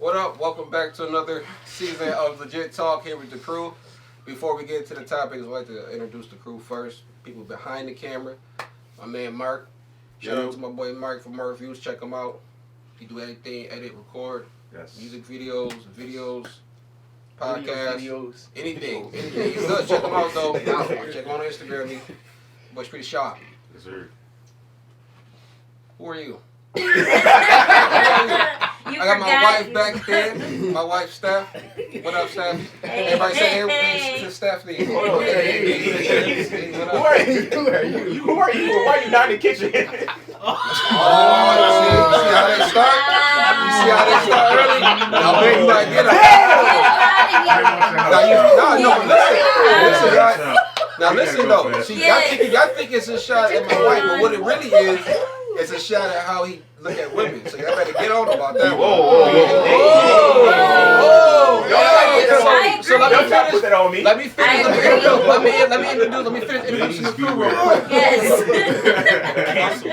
What up? Welcome back to another season of Legit Talk here with the crew. Before we get into the topics, I'd like to introduce the crew first. People behind the camera. My man Mark. Shout out to my boy Mark from Mark Views. Check him out. He do anything, edit, record, music videos, podcasts, anything. He's good. Check him out though. Check him on Instagram. Boy's pretty sharp. Yes, sir. Who are you? I got my wife back there. My wife, Steph. What up, Steph? Everybody say hey to Stephanie. Who are you? Who are you? Why are you not in the kitchen? See how they start? You see how they start early? Now, baby, you might get them. Now, listen, though. See, y'all think it's a shot at my wife, but what it really is, it's a shot at how he look at women. So y'all better get on about that. Whoa. So let me finish introducing the crew real quick. Yes.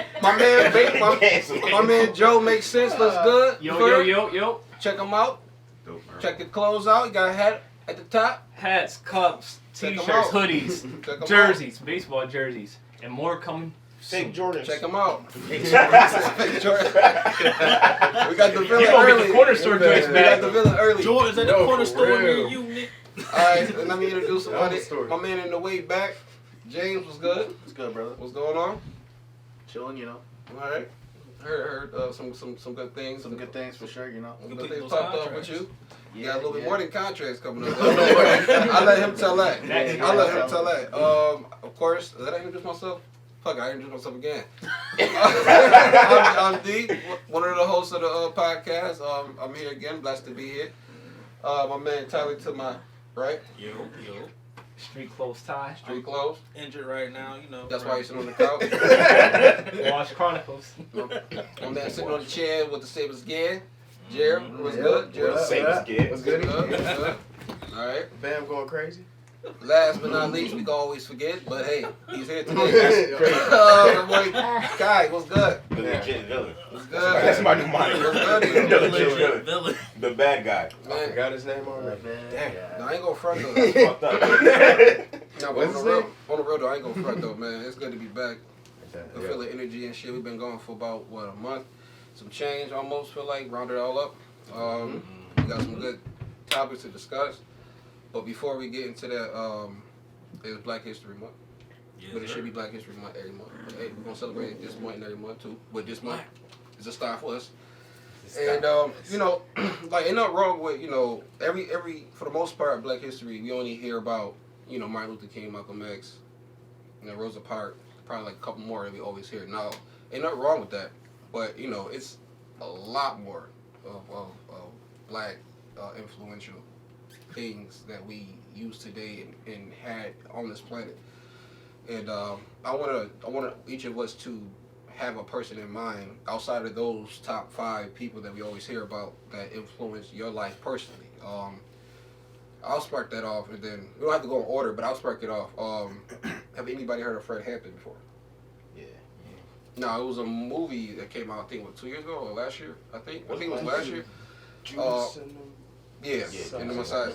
My man Joe makes sense. Looks good. Yo. Check him out. Check the clothes out. You got a hat at the top. Hats, cups, t-shirts, hoodies, jerseys, baseball jerseys, and more coming. Fake Jordans. Check them out. Fake Jordans. We got the villain early. The corner store joints we got the villain early. Jordans at the corner store near you, Nick. Alright, let me introduce somebody. My man in the way back. James, what's good? What's good, brother? What's going on? Chilling, you know. Alright. Heard some good things. Some good things for sure, you know. Some good things popped up with you. You got a little bit more than contracts coming up. I'll let him tell that. Of course, did I introduce myself? Fuck, I introduced myself again. I'm D, one of the hosts of the podcast. I'm here again, blessed to be here. My man Tyler to my right. Yo. Street clothes tie. Street clothes. Injured right now, you know. That's why he's sitting on the couch. Watch Chronicles. My man sitting on the chair with the Sabres gear. Jared, what's good? Jared, Sabres gear. What's good? All right. Bam going crazy. Last but not least, we can always forget, but hey, he's here today. My boy Kai, what's good? The legit villain. What's good? That's my new moniker. What's good? The legit villain. The bad guy. Man, I forgot his name already. Damn. no, I ain't gonna front though. That's fucked up. No, but on the real though, I ain't gonna front though, man. It's good to be back. I feel the energy and shit. We've been going for about a month. Some change almost, feel like, round it all up. We got some good topics to discuss. But before we get into that, it's Black History Month. Yes, but it should be Black History Month every month. But hey, we're gonna celebrate it this month and every month too. But this month is a start for us. And you know, like ain't nothing wrong with, you know, every for the most part Black History we only hear about, you know, Martin Luther King, Malcolm X, you know, Rosa Parks, probably like a couple more that we always hear. Now, ain't nothing wrong with that. But you know, it's a lot more of black influential things that we use today and had on this planet. And I want each of us to have a person in mind outside of those top 5 people that we always hear about that influence your life personally. I'll spark that off, and then we don't have to go in order, but I'll spark it off. Have anybody heard of Fred Hampton before? Yeah. No, it was a movie that came out, I think, 2 years ago or last year. I think it was last year. Yeah, in the Messiah.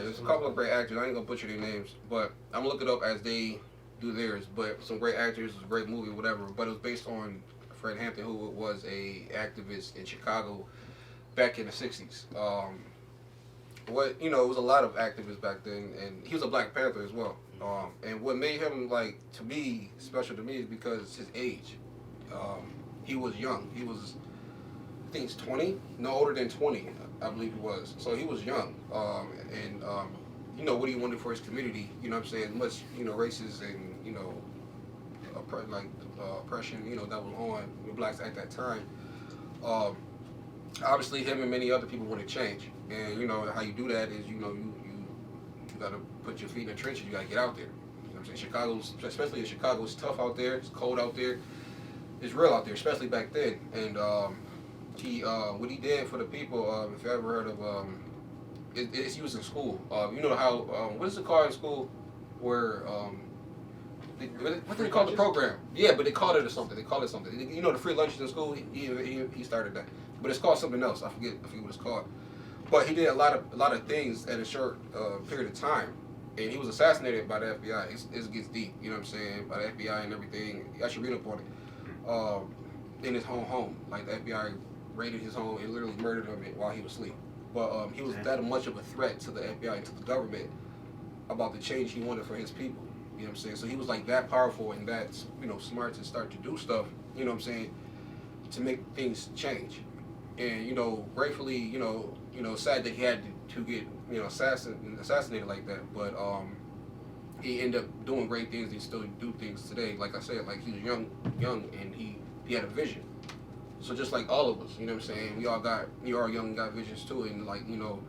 There's a couple of great actors. I ain't gonna butcher their names, but I'm gonna look it up as they do theirs. But some great actors, it was a great movie, whatever. But it was based on Fred Hampton, who was a activist in Chicago back in the '60s. It was a lot of activists back then, and he was a Black Panther as well. And what made him, like, to me, special to me is because his age. He was young. He was, I think he's 20, no older than 20. I believe he was. So he was young, you know what he wanted for his community. You know what I'm saying? Much, you know, races and, you know, oppression, you know, that was on with blacks at that time. Obviously, him and many other people want to change, and you know how you do that is, you know, you gotta put your feet in the trenches. You gotta get out there. You know what I'm saying? Especially in Chicago, it's tough out there. It's cold out there. It's real out there, especially back then. And what he did for the people, if you ever heard of, it's used in school. You know how, what is it called in school where, what do they call the program? Yeah, but they called it something. You know, the free lunches in school, he started that. but it's called something else. I forget what it's called. But he did a lot of things at a short period of time, and he was assassinated by the FBI. It gets deep, you know what I'm saying, by the FBI and everything. I should read up on it. In his home, like the FBI raided his home and literally murdered him while he was asleep. But he was that much of a threat to the FBI and to the government about the change he wanted for his people. You know what I'm saying? So he was like that powerful and that, you know, smart to start to do stuff, you know what I'm saying, to make things change. And, you know, gratefully, you know, sad that he had to get, you know, assassinated like that. But he ended up doing great things. He still do things today. Like I said, like he was young, and he had a vision. So just like all of us, you know what I'm saying, we are young and got visions too. And like, you know,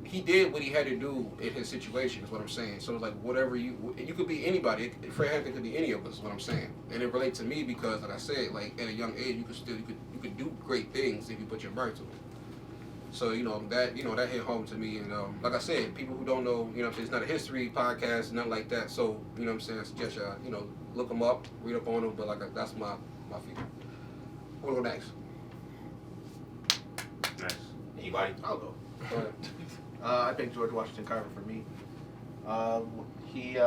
he did what he had to do in his situation is what I'm saying. So it's like whatever you could be anybody. Fred Hampton could be any of us is what I'm saying. And it relates to me because like I said, like at a young age you could do great things if you put your mind to it. So, you know, that hit home to me. And like I said, people who don't know, you know what I'm saying, it's not a history podcast, nothing like that. So, you know what I'm saying, I suggest y'all, you know, look them up, read up on them, but like that's my feeling. We'll go next. Nice. Anybody? I'll go. Go ahead. I think George Washington Carver for me. He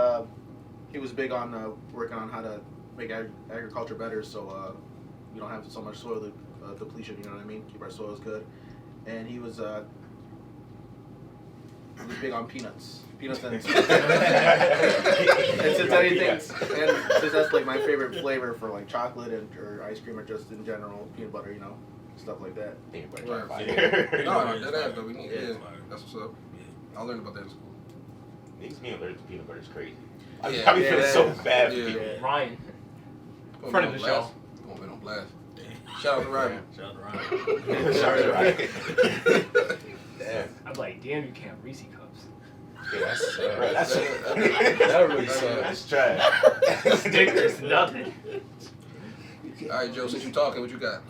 was big on working on how to make agriculture better, so we don't have so much soil depletion. You know what I mean? Keep our soils good. And he was big on peanuts and since that's like my favorite flavor for like chocolate or ice cream or just in general peanut butter, you know, stuff like that. Peanut butter. No, that we need. Yeah, that's what's up. I learned about that in school. Niggas being allergic to peanut butter is crazy. Yeah, I be feeling so bad for yeah. people. Ryan, friend of the show. Gonna be on blast. Shout out to Ryan. Shout out to Ryan. Damn. I'm like, damn, you can't have Reese cups. Yeah, That really sucks. That's trash. Stickers, nothing. All right, Joe. Since you talking, what you got?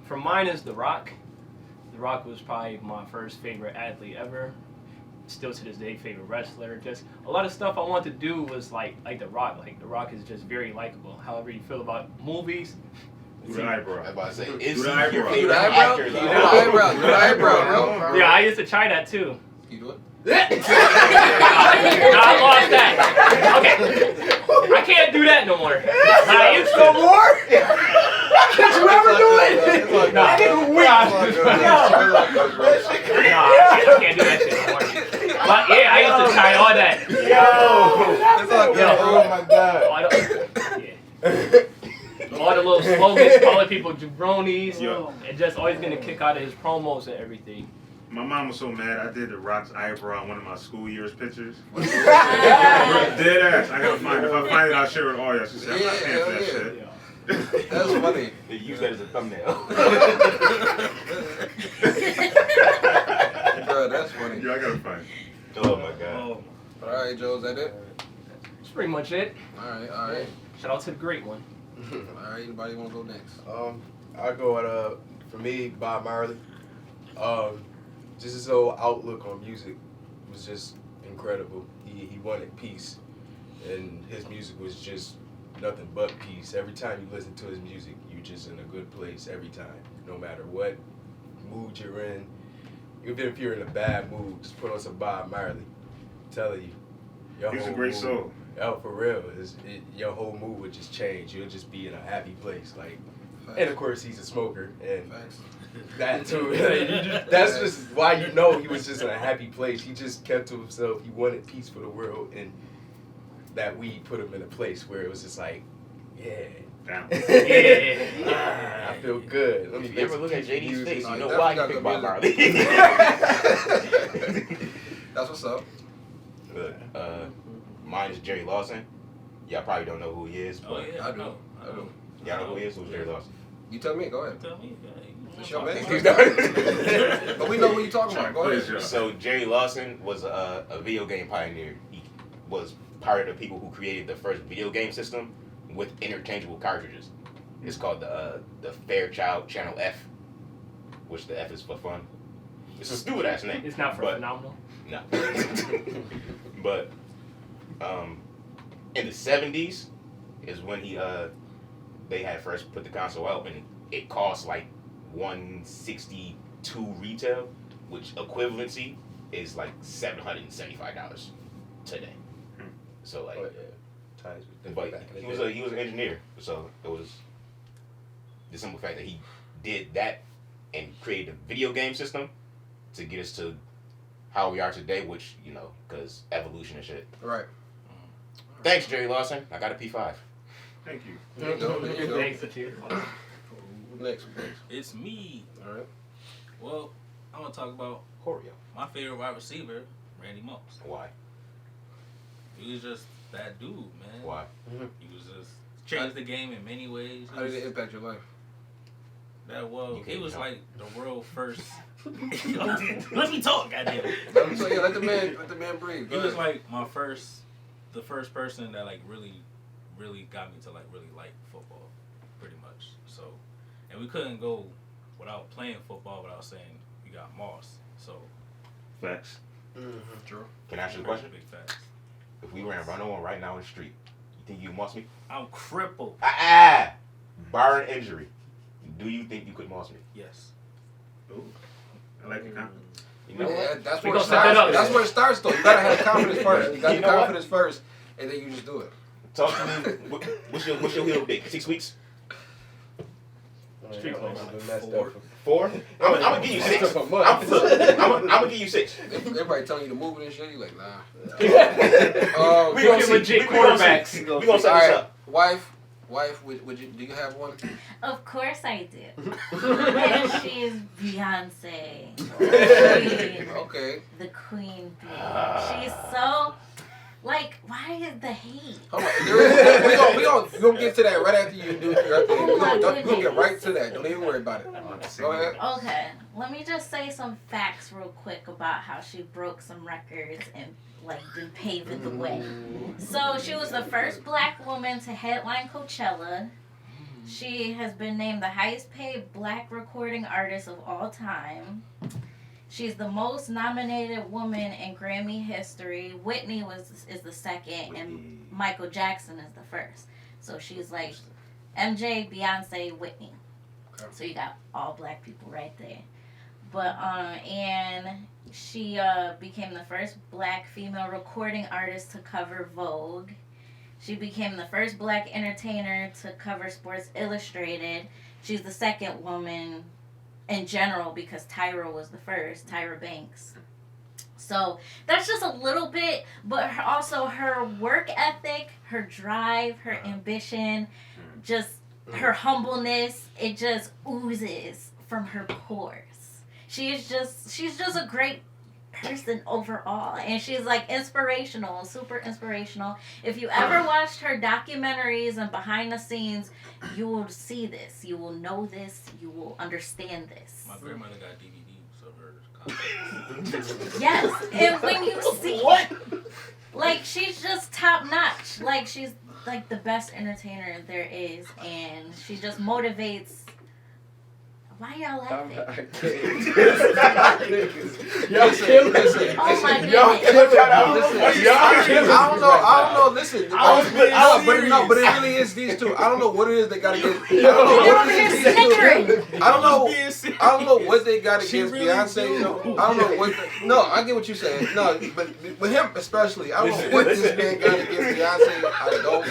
For mine is The Rock. The Rock was probably my first favorite athlete ever. Still to this day, favorite wrestler. Just a lot of stuff I wanted to do was like The Rock. Like The Rock is just very likable. However you feel about movies. Do the eyebrow. I'm about to say, is Do the he your eyebrow. favorite Do the eyebrow? actor? Do the eyebrow. Do the eyebrow, bro. Yeah, I used to try that too. You do it? No, I lost that. Okay. I can't do that no more. But I used to. No more? Did you ever do it? No. I can't do that shit no more. But yeah, I used to try all that. Oh my god. All the little slogans, calling people jabronis, and just always getting a kick out of his promos and everything. My mom was so mad I did The Rock's eyebrow on one of my school years pictures. Dead ass. I gotta find it. If I find it, I'll share it with all y'all. She said, I'm not paying for that shit. That's funny. They use that as a thumbnail. Bro, that's funny. Yeah, I gotta find it. Oh my god. All right, Joe, is that it? That's pretty much it. All right. Shout out to the great one. All right, anybody want to go next? I go at for me, Bob Marley. Just his whole outlook on music was just incredible. He wanted peace, and his music was just nothing but peace. Every time you listen to his music, you're just in a good place every time, no matter what mood you're in. Even if you're in a bad mood, just put on some Bob Marley. I'm telling you, He's a great soul. Oh, for real. Your whole mood would just change. You'll just be in a happy place. Like, and of course he's a smoker, and that too. That's just why you know he was just in a happy place. He just kept to himself. He wanted peace for the world, and that weed put him in a place where it was just like, I feel good. Let me If you ever look at JD's music. face, you know why he picked Bob Marley. That's what's up. Mine is Jerry Lawson. Y'all probably don't know who he is, but I do. y'all know who he is? Who's Jerry Lawson? You tell me. Go ahead. Tell me. It's your man. But we know what you're talking about. Go ahead. So Jerry Lawson was a video game pioneer. He was part of the people who created the first video game system with interchangeable cartridges. It's called the Fairchild Channel F, which the F is for fun. It's a stupid ass name. It's not for phenomenal. No. But in the 70s is when he they had first put the console out, and it cost like $162 retail, which equivalency is like $775 today. So like, but he was an engineer, so it was the simple fact that he did that and created a video game system to get us to how we are today, which, you know, because evolution and shit. Right. Thanks, Jerry Lawson. I got a P5. Thank you. There you go. There you go. Thanks to you. Next. It's me. All right. Well, I'm gonna talk about Oreo. my favorite wide receiver, Randy Moss. Why? He was just that dude, man. Why? He was just changed the game in many ways. How did it impact your life? That well, You he can't was help. like the world first. Let me talk, goddamn. So yeah, let the man breathe. He was like the first person that like really got me to like really like football, pretty much. So, and we couldn't go without playing football without saying we got Moss. So, Facts. True. Can I ask you a question? big facts. If we ran run on right now in the street, you think you moss me? I'm crippled. Barring injury, do you think you could moss me? Yes. Ooh. I like the confidence. You know Yeah, what? that's We where it gonna set that starts. up. That's where it starts, though. You gotta have confidence first. You got You the know what? confidence first, and then you just do it. Talk to me. What's your heel date? 6 weeks? Street clothes. Four. 4? I'm gonna give you 6. Took a I'm month. gonna give you 6. Everybody telling you to move it and shit. You like, nah. We Give gonna you see. legit We gonna quarterbacks. see. We gonna All set this right, up. wife, would you? Do you have one? Of course I do. And she's Beyonce. Okay. The queen bee. She's so, like, why is the hate? Hold on. We gonna get to that right after you do your thing. Oh We're my gonna get goodness. right to that. Don't even worry about it. Go ahead. Okay, let me just say some facts real quick about how she broke some records and like been paving the way. So she was the first black woman to headline Coachella. She has been named the highest paid black recording artist of all time. She's the most nominated woman in Grammy history. Whitney is the second, and Michael Jackson is the first. So she's like MJ, Beyonce, Whitney. Okay. So you got all black people right there. But and she became the first black female recording artist to cover Vogue. She became the first black entertainer to cover Sports Illustrated. She's the second woman in general because Tyra was the first, Tyra Banks. So that's just a little bit, but also her work ethic, her drive, her ambition, just her humbleness, it just oozes from her pores. She's just a great person overall, and she's like inspirational, super inspirational. If you ever watched her documentaries and behind the scenes, you will see this, you will know this, you will understand this. My grandmother got DVDs of her concerts. Yes, and when you see like she's just top notch, like she's like the best entertainer there is, and she just motivates. Why y'all laughing? Y'all killing us. Oh my Y'all goodness. I don't know. Listen, I but it really is these two. I don't know what it is they gotta get. I don't know what they got against Beyonce. I don't know what. No, I get what you're saying. No, but with him especially, I don't know what this man got against Beyonce. I don't know.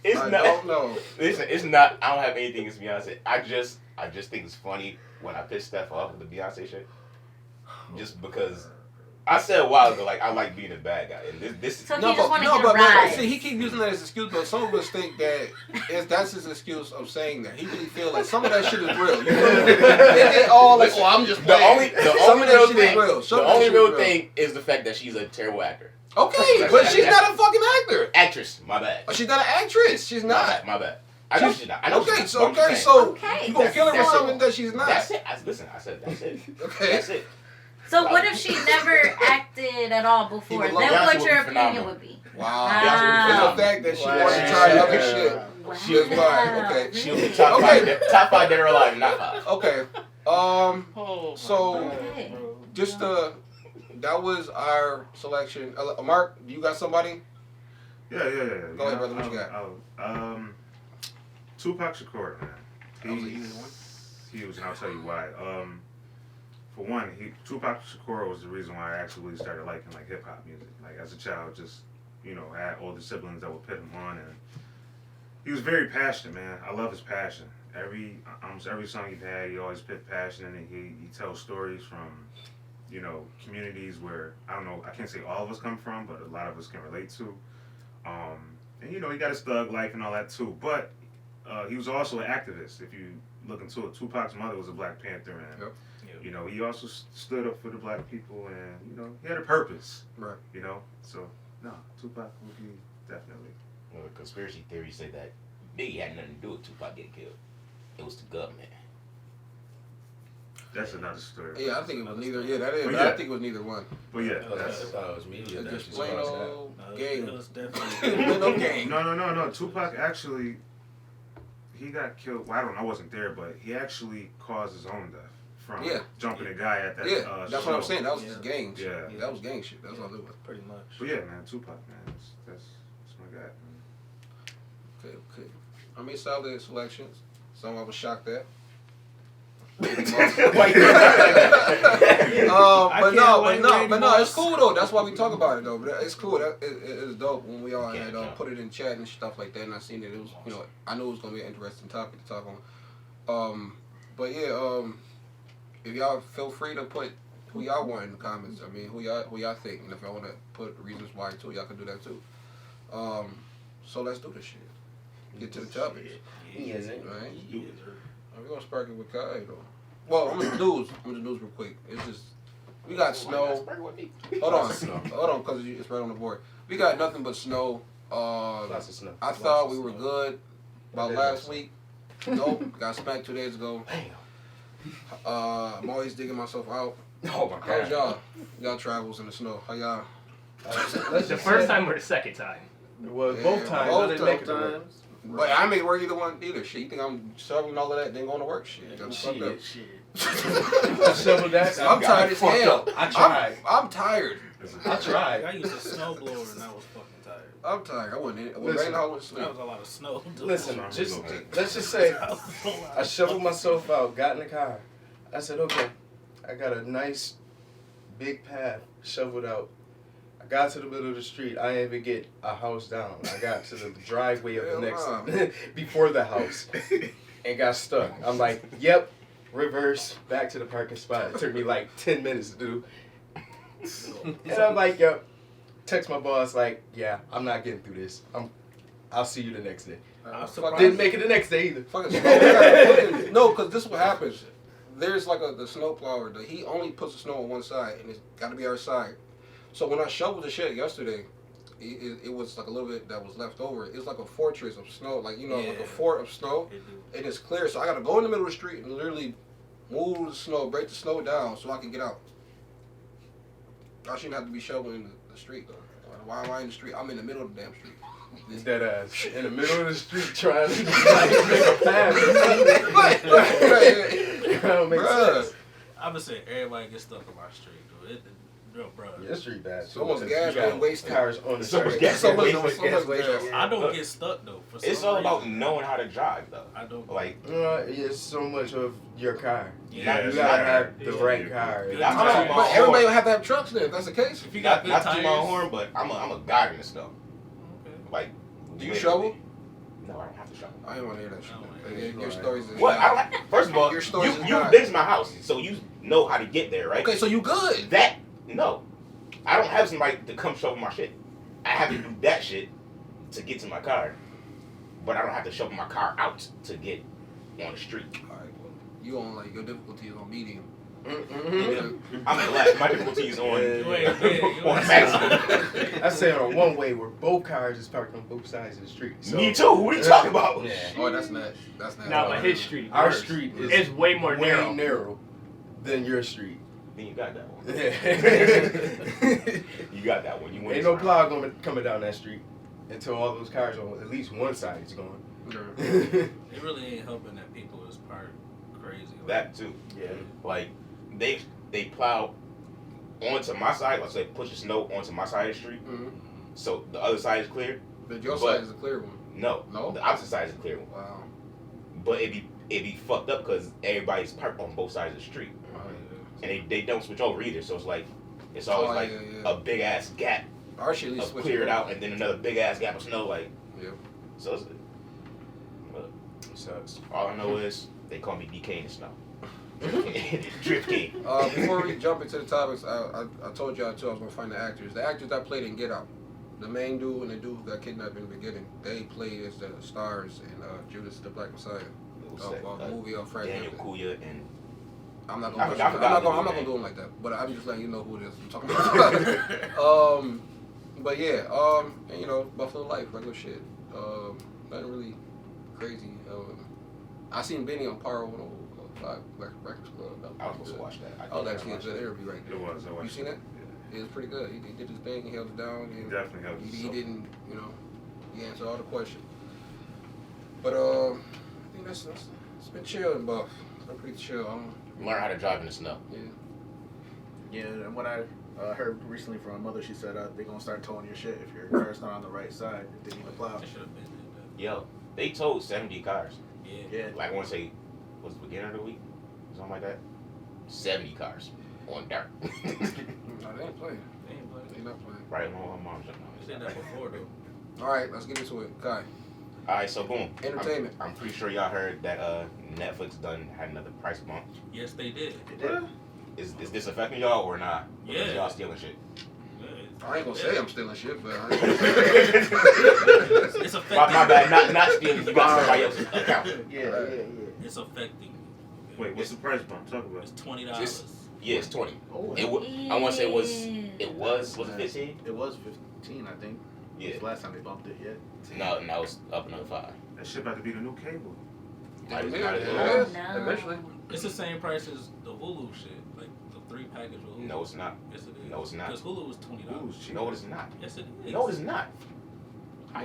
I don't know. Listen, it's not. I don't have anything against Beyonce. I just think it's funny when I piss Steph off with the Beyonce shit. Just because I said a while ago, like, I like being a bad guy, and this So No, he just want to but get a man, ride. see, he keep using that as an excuse, but some of us think that that's his excuse of saying that. He really feel like some of that shit is real. You know? It all like, I'm just the only Some of that real shit is thing. real. Some The of that only shit real is real. thing is the fact that she's a terrible actor. Okay, but she's not a fucking actor. Actress, my bad. She's not an actress. She's My not. bad. My bad. I know she's not. I know Okay, she's so not. okay, so Okay. you gonna kill her with That's it. something that she's not. That's it. Listen, I said that's it. Okay. That's it. So what if she never acted at all before? He Then would love- what Beyonce your would be opinion phenomenal. would be? Wow. Wow. It's the fact that she Wow. wants to try other Yeah. shit. Wow. She was fine. Okay. She'll be top Okay. five dead or alive, not 5. Okay. So Okay. just that was our selection. Mark, you got somebody? Yeah. Go ahead, brother, what you got? Tupac Shakur, man. That was an easy one. Huge, and I'll tell you why. For one, Tupac Shakur was the reason why I actually really started liking like hip hop music. Like as a child, just I had older siblings that would put him on, and he was very passionate, man. I love his passion. Almost every song he had, he always put passion in it. He tells stories from communities where I can't say all of us come from, but a lot of us can relate to. And he got his thug life and all that too. But he was also an activist. If you look into it, Tupac's mother was a Black Panther, and he also stood up for the Black people, and he had a purpose. Right. So no, Tupac would be definitely. Well, the conspiracy theories say that Biggie had nothing to do with Tupac getting killed. It was the government. That's another story. Yeah, I think it was neither. Yeah, that is. But But yeah. I think it was neither one. But yeah, I thought it was media. It's that just just plain caused old No, gang. it was definitely. Plain old gang. No. Tupac actually, he got killed. Well, I don't know. I wasn't there, but he actually caused his own death from jumping a guy at that. Yeah, that's show. what I'm saying. That was just gang shit. Yeah. That was gang shit. That's all it was. Pretty much. But yeah, man, Tupac, man, that's my guy. Man. Okay. I made solid selections. Some I was shocked at. But no, it's cool though. That's why we talk about it though. But it's cool. It's dope when we all had put it in chat and stuff like that. And I seen it. It was I knew it was gonna be an interesting topic to talk on. But yeah, if y'all feel free to put who y'all want in the comments. I mean, who y'all think, and if y'all want to put reasons why too, y'all can do that too. So let's do this shit. Get to the topics. Right? We're gonna spark it with Kai though. Well, I'm gonna do news real quick. It's just we got snow. Hold on, cause it's right on the board. We got nothing but snow. Lots of snow. I thought we were good about last week. Nope, got smacked 2 days ago. I'm always digging myself out. Oh my How's God. y'all travels in the snow? How y'all? The first time or the second time? Well, both times. I didn't make it to work. But I ain't work either one either. Shit, you think I'm shoveling all of that, then going to work? Shit, I'm fucked up. I shoveled that. I'm tired as hell. I tried. I'm tired. I tried. I used a snowblower and I was fucking tired. I'm tired. I wasn't in it. Listen, I went to sleep. That was a lot of snow. Listen, let's just say I shoveled myself out, got in the car. I said, okay, I got a nice big path shoveled out. I got to the middle of the street. I didn't even get a house down. I got to the driveway of the next, before the house, and got stuck. I'm like, yep, reverse, back to the parking spot. It took me like 10 minutes to do. And I'm like, yep. Text my boss like, yeah, I'm not getting through this. I'll see you the next day. Didn't make it the next day either. No, because this is what happens. There's like the snow plower. He only puts the snow on one side, and it's got to be our side. So when I shoveled the shit yesterday, it was like a little bit that was left over. It was like a fortress of snow, like like a fort of snow. And it's clear, so I got to go in the middle of the street and literally move the snow, break the snow down, so I can get out. I shouldn't have to be shoveling the street though. Why am I in the street? I'm in the middle of the damn street. Dead ass in the middle of the street trying to make a path. That don't make sense. I'm gonna say everybody gets stuck on my street, dude. Bro. Your street bad. So much gas being wasted. Cars on the So much street. gas So much being gas. I don't get stuck though. For some It's all about reason. knowing how to drive though. I don't Like It's so much of your car. Yeah, You gotta have the right car. Good Not time. to my But everybody horn. will have to have trucks then, if that's the case. If you got good Not to my tires, horn, but I'm a guy in the snow. Like, Do you shovel? No, I don't have to shovel. I didn't want to hear that shit. No, Your stories is What? I don't. First of all, Your stories is you've not. been to my house, so you know how to get there, right? Okay, so you good. No, I don't have somebody to come shovel my shit. I have to do that shit to get to my car, but I don't have to shovel my car out to get on the street. Alright, well, you on like your difficulty is on medium. I'm glad my difficulty is on on maximum. I say on a one way where both cars is parked on both sides of the street. So, Me too. What are you talking about? Yeah. Oh, that's not. That's not. No, but his street. Our worse. street is It's way more narrow. narrow than your street. Then you got that one. Ain't You got that one. You win. no plow coming down that street until all those cars on at least one side is going. it really ain't helping that people is part crazy. That too. Yeah. Like they plow onto my side. Let's say push the snow onto my side of the street, Mm-hmm. so the other side is clear. But your But- side is a clear one. No, No? the opposite side is a clear one. Wow. but it be fucked up because everybody's parked on both sides of the street, and they don't switch over either. So it's always a big ass gap Our shit at least of switch cleared over. out, and then another big ass gap of snow. Like, Yep. so it's, Sucks. all I know is they call me DK in the snow. Drift King. Before we jump into the topics, I told y'all too I was gonna find the actors. The actors that played in Get Out, the main dude and the dude who got kidnapped in the beginning, they played as the stars in Judas the Black Messiah, the movie of Frank Daniel Panther. Kuya and I'm not I gonna forgot I'm not the gonna name. do him like that. But I'm just letting you know who it is I'm talking about. But yeah, and, you know, Buffalo Life, regular shit. Nothing really crazy. I seen Benny on Power 105 Breakfast Club. I was supposed to watch that. That was actually a good interview right there. It was. I watched You seen it? It was pretty good. He did his thing. He held it down. He And definitely held he himself. didn't, you know, he answered all the questions. But I think it's been chill in Buff. It's been pretty chill. learn how to drive in the snow. Yeah. Yeah, and what I heard recently from my mother, she said they're gonna start towing your shit if your car's not on the right side. If they need to plow. I should have been there. Yo, they towed 70 cars. Yeah. Yeah. Like I want to say, was it the beginning of the week? Something like that. 70 cars on dirt. No, they ain't playing. They ain't playing. They not playing. Right along my mom's They house. did that before though. All right, let's get into it. Kai, Alright, so boom. entertainment. I'm pretty sure y'all heard that Netflix done had another price bump. Yes, they did. Is this affecting y'all or not? Because Yeah. y'all stealing shit. I ain't gonna say I'm stealing shit, but It's affecting. My bad, not stealing. You got somebody else's account. Yeah. It's affecting. Wait, what's the price bump? Talk about It's it. $20. Yeah, it's 20. Oh, I want to say was it 15? It was 15, I think. Yeah. It's the last time they bumped it. Yeah. No, now it's up another 5. That shit about to be the new cable. Might as Yeah, well. yeah. Oh, no. Eventually. It's the same price as the Hulu shit, like the 3 package of Hulu. No, it's not. Yes, it is. No, it's not. Because Hulu was $20. Hulu's cheap. No, it's not. Yes, it is. No, it's not.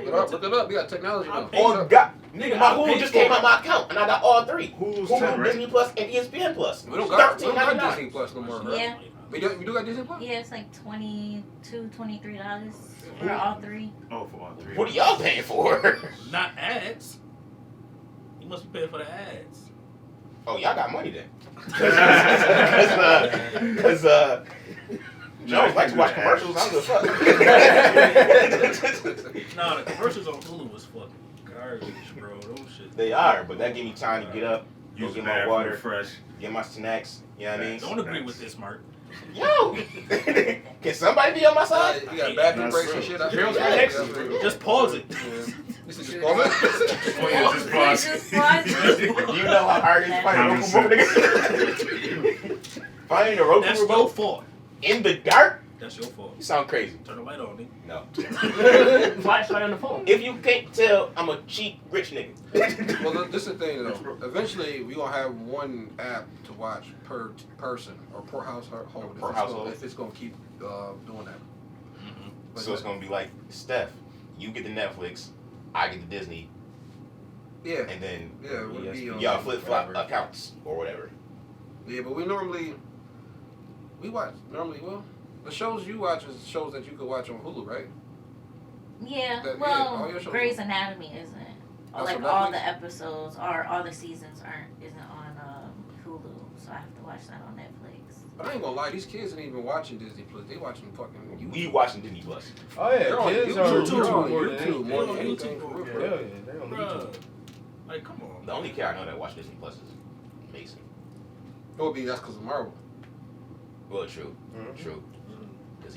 Look it up. We got technology now. Oh, God. Nigga, my I Hulu paid just for came it. out my account, and I got all 3. Hulu's Hulu, 10, right? Disney Plus, and ESPN Plus. We don't got $13.99. Disney Plus no more, right? Yeah. We do got Disney Plus? Yeah, it's like $22, $23 for all 3. Oh, for all 3. What are y'all paying for? Not ads. You must be paying for the ads. Oh, y'all got money then. Because Jones like to watch commercials. I don't give a fuck. Nah, the commercials on Hulu was fucking garbage, bro. Those shit. They are, but that give me time to get up, go Use get the my bathroom water, fresh. get my snacks. You know what I mean? Don't agree with this, Mark. Yo, can somebody be on my side? You got bathroom That's breaks and true. shit. Girls right next to you. Just pause it. This is just pause it. Oh, yeah, just pause. Just pause it. You know how hard it is to find a Roku remote, nigga? Finding a Roku That's your remote fault. in the dark? That's your fault. You sound crazy. Turn the light on, nigga. No. Flashlight on the phone. If you can't tell, I'm a cheap rich nigga. Well, this is the thing though. Eventually, we gonna have one app to watch per person or per household. Per household. If it's gonna keep doing that. But So it's gonna be like, Steph, you get the Netflix, I get the Disney, yeah, and then yeah, it would be on y'all flip flop whatever. accounts or whatever. Yeah, but we watch well. The shows you watch is shows that you could watch on Hulu, right? Yeah, That- yeah, well, all your shows Grey's are- Anatomy isn't. Or That's like on all Netflix? the episodes or all the seasons isn't on Hulu, so I have to watch that on Netflix. But I ain't gonna lie, these kids ain't even watching Disney Plus. They watching fucking YouTube. We watching Disney Plus. Oh yeah, They're on kids YouTube, are they're on more than YouTube more than They're on anything. YouTube, For real, yeah. for Yeah, real. yeah, they're on Bruh. YouTube. Like, come on. The only kid I know that watch Disney Plus is Mason. It would be that's because of Marvel. Well, true, Mhm. true. Because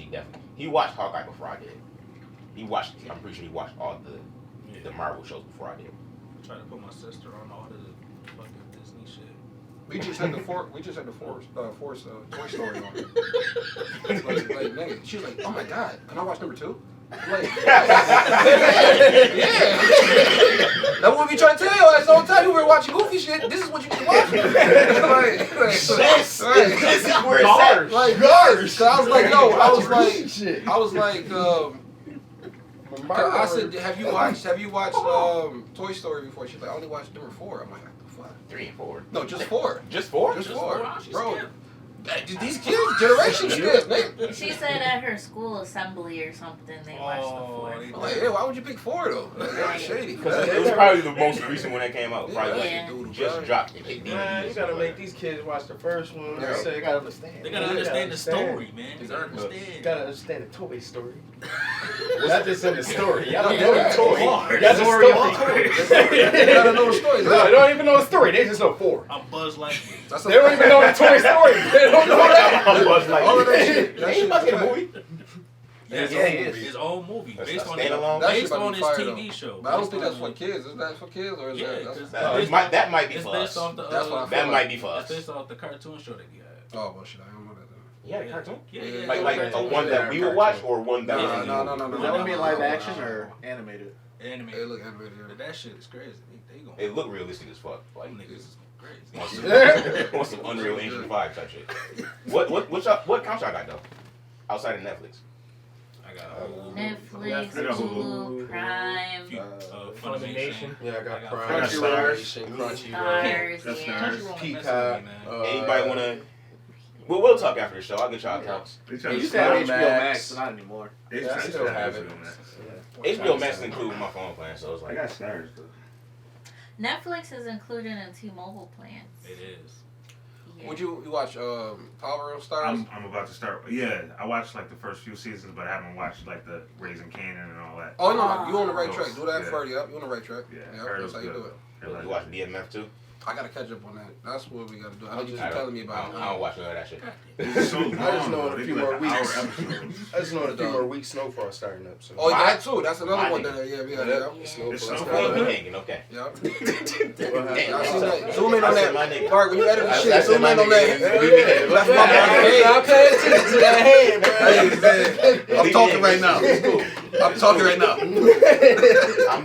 he watched Hawkeye before I did. I'm pretty sure he watched all the Marvel shows before I did. I tried to put my sister on all the fucking Disney shit. We just had the Force Toy Story on. like nigga, she was like, oh my god, can I watch number 2? I'm like, yeah. That's what we trying to tell you all the time. You were watching goofy shit. This is what you need to watch. This is where it's at. Like cause I was like, no, Shit. I was like, I said, have you watched Toy Story before? She's like, I only watched number 4. I'm like, what the fuck? 3 and 4. No, just 4. Just 4? Just 4. Wow, she's Bro, scared. These kids, generation kids, nigga. She said at her school assembly or something they watched the fourth. I'm like, hey, why would you pick 4 though? Like, that's shady. Because it was probably the most recent one that came out. Probably Yeah. just dropped it. Man, you gotta make these kids watch the first one. Yeah. They gotta understand. They gotta understand the story, man. They gotta You understand. gotta understand the toy story. Not just in the story. Y'all don't Yeah. know the toy. Y'all just Story know of the the toy. You gotta know the story. No, they don't even know the story. They just know 4. I'm Buzz Lightyear. That's They don't even know the Toy Story. They don't know that. all of that shit. That Ain't shit about to get a is movie. Yeah, his Yeah, own he movie. is. His own movie. That's Based a on standalone? That shit based about to on be his fire, TV though. show. But I don't Based think on that's for kids. Is that for kids or is Yeah, that? 'cause That's, That might be it's for based us. off the That's what I That feel might be for it's us. based off the cartoon show that he had. oh, well, shit, I don't know that. You had a cartoon? Yeah, Yeah. yeah. Like a one that we would watch or one that was in the No. Is that no, gonna be no, live no, action no. or animated? Animated. It look animated. Yeah. That shit is crazy. They going. It looked realistic as fuck. Like Them niggas is crazy. on some Unreal Engine 5 type shit. What accounts y'all got though? Outside of Netflix. I got Netflix, I got Hulu, Prime, Funimation. Yeah, I got I got Prime, Crunchyroll. Crunchyroll, Stars, That's yeah. nice. Peacock. Anybody wanna? Well, we'll talk after the show. I'll get y'all accounts. They They trying used to to have HBO HBO Max. Max, but not anymore. They Yeah, I trying to still have have it. HBO Max. HBO Max included my phone plan, so it's I like got stars though. Netflix is included in T-Mobile plans. It is. Yeah. Would you watch Power of Stars? I'm about to start. Yeah, I watched like the first few seasons, but I haven't watched like the Raising Canaan and all that. Oh no, you on the right Oh, track. Do that yeah. first. Yep, you on the right track. Yeah, Yep, heard it that's how was you good. do it. you watch BMF too. I gotta catch up on that. That's what we gotta do. I know you keep I telling me don't, about it. I don't watch none of that shit. It's so long, I just know bro. in a They few be more like weeks. hour episodes. I just know in a few more weeks, Snowfall starting up. So. Oh, that too. That's another My one. nigga. That, yeah. It's Snowfall. Snowfall. We hanging, okay. Yep. What Damn, I happened? seen that. Zoom in on I said my that. nigga. Mark, when you edit the I shit, said zoom my in on nigga. that. That's my Hey, bad. I pay attention to that hand, I'm talking right now. I'm talking right now.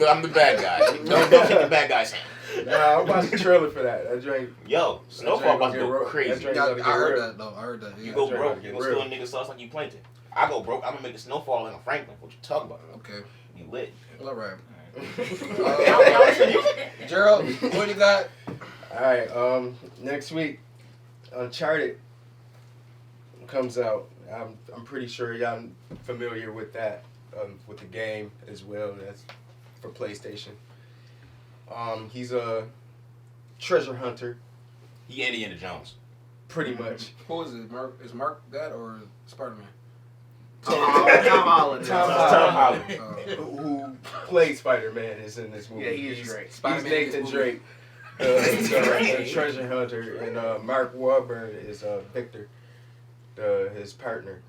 I'm the bad guy. Don't kick the bad guy's hand. Nah, I watched the trailer for that. I drank. Yo, Snowfall about to go That crazy. drink- Yeah, gotta get I heard real. that though. I heard that. You Yeah. go That broke, drink you gotta gonna get steal a nigga sauce like you Plankton. I go broke, I'm gonna make a Snowfall in a Franklin. What you talking about? Okay. You lit. All right. Yeah. Gerald, what you got? All right. Next week, Uncharted comes out. I'm pretty sure y'all familiar with that, with the game as well. That's for PlayStation. He's a treasure hunter, He Indiana Jones. pretty much. Who is it? Mark? Is Mark that or Spider-Man? Tom Holland. Tom Tom Holland. Holland. Who played Spider-Man is in this movie. Yeah, he is He's- great. He's Spider-Man in Nathan this movie. Drake, the treasure hunter, and Mark Wahlberg is Victor, his partner.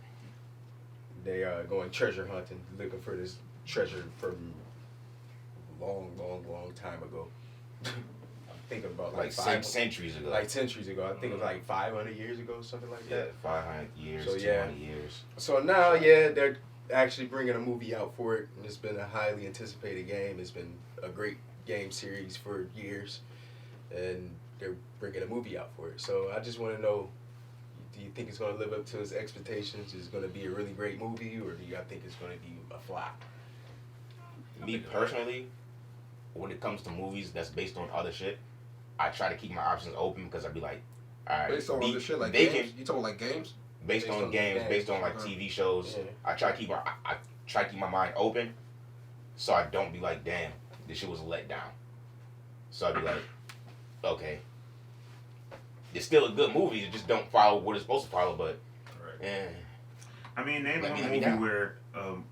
They are going treasure hunting, looking for this treasure from long time ago. I'm thinking about Like five, centuries ago. like centuries ago. I think it was like 500 years ago, something like yeah, that. 500 years, So, 200 yeah. years. So now, yeah, they're actually bringing a movie out for it, and it's been a highly anticipated game. It's been a great game series for years, and they're bringing a movie out for it. So I just want to know, do you think it's going to live up to its expectations? Is it going to be a really great movie, or do y'all think it's going to be a flop? Me personally, when it comes to movies that's based on other shit, I try to keep my options open because I'd be like, all right, Based on other shit like they games? You talking like games? based on games, based on like Okay. TV shows. Yeah. I try to keep my mind open, so I don't be like, damn, this shit was a letdown. So I'd be like, okay, it's still a good movie. It just don't follow what it's supposed to follow. But eh. I mean, name Let me one be movie down. where, a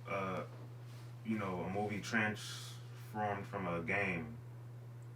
movie transformed from a game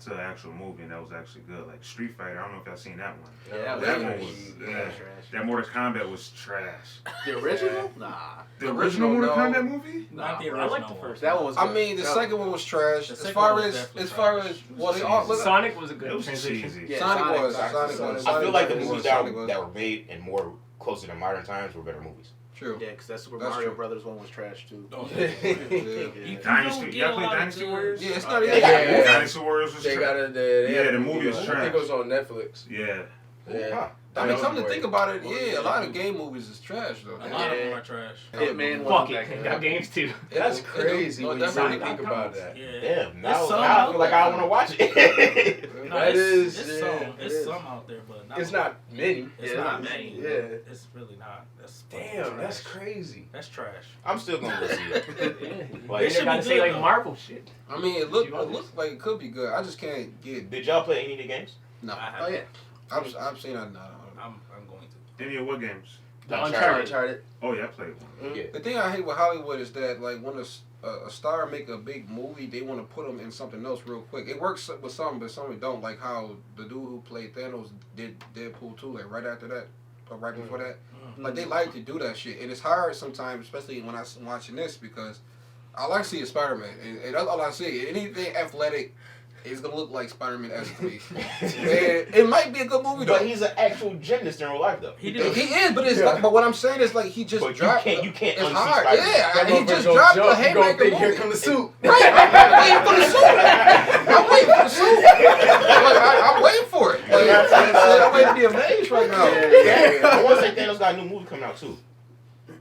to an actual movie, and that was actually good. Like Street Fighter, I don't know if y'all seen that one. Yeah, That was one trash. was Yeah, yeah. trash. That Mortal Kombat was trash. The original? Nah. The original Mortal no. Kombat movie? Not the I original like the one. first That one was I good. mean, the That second one was trash. The As second far one as was definitely as far trash. as well, they all look. Sonic was a It good was transition. cheesy. Yeah, Sonic Sonic was. was. I feel like the was, movies Sonic was. that were made and more closer to modern times were better movies. True. Yeah, because that Super That's Mario true. Brothers one was trash too. Oh, Yeah. You Dynasty. don't get Y'all a play lot of Dynasty good- Warriors? Yeah, it's not They even. got a Yeah. movie. Dynasty Warriors was They trash. got a. They Yeah, had the a movie is I trash. think it was on Netflix. Yeah. Yeah. I mean, come to think about it, yeah, a lot of game movies is trash though. A lot of them are trash. Hitman Fuck wasn't it, that good. got games too. That's crazy when you really definitely think about that. Yeah. Damn, now There's some I out feel like I want to watch it. No, That it's, is, it's yeah, some. it It's is. some out there, but not It's not many. It's Yeah, not it's many. yeah. It's really not. That's Damn, fucking that's trash. crazy. That's trash. I'm still gonna go see it. Yeah. Like, They gotta say good, like though. Marvel shit. I mean, it looks like it could be good. I just can't get. did y'all play any of the games? No, I Oh yeah. I've seen that. No. I'm going to. Any of what games? The Uncharted. Uncharted. Oh yeah, I played one. Yeah. The thing I hate with Hollywood is that like when a star make a big movie, they want to put them in something else real quick. It works with some, but some don't. Like how the dude who played Thanos did Deadpool 2, like right after that, or right before that. Like they like to do that shit, and it's hard sometimes, especially when I'm watching this, because all I see is Spider-Man, and that's all I see. Anything athletic is gonna look like Spider-Man as to me. And it might be a good movie though. But he's an actual gymnast in real life, though. He He did. is, but it's like, but what I'm saying is like he just But dropped. you can't It's unsee hard, Spider-Man. yeah. That He motherfucker just gonna dropped jump, the you gonna Haymaker think, movie. here come the suit. Right, I'm waiting for the suit. I'm waiting for the suit. Like, I'm waiting for it. Like, I'm waiting to be amazed right now. Yeah. I want to say Thanos got a new movie coming out too.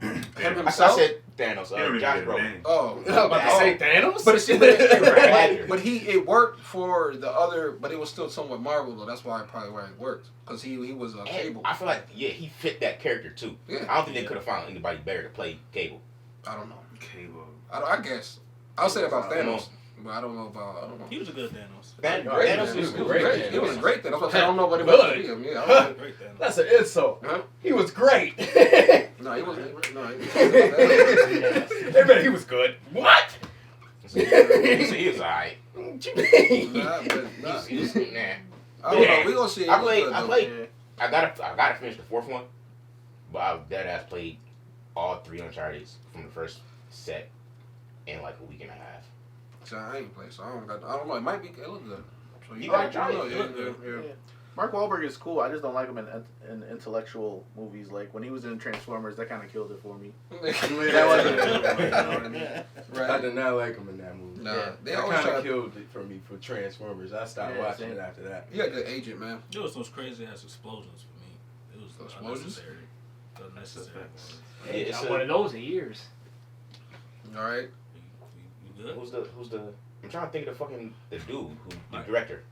Damn. I said Thanos, You don't even Josh get a Brolin. name. Oh, I was about to say Thanos. but it's Actor. but it worked for the other, but it was still somewhat Marvel though. That's why it worked because he was a And Cable. I feel like he fit that character too. Yeah. I don't think they could have found anybody better to play Cable. I don't know. Cable. I guess I'll say about Thanos, but I don't know about. I don't know. He was a good Thanos. Thanos He was was great. great. He was a great thing. That's why I don't know what it was to be him. Yeah, I don't know. Great Thanos. That's an insult. Huh? He was great. No, he wasn't. No, he Hey man, he was good. What? He was alright. What you mean? nah, but nah. He was, nah. I don't know. We gonna see. I played. Yeah. I gotta finish the fourth one, but I dead ass played all 3 Uncharted from the first set in like a week and a half. So I ain't played, so I don't know. It might be. It look good. So You gotta try it. know, It look good. yeah. Mark Wahlberg is cool. I just don't like him in intellectual movies. Like when he was in Transformers, that kind of killed it for me. That wasn't it. You know what I mean? I Right. did not like him in that movie. Nah, Yeah. they That always kind try of to. killed it for me for Transformers. I stopped Yeah, watching same. it after that. You got a good agent, man. There was those crazy ass explosions for me. It was Explosions? unnecessary. Unnecessary. Yeah, it's Not a- one of those in years. All right. You good? Who's the? I'm trying to think of the dude the director,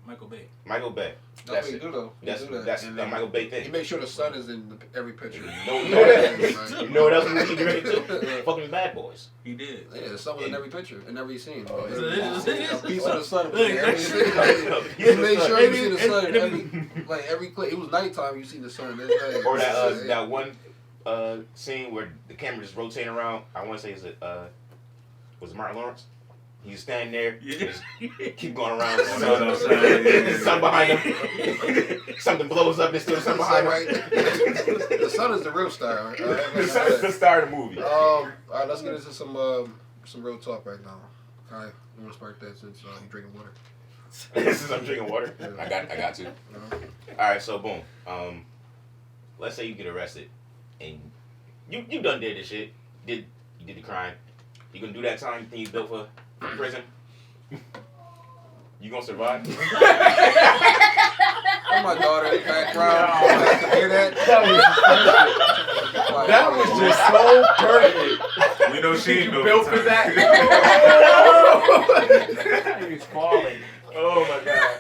Michael Bay. Michael Bay. That's That's what he it. do though. He That's do that. that's And the then Michael Bay He thing. makes sure the sun is in every picture. No, Yeah, no, that, right. you know what else he directed too? Fucking Bad Boys. He did. Yeah, the sun was in every picture, in every scene. Oh, Every it is. scene, a piece of the sun. was Look, in every scene. He made sure you see the sun in every clip. It was nighttime. You see the sun. Or that one scene where the camera just rotating around. I want to say was it Martin Lawrence? He's standing there, Yeah. just keep going around. The Sun sun, outside. the sun behind him. Something blows up. There's still sun behind him. Right. The sun is the real star. The sun is the star of the movie. All right, let's get into some real talk right now. Kai, you want to start that since you're drinking water? Since I'm drinking water, I got to. All right, so boom. Let's say you get arrested, and you done did this shit. You did the crime. You gonna do that time you think you built for prison? You gonna survive? Oh, my daughter in the background. I can hear that. That was just so perfect. We know she ain't Built for that. He's falling. Oh my god.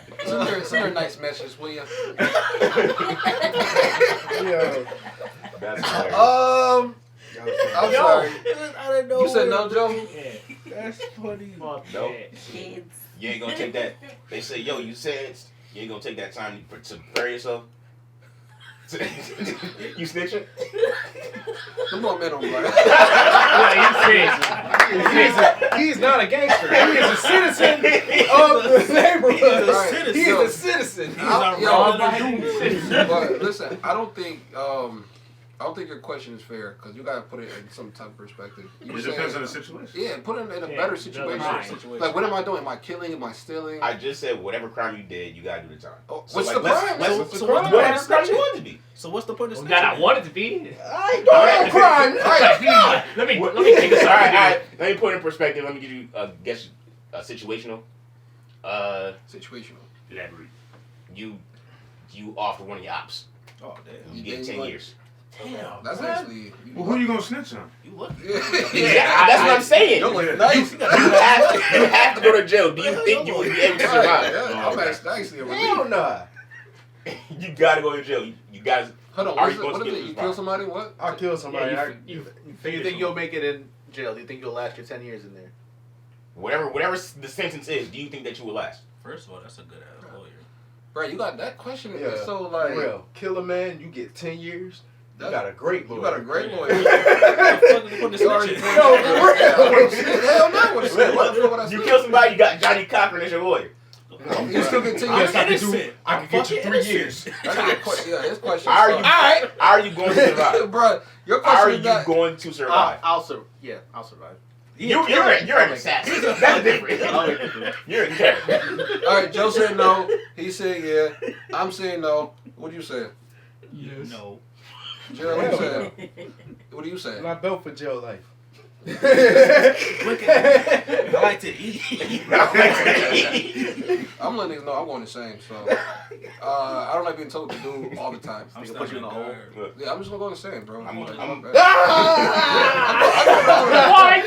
Send her a nice message, will you? Yo. That's hilarious. I'm sorry. I didn't know. You said no, Joe? Yeah. That's funny. Fuck Nope. that. Kids. You ain't gonna take that. They say, yo, you said you ain't gonna take that time to bury yourself. You snitching? Come on, man, on black. Yeah, He's not a gangster. He is a citizen of the neighborhood. Right. He is a citizen. He's a Yo, regular but listen, I don't think your question is fair because you gotta put it in some type of perspective. You It saying- depends on the situation. Yeah, put it in a Yeah, better the situation. crime. Like, what am I doing? Am I killing? Am I stealing? I just said whatever crime you did, you gotta do the time. Oh, So, what's like, the let's- crime? let's- What's the so crime? what's Whatever crime you want it to be. So what's the point of Well, snitching? God, I want it to be. I ain't doing no crime. Let me take this All out. right. Let me put it in perspective. Let me give you a situational. Situational. You you off with one of your ops. Oh damn. You get 10 years. Damn. That's what? actually. Well, who you gonna snitch on? You lucky. Yeah, that's what I'm saying. Nice. You have to go to jail. Do you think you would be able to survive? I'm actually a relief. Hell nah. You gotta go to jail. You guys. Hold on, Are what you is it? going What to is get it? You this kill somebody? What? I'll kill somebody. Yeah, So you think you'll make it in jail? Do you think you'll last your 10 years in there? Whatever the sentence is, do you think that you will last? First of all, that's a good ass lawyer. Right, you got that question. Yeah. So like, Real. Kill a man, you get 10 years. You That- got a great lawyer. you got a great Yeah. lawyer. You already- No, for real. Hell no, what I You said. kill somebody, you got Johnny Cochran as your lawyer. You still get 10 I'm years. innocent. I can get you 3 years. That's a good question. Yeah, his question. How are you? sucks. How are you going to survive? Bro, your How question are is you not. going to survive? I'll survive. You're an assassin. That's different. You're a character. All right, Joe said no. He said yeah. I'm saying no. What do you say? Yes. No. Joe, what do you say? What do you say? I'm not built for jail life. Look at me. I like to eat. I'm letting niggas know I'm going the same. So I don't like being told to do all the time. I'm Nigga put you in a hole. Look, Yeah, I'm just gonna go the same, bro. I'm- Why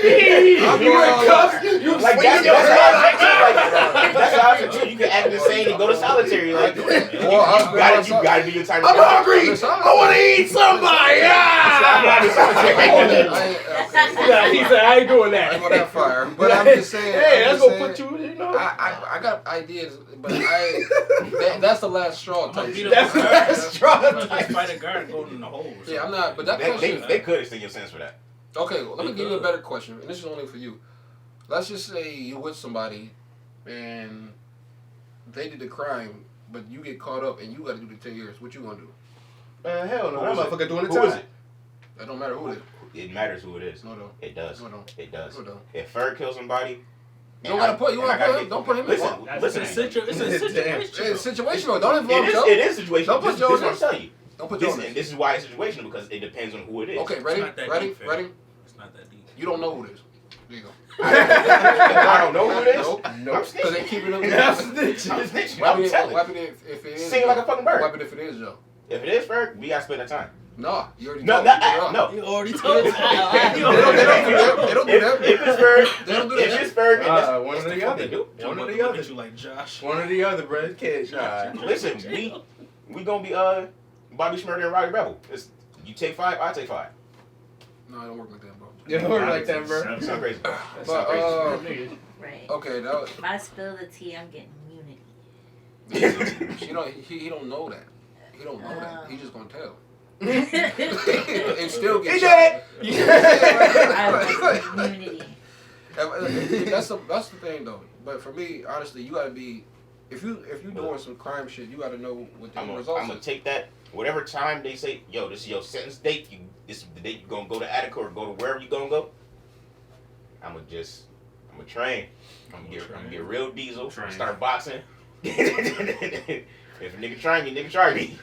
me? I'm going all out. like that's how I feel too. You can act insane and go to solitary. Like, Well, you gotta do your time. I'm hungry. I want to eat somebody. Yeah, he said I ain't doing I ain't that. going that far, but I'm just saying. Hey, I'm that's just gonna saying, put you, you know. I got ideas, but that's the last straw type shit. That's the last straw Just type. fight a guard going in the hole. or Yeah, I'm something. not. But that question. They could extend your sentence for that. Okay, well, let me give you a better question, and this is only for you. Let's just say you're with somebody, and they did the crime, but you get caught up, and you got to do the 10 years. What you gonna do? Man, hell no. Who That is motherfucker doing the Who time. is it? That don't matter who it is. It matters who it is. No, no. It does. No, no. It does. No, no. If Ferg kills somebody, You don't gotta put. You want to put him. Don't put him in. Listen, Listen, listen. That's It's a situation. it's situational. Don't involve It Joe. is situational. Don't put This Joe is in what I'm this. telling you. Don't put Joe in And this. this is why it's situational because it depends on who it is. Okay, ready, not that ready, deep, fam. ready. It's not that deep. You don't know who it is. There you go. I don't know who it is. Nope. I'm Because they snitching. keep it up. I'm snitching. I'm telling. What happened if it is? Sing like a fucking bird. What happened if it is Joe? If it is Ferg, we gotta spend that time. No, you already No, told that, me. no. You already told me. They don't do that. If it's Ferg, They don't do if that. it's Ferg, and that's One or the the fuck other. they do. One or Look the at other. you like Josh. One or the other, bro. Can't try. Listen, we gonna be Bobby Shmurda and Roddy Rebel. It's, you take 5, I take 5. No, it don't work like that, bro. You don't work like that, bro. That sound crazy. That But sound crazy. Right. okay, that was, If I spill the tea, I'm getting immunity. you know he don't know that. He don't know that. He just gonna tell. I And still get He shot. did it. want immunity. That's the thing though. But for me, honestly, you gotta be if you doing some crime shit, you gotta know what the I'm results gonna is. take that. Whatever time they say, yo, this is your sentence date. This is the date you gonna go to Attica or go to wherever you gonna go. I'm gonna train. I'm gonna get real diesel. Train. Start boxing. If a nigga try me, nigga try me.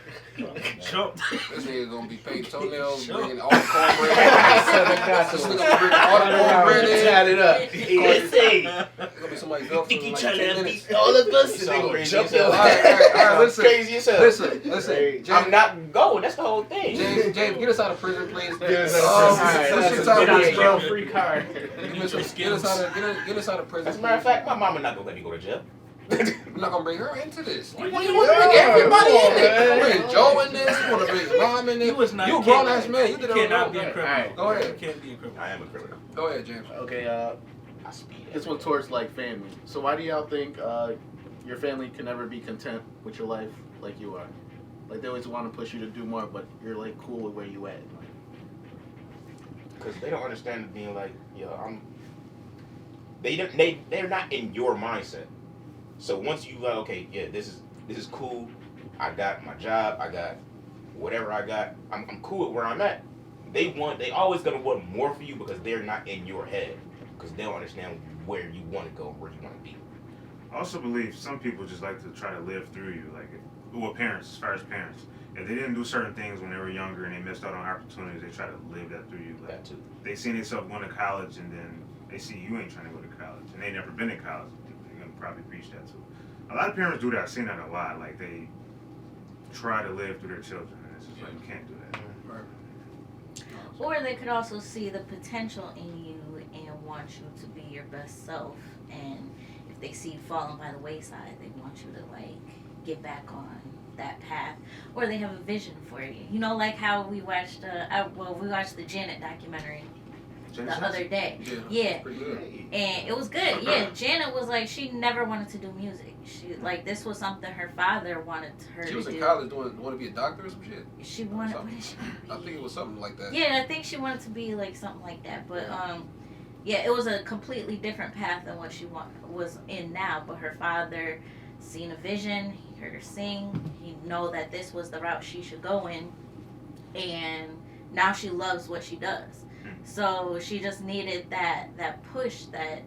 Jump. This nigga gonna be paid toenails, Sure. bringing all the cornbread. This This nigga gonna bring all the cornbread in. Tat it up. Listen, Gonna be somebody's girlfriend in like 10 minutes. all of us. This nigga gonna Crazy jump as your hell. All right, listen. Crazy as hell. Listen, James, I'm not going. That's the whole thing. James, get us out of prison, please. Get us out of prison. This Alright, shit's that's out a of good prison. idea. Free card. Get us out of prison. As a matter of fact, my mama not gonna let me go to jail. I'm not gonna bring her into this. You want to Yeah, bring everybody come on, in there. You man. wanna bring Joe in this. You want to bring Mom in there. You was not. You a grown ass man. You did it on your cannot own. be a criminal. Alright, go ahead. You can't be a criminal. I am a criminal. Go ahead, James. Okay, I speed. this one towards like family. So why do y'all think your family can never be content with your life like you are? Like they always want to push you to do more, but you're like cool with where you at. Because they don't understand being like, yo, they're not in your mindset. So once you like, okay, yeah, this is cool. I got my job. I got whatever I got. I'm cool with where I'm at. They always gonna want more for you because they're not in your head. Because they don't understand where you want to go, where you want to be. I also believe some people just like to try to live through you, parents, as far as parents. If they didn't do certain things when they were younger and they missed out on opportunities, they try to live that through you. Like, That too. they see themselves going to college and then they see you ain't trying to go to college and they never been in college. They're gonna probably preach that too. A lot of parents do that. I've seen that a lot. Like they try to live through their children. And it's just like, you can't do that. Or they could also see the potential in you and want you to be your best self. And if they see you falling by the wayside, they want you to like get back on that path. Or they have a vision for you. You know, like how we watched we watched the Janet documentary the other day. Yeah. Pretty good. And it was good. Yeah, Janet was like, she never wanted to do music. She like, this was something her father wanted her to do. She was in college want to be a doctor or some shit. She wanted. What did she want to be? I think it was something like that. Yeah, I think she wanted to be like something like that. But yeah, it was a completely different path than what she was in now. But her father seen a vision. He heard her sing. He know that this was the route she should go in, and now she loves what she does. So she just needed that push that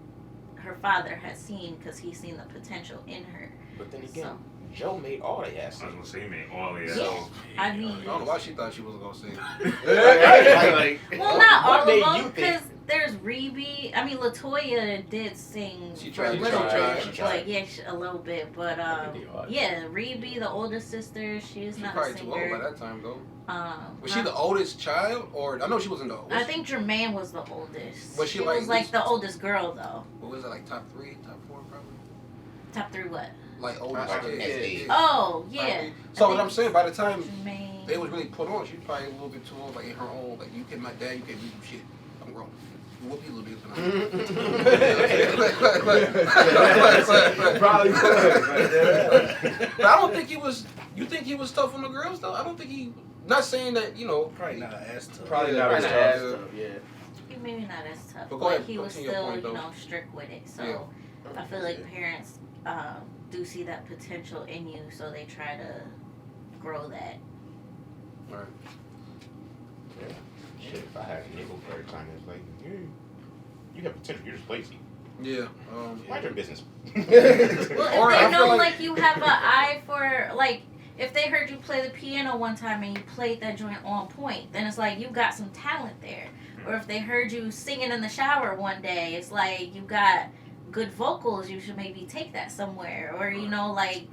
her father had seen, because he seen the potential in her. But then again, Joe made all the ass. I was gonna say he made all the ass. Yeah, I mean, I don't know why she thought she wasn't gonna sing. well, not all of made them, you because there's Rebe. I mean, LaToya did sing She for a tried. little She bit, tried. but yeah, a little bit. But yeah, Rebe, the oldest sister, she's She's not a probably too old by singer. that time though. Was Huh? she the oldest child, or I know she wasn't the oldest. I think Jermaine was the oldest. Was she she like was like this- the oldest girl though. What was it, like top 3, top 4 probably? Top 3 what? Like oldest Like kid. age. Oh yeah. So I what I'm think saying, by the time Jermaine. they was really put on, she was probably a little bit too old, like in her own, like you can my dad, you can't do shit. I'm grown. You whoop you little bit tonight. Probably would. But I don't think he was. You think he was tough on the girls though? I don't think he. Not saying that, you know. Probably not as tough. Probably Yeah, not as probably tough. not. Yeah. He maybe not as tough, But but, go ahead, he was continue your still, point, though. strict with it. So Yeah. I feel like parents do see that potential in you, so they try to grow that. Right. Yeah. Shit, if I had a nickel for every time, it's like, you have potential. You're just lazy. Yeah. Mind your business. Well, Or if I they know feel like you have an eye for like. If they heard you play the piano one time and you played that joint on point, then it's like you got some talent there. Or if they heard you singing in the shower one day, it's like you got good vocals, you should maybe take that somewhere. Or, you know, like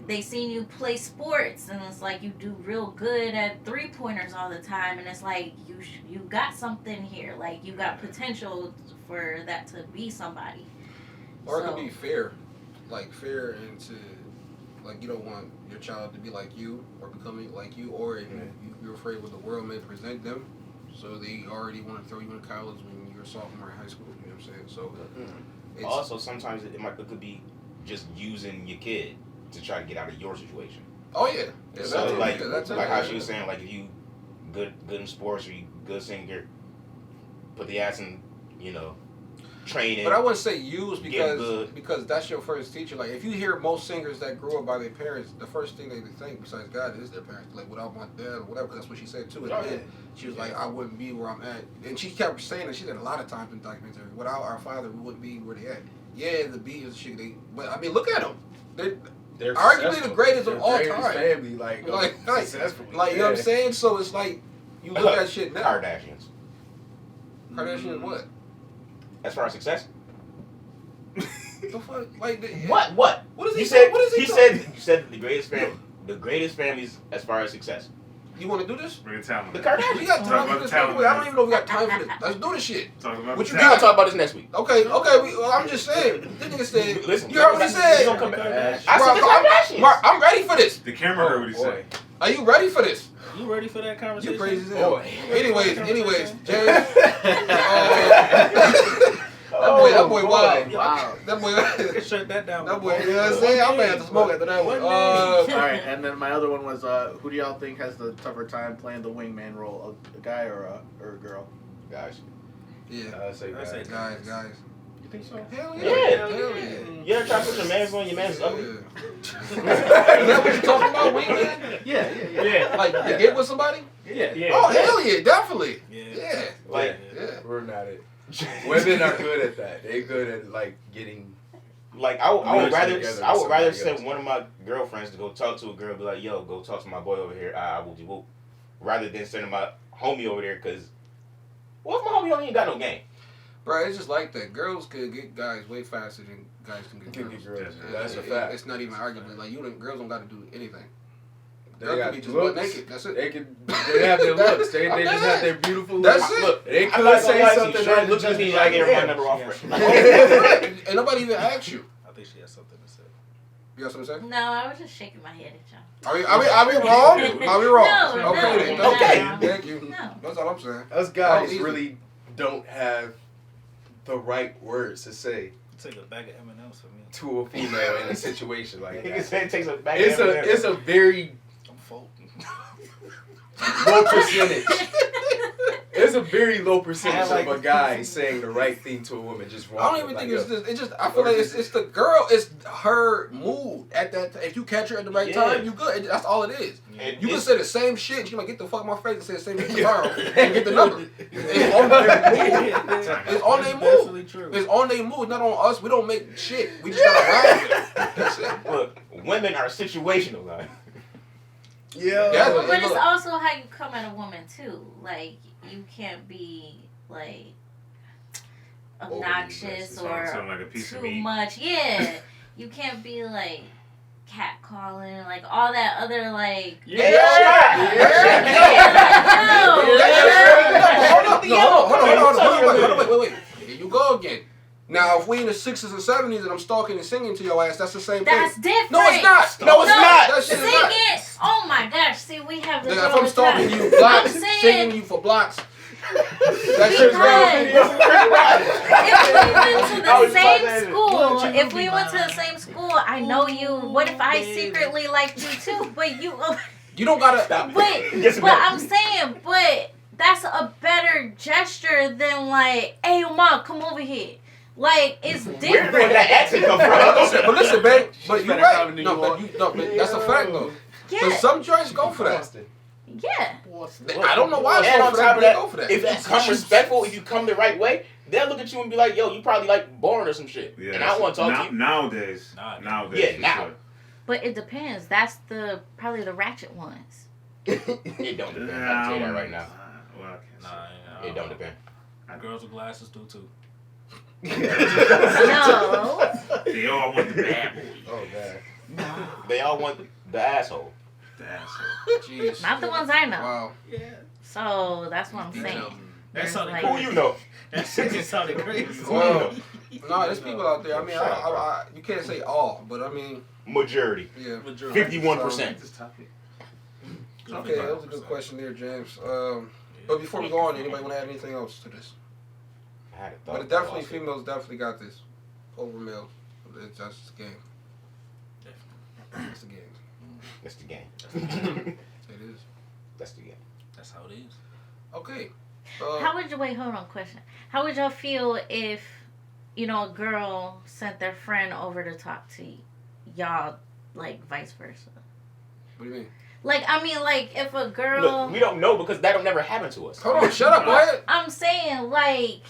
they seen you play sports and it's like you do real good at 3-pointers all the time, and it's like you got something here. Like you got potential for that to be somebody. Or it could be fair. Like fair into, like you don't want your child to be like you or becoming like you, or you're afraid what the world may present them, so they already want to throw you in college when you're a sophomore in high school. You know what I'm saying? So it's, Also, sometimes it could be just using your kid to try to get out of your situation. oh yeah, So like that's how she was saying, like if you good in sports or you good singer, put the ass in, training. But I wouldn't say use good. because that's your first teacher. Like if you hear most singers that grew up by their parents, the first thing they think besides God is their parents. Like without my dad or whatever, because that's what she said too. At the end, she was like, I wouldn't be where I'm at, and she kept saying that. She said a lot of times in documentary, without our father, we wouldn't be where they at. Yeah, the B is shit. But I mean, look at them. They're arguably successful. the greatest of They're all greatest time. family, like successful. Like you know what I'm saying? So it's like you look at shit now. Kardashians. Kardashians what? As far as success. The fuck? Like What? What is he? You said. What is he? You said the greatest family. The greatest families as far as success. You want to do this? Bring the talent. The Kardashians. We got time for about this. the talent, I don't even know if we got time for this. Let's do this shit. Talk about What the you We're gonna got? talk about this next week. Okay. I'm just saying. This nigga said. Listen, You heard what he we said? gonna come back. Kardashians. I said the Kardashians. Mark, I'm ready for this. The camera heard what he said. Are you ready for this? You ready for that conversation? You crazy as hell. Boy. Anyways, James. That boy wild. Wow. That boy. Shut that down. That boy. You know what I'm saying? I'm gonna have to smoke after that one. All right, and then my other one was, who do y'all think has the tougher time playing the wingman role, a guy or a girl? Guys. Yeah. I say I say guys. Guys. You think so? Hell Yeah. yeah. Hell yeah. You ever try to put your man's on? Your man's ugly. Is that what you talking about, wingman? Yeah. Like you get with somebody? Yeah. Yeah. Oh hell yeah, definitely. Yeah. Yeah. Like, Yeah. We're not it. Women are good at that. They're good at like getting. I would Together rather with send somebody one of my girlfriends to go talk to a girl, be like, yo, go talk to my boy over here. I will do, rather than sending my homie over there, because what if my homie ain't got no game? Bro, it's just like that. Girls could get guys way faster than guys can get girls. Girls. Yeah, That's a it- fact. It's not even arguably like girls don't got to do anything. They could be just butt naked. That's it. They have their looks. They just have their beautiful looks. That's it. Look, they I'm could not say gonna lie, something sure that looks at just me be like like, my yeah. number off right. And nobody even asked you. I think she has something to say. You got something to say? No, I was just shaking my head at y'all. Are we wrong? Are we wrong? No, okay, then. no, Okay. no. Thank you. No. That's all I'm saying. Us guys easy. really don't have the right words to say Take a bag of M&Ms for me. to a female in a situation like Nigga that. said it takes a back. It's a very I'm folding. low percentage. It's a very low percentage I like of a guy saying the right thing to a woman just wrong. I don't even think it's just. It's just. I feel like it's the girl. It's her mood at that. If you catch her at the right time, you good. That's all it is. And You can it's- say the same shit. She might get the fuck in my face and say the same shit tomorrow and get the number. It's on their mood. It's on their Definitely mood. true. It's on their mood, not on us. We don't make shit. We just gotta ride with it. That's it. Look, women are situational, guys. Yeah. Yeah, But it's look. also how you come at a woman too. Like you can't be like obnoxious Overly aggressive. Something or like a piece of too meat. much. Yeah, you can't be like catcalling, like all that other like. Yeah. Hold on. Wait. Here you go again. Now, if we in the 60s and 70s and I'm stalking and singing to your ass, that's the same That's thing. different. No, it's not. No, it's not. That shit is not. Singing. Oh my gosh! See, we have this If all I'm the stalking time. you, blocks, I'm saying- singing you for blocks, that shit's Because if we went to the same school, I know you. What if I secretly liked you too? But you. You don't gotta. But I'm saying, but that's a better gesture than like, hey, mom, come over here. Like it's Where different. did that accent come from? But listen, babe. But you're better right. come to No, New but that's a fact though. Yeah, But some joints go for that. yeah. I don't know why they And go on for top that, of but they that, go for that. if you come respectful, if you come the right way, they'll look at you and be like, yo, you probably like boring or some shit. Yeah, and I don't want to talk to you. Nowadays. Nah, Nowadays. Yeah, for now. sure. But it depends. That's probably the ratchet ones. It don't depend. I'll tell you that right now. Well, I can't Nah, It don't depend. Girls with glasses do too. No. say. They all want the bad boy. Oh god. They all want the asshole. The asshole. Jeez. Not the ones I know. Wow. Yeah. So that's what I'm Detail. saying. That sounded Like- Who crazy. you know? That shit just sounded crazy. Well, no, there's people out there. I mean, you can't say all, but I mean, Majority. yeah. 51%. This topic. Okay, that was a good question there, James. But before we go on, anybody want to add anything else to this? I had a thought. But it definitely, females definitely got this over males. It's just the game. It's the game. That's the game. It is. That's the game. That's how it is. Okay. How would you hold on, question. How would y'all feel if, a girl sent their friend over to talk to y'all, like vice versa? What do you mean? Like, I mean, like, if a girl... Look, we don't know because that'll never happen to us. Hold on, shut up, go ahead. I'm saying, like,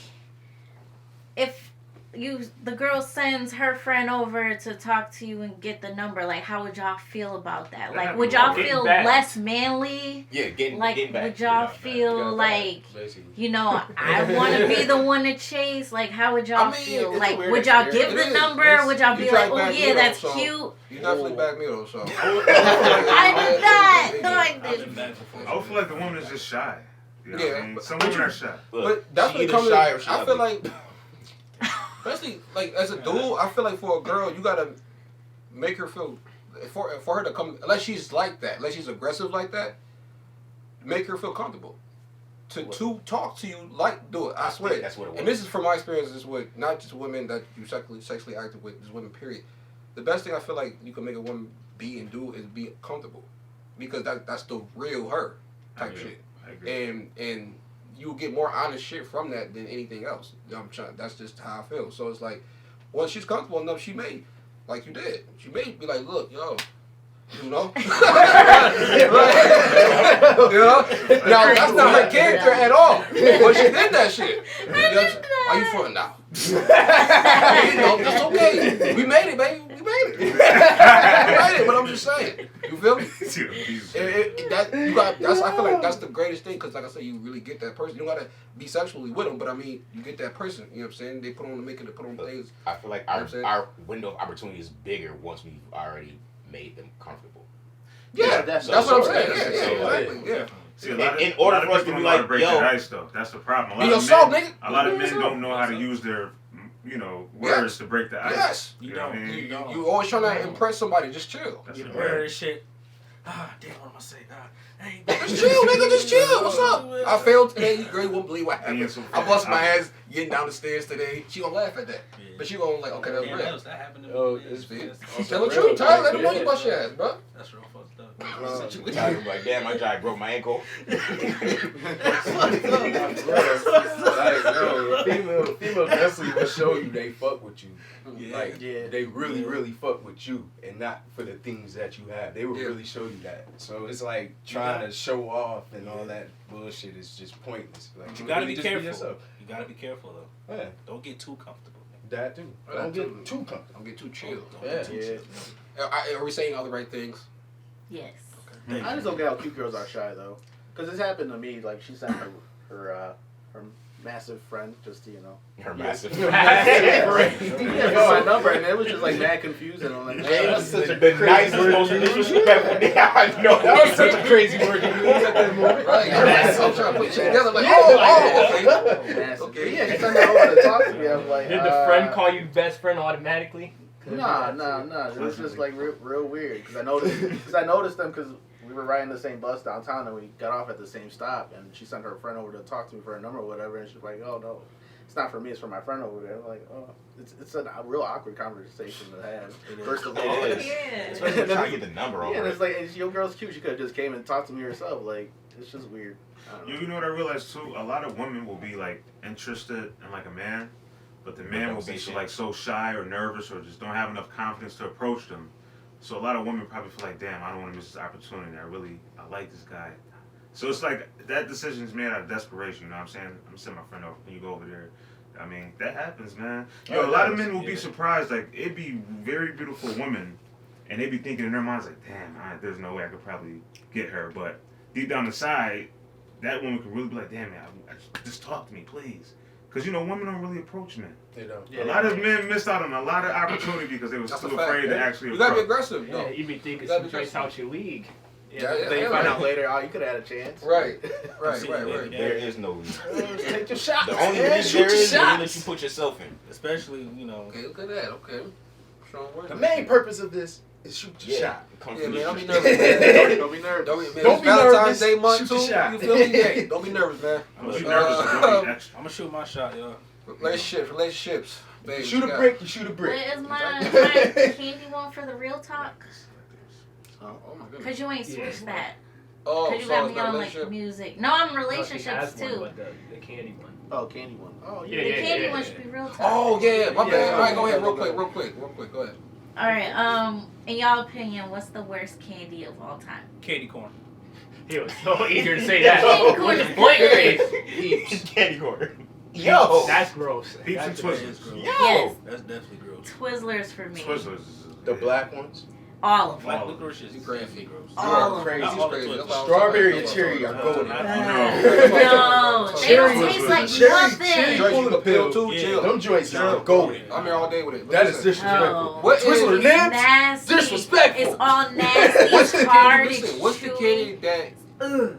if the girl sends her friend over to talk to you and get the number, like, how would y'all feel about that? Like, would y'all Getting feel back. less manly? Yeah, getting Like, back. would y'all feel like, I want to be the one to chase? Like, how would y'all I mean, feel? it's a Like, weird would y'all experience. give It the is. number? It's- Would y'all you be try like, to oh, back me yeah, up, that's so- cute? You definitely back me though, so. I did not. No, I I've been didn't. back before. I would feel like the woman is just shy. You know what I Yeah, mean? but- Some but women you- are shy. Look, But that's she what it either comes shy to. or she I feel ugly. like, especially like as a dude, I feel like for a girl, you gotta make her feel for her to come. Unless she's like that, unless she's aggressive like that, make her feel comfortable to talk to you. Like, do it. I swear. That's what it was. And this is from my experiences with not just women that you sexually active with, just women. Period. The best thing I feel like you can make a woman be and do is be comfortable, because that's the real her type shit. I agree. And you get more honest shit from that than anything else. That's just how I feel. So it's like, once she's comfortable enough, she may, like you did, she may be like, look, yo, you know, you know. Now that's not her character at all, but she did that shit. Are you for it now? You know, that's okay. We made it, baby. We made it. We made it. But I'm just saying. You feel me? I feel like that's the greatest thing, because like I said, you really get that person. You don't gotta be sexually with them, but I mean, you get that person. You know what I'm saying? They put on the makeup, they put on things. I feel like You know what I'm saying? our window of opportunity is bigger once we've already made them comfortable. Yeah, that's that's what I'm so- saying. so- Yeah, exactly. Yeah. See, a lot of, In a order lot of for us people to be don't know how like, break yo- that ice though. That's the problem. Be yourself, nigga. A lot of Be men yourself. don't know how to use their, words to break the ice. Yes. You You know what I don't. mean? You always trying to impress somebody. Just chill. That's You the the word word. and shit. Damn, what am I saying? Hey, Just chill, nigga. Just chill. What's up? I failed today. Girl, you won't believe what Being happened. so I bust my fat. ass getting down the stairs today. She gonna laugh at that. Yeah. But she gonna like, okay, that's Damn, real. that happened to me. Oh, Yeah, it's that's- Tell the real, truth, Tyler. Let them know yeah. you bust your ass, bro. That's real fucked up. Tyler like, damn, my guy broke my ankle. Like, no, female definitely will show you they fuck with you. Yeah. Like, they really fuck with you, and not for the things that you have. They will really show you that. So it's like trying to show off and all that bullshit is just pointless. Like, You gotta really be just careful. yourself. You gotta be careful though. Yeah, Don't get too comfortable. that too. Don't get too comfortable. Don't get too chill. Don't get too Yeah. chill. Are we saying all the right things? Yes. I just don't get how cute girls are shy though, because it's happened to me. Like she sent her massive friend just to Her massive. my number, and it was just like mad confusing. I'm like, Hey, that's such a The crazy nicest, word most to use. disrespectful thing I know. That was such a crazy word to use at that moment. Right. I'm trying to put you together. Like, okay. massive. Okay. Yeah, she sent her over to talk to me. I'm like, Did the friend call you best friend automatically? Nah. It was just like real weird because I noticed them because we were riding the same bus downtown and we got off at the same stop, and she sent her friend over to talk to me for her number or whatever, and she's like, oh no, it's not for me, it's for my friend over there. I'm like, oh, it's a real awkward conversation to have. First of all, It is. Yeah. Especially when you're trying to get the number yeah, over. and it's like, your girl's cute. She could have just came and talked to me herself. Like, it's just weird. I don't know. You know what I realized too? A lot of women will be like interested in like a man, but the man will be so shy or nervous or just don't have enough confidence to approach them. So a lot of women probably feel like, damn, I don't want to miss this opportunity. I like this guy. So it's like that decision is made out of desperation. You know what I'm saying? I'm sending my friend over. Can you go over there? I mean, that happens, man. Yo, a lot of men will be surprised. Like, it'd be very beautiful women, and they'd be thinking in their minds like, damn, there's no way I could probably get her. But deep down inside, that woman could really be like, damn, man, just talk to me, please. Because, women don't really approach men. They don't. A lot of men missed out on a lot of opportunity because they were That's too a fact, afraid to man. actually You gotta be approach. aggressive, Yeah, though. you be thinking That'd some be drinks just- out your league. Yeah, Then you right. find out later, oh, you could have had a chance. Right. See, Right. yeah. There is no lead. Take your shots. The only man. lead Shoot there your is the one shots. that you put yourself in. Especially, Okay, look at that. Okay. Strong word. The main purpose of this is shoot your shot. Come Yeah, from man, the don't be street. nervous, man. Don't be nervous. Don't be, man, Don't it's be Valentine's nervous. Day month Shoot too. your shot. You feel me? Hey, don't be nervous, man. Don't be nervous. Don't be extra. I'm gonna shoot my shot, yo. Relationships. Babe, Shoot a got- brick, you shoot a What brick. is my candy one for the real talk? Oh my goodness. Cause you ain't switched that. Oh, Cause you so got it's me not on relationship. like music. No, I'm No, she relationships has one, too. but the candy one. Oh, candy one. Oh, Yeah, The yeah, candy yeah, one yeah. should be real talk. Oh yeah, my bad. Yeah. All right, go ahead, real quick. Go ahead. All right. In y'all opinion, what's the worst candy of all time? Candy corn. He was so eager to say that. Candy corn With is a blank good. face. Candy corn. Yo. That's gross. Peeps and That's Twizzlers. gross. Yo. Yes, That's definitely gross. Twizzlers for me. Twizzlers is The black ones. All of them. Black licorice is You crazy. definitely gross. All of crazy. them. Not all the Crazy. Twizzlers. That's why I was Strawberry talking and about cherry that. are golden. No, they Cherry don't taste was- like cherry nothing. Joyce, you can pill too, Yeah. chill. Them joints are Chill. golden. I'm here all day with it. That is Listen, disrespectful. No. What is- Twizzler It's nips? nasty. Disrespectful. It's all nasty. What's It's the hard. candy? It's Listen, what's the chewy. candy that? Ugh.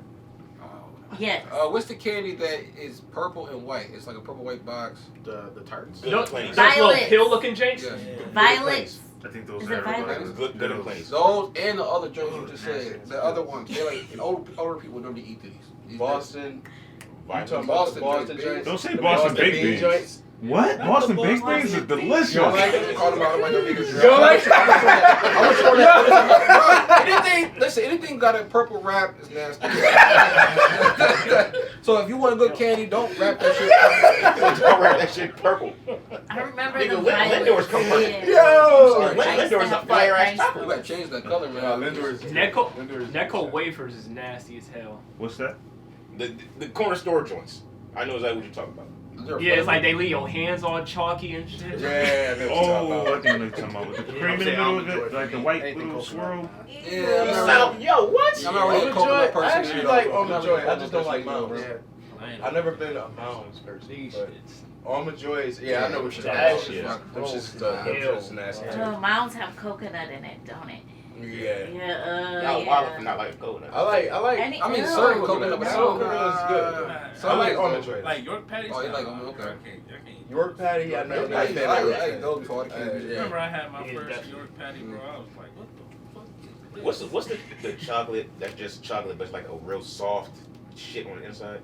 Yes. What's the candy that is purple and white? It's like a purple white box. The tarts. Good No, and plenty. those little Violets. pill looking jakes? Yeah. Violets. I think those Is are it violet? everybody's. Good and plenty. Those and the other joints you just said. The other ones. They're like older people normally eat these. Boston. You talking about Boston the Boston joints, joints? Don't say The Boston baked bean beans. joints? What? Not Boston the baked Boston beans are baked beans. delicious. You don't like it? Call them out like them niggas. You don't like it? I'm gonna throw that. Anything got a purple wrap is nasty. So if you want a good candy, don't wrap that shit. Don't wrap that shit purple. I remember Nigga, the when violets. Lindor's come from? Yeah. Yo! Sorry. When I used to Lindor's a have fire black ass ice taco. You gotta change that color, man. Necco wafers is nasty as hell. What's that? The corner store joints. I know exactly what you're talking about. Yeah, it's like they leave your hands all chalky and shit. Yeah, that's what I'm Oh, I talking think they're talking about with the cream in the middle of it, like the white little swirl. Yeah, You I'm sound- Yo, what? I'm already a coconut person. I actually like Almond Joy. I just don't like mounds. Yeah. I've never been a mounds person. These But shits. Almond Joys, yeah, I know what you're That talking shit about. fucking Them gross. shits, them Hell. shits nasty. Oh, mounds have coconut in it, don't it? Yeah. Y'all wild for not liking coconut. I like. And I mean, ew. certain coconut, but Some coconut is good. So I like like- almond joy. Like York patties. Oh, you like Nah, them, okay. I can't. York patty, I know. I ate those before I came Yeah. here. Remember I had my Yeah, first definitely. York patty, bro. I was like, what the fuck is this? What's the chocolate that's just chocolate, but it's like a real soft shit on the inside?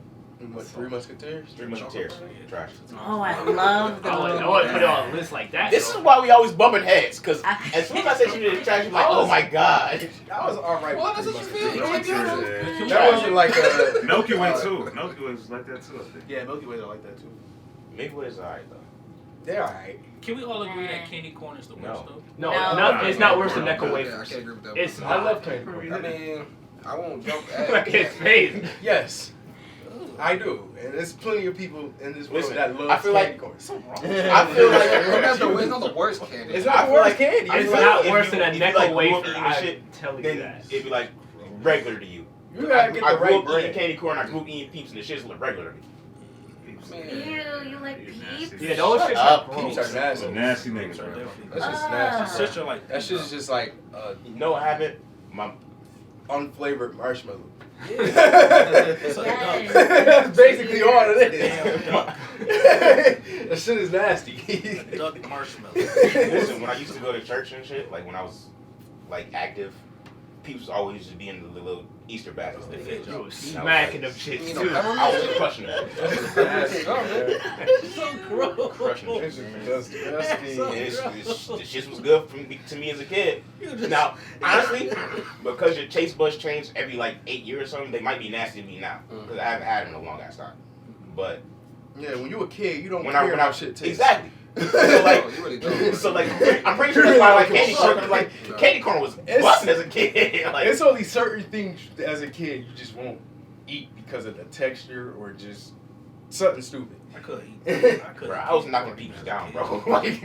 What, Three Musketeers? Three Musketeers. Trash. Oh, I love I those. wouldn't put it on a list like that. This though. is why we always bumping heads, because as soon as I said she did trash, you're like, oh my god. I was alright Well, with that's Three what you feel. Musketeers. Yeah. That wasn't like a... Milky Way too. Milky Way was like that too, I think. Yeah, Milky Way I like that too. Maybe what is alright though. They're alright. Can we all agree that candy corn is the worst No. though? No, No. it's not worse than Yeah, Necco Yeah, I wafers. can't agree with that. It's I love not. candy corn. I mean, I won't jump Look at his at face. Yes. I do. And there's plenty of people in this world Listen, that love I feel candy like- corn. I feel like It's not the worst candy. It's I not the feel worst like- candy. I It's feel not like worse if than you- a if you Necco like grew up wafer. eating I shit, tell you then that. it'd be like regular to you. You gotta get I the grew right up eating brand. candy corn, I grew up eating peeps, and the shit's regular to me. Ew, you like peeps? Yeah, those shits up, are Peeps gross. are nasty. Nasty niggas, Peeps are bro. definitely- That's just Ah. nasty. Sister like That shit's just like You know what happened? My unflavored marshmallow. It's like Yes. That's basically all it Damn, is. That shit is nasty. duck marshmallow. listen, when I used to go to church and shit, like when I was like active, peeps always used to be in the little Easter baskets they fit. You was smacking them shits You too. know, I was just crushing them. So gross. Crushing them. It's disgusting. And the shit was good to me as a kid. Now, honestly, because your taste buds change every like 8 years or something, they might be nasty to me now because I haven't had them in a long ass time. But Yeah, when you a kid, you don't when care I how shit tastes. exactly. So like, You really don't. so like, I'm pretty sure that's why I like candy corn. 'Cause, like candy corn was It's- busting as a kid. Like, It's only certain things as a kid you just won't eat because of the texture or just something stupid. I couldn't eat. I couldn't. bro, I was eat knocking corn peeps as a down, kid. bro. Like,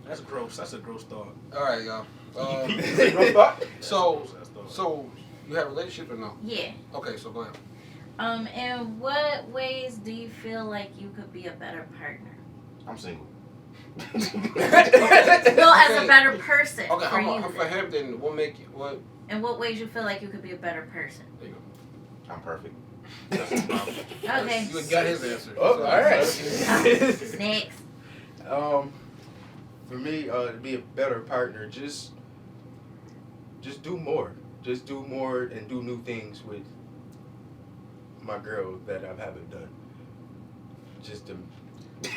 That's gross. That's a gross thought. All right, y'all. so So you have a relationship or no? Yeah. Okay, so go ahead. In what ways do you feel like you could be a better partner? I'm single. No, as a better person Okay, for you. for him, then what make you what? In what ways you feel like you could be a better person? There you I'm perfect. go. Okay. You got his answer. Oh, So- all right. Next. For me, to be a better partner, just do more. Just do more and do new things with my girl that I haven't done. Just to. I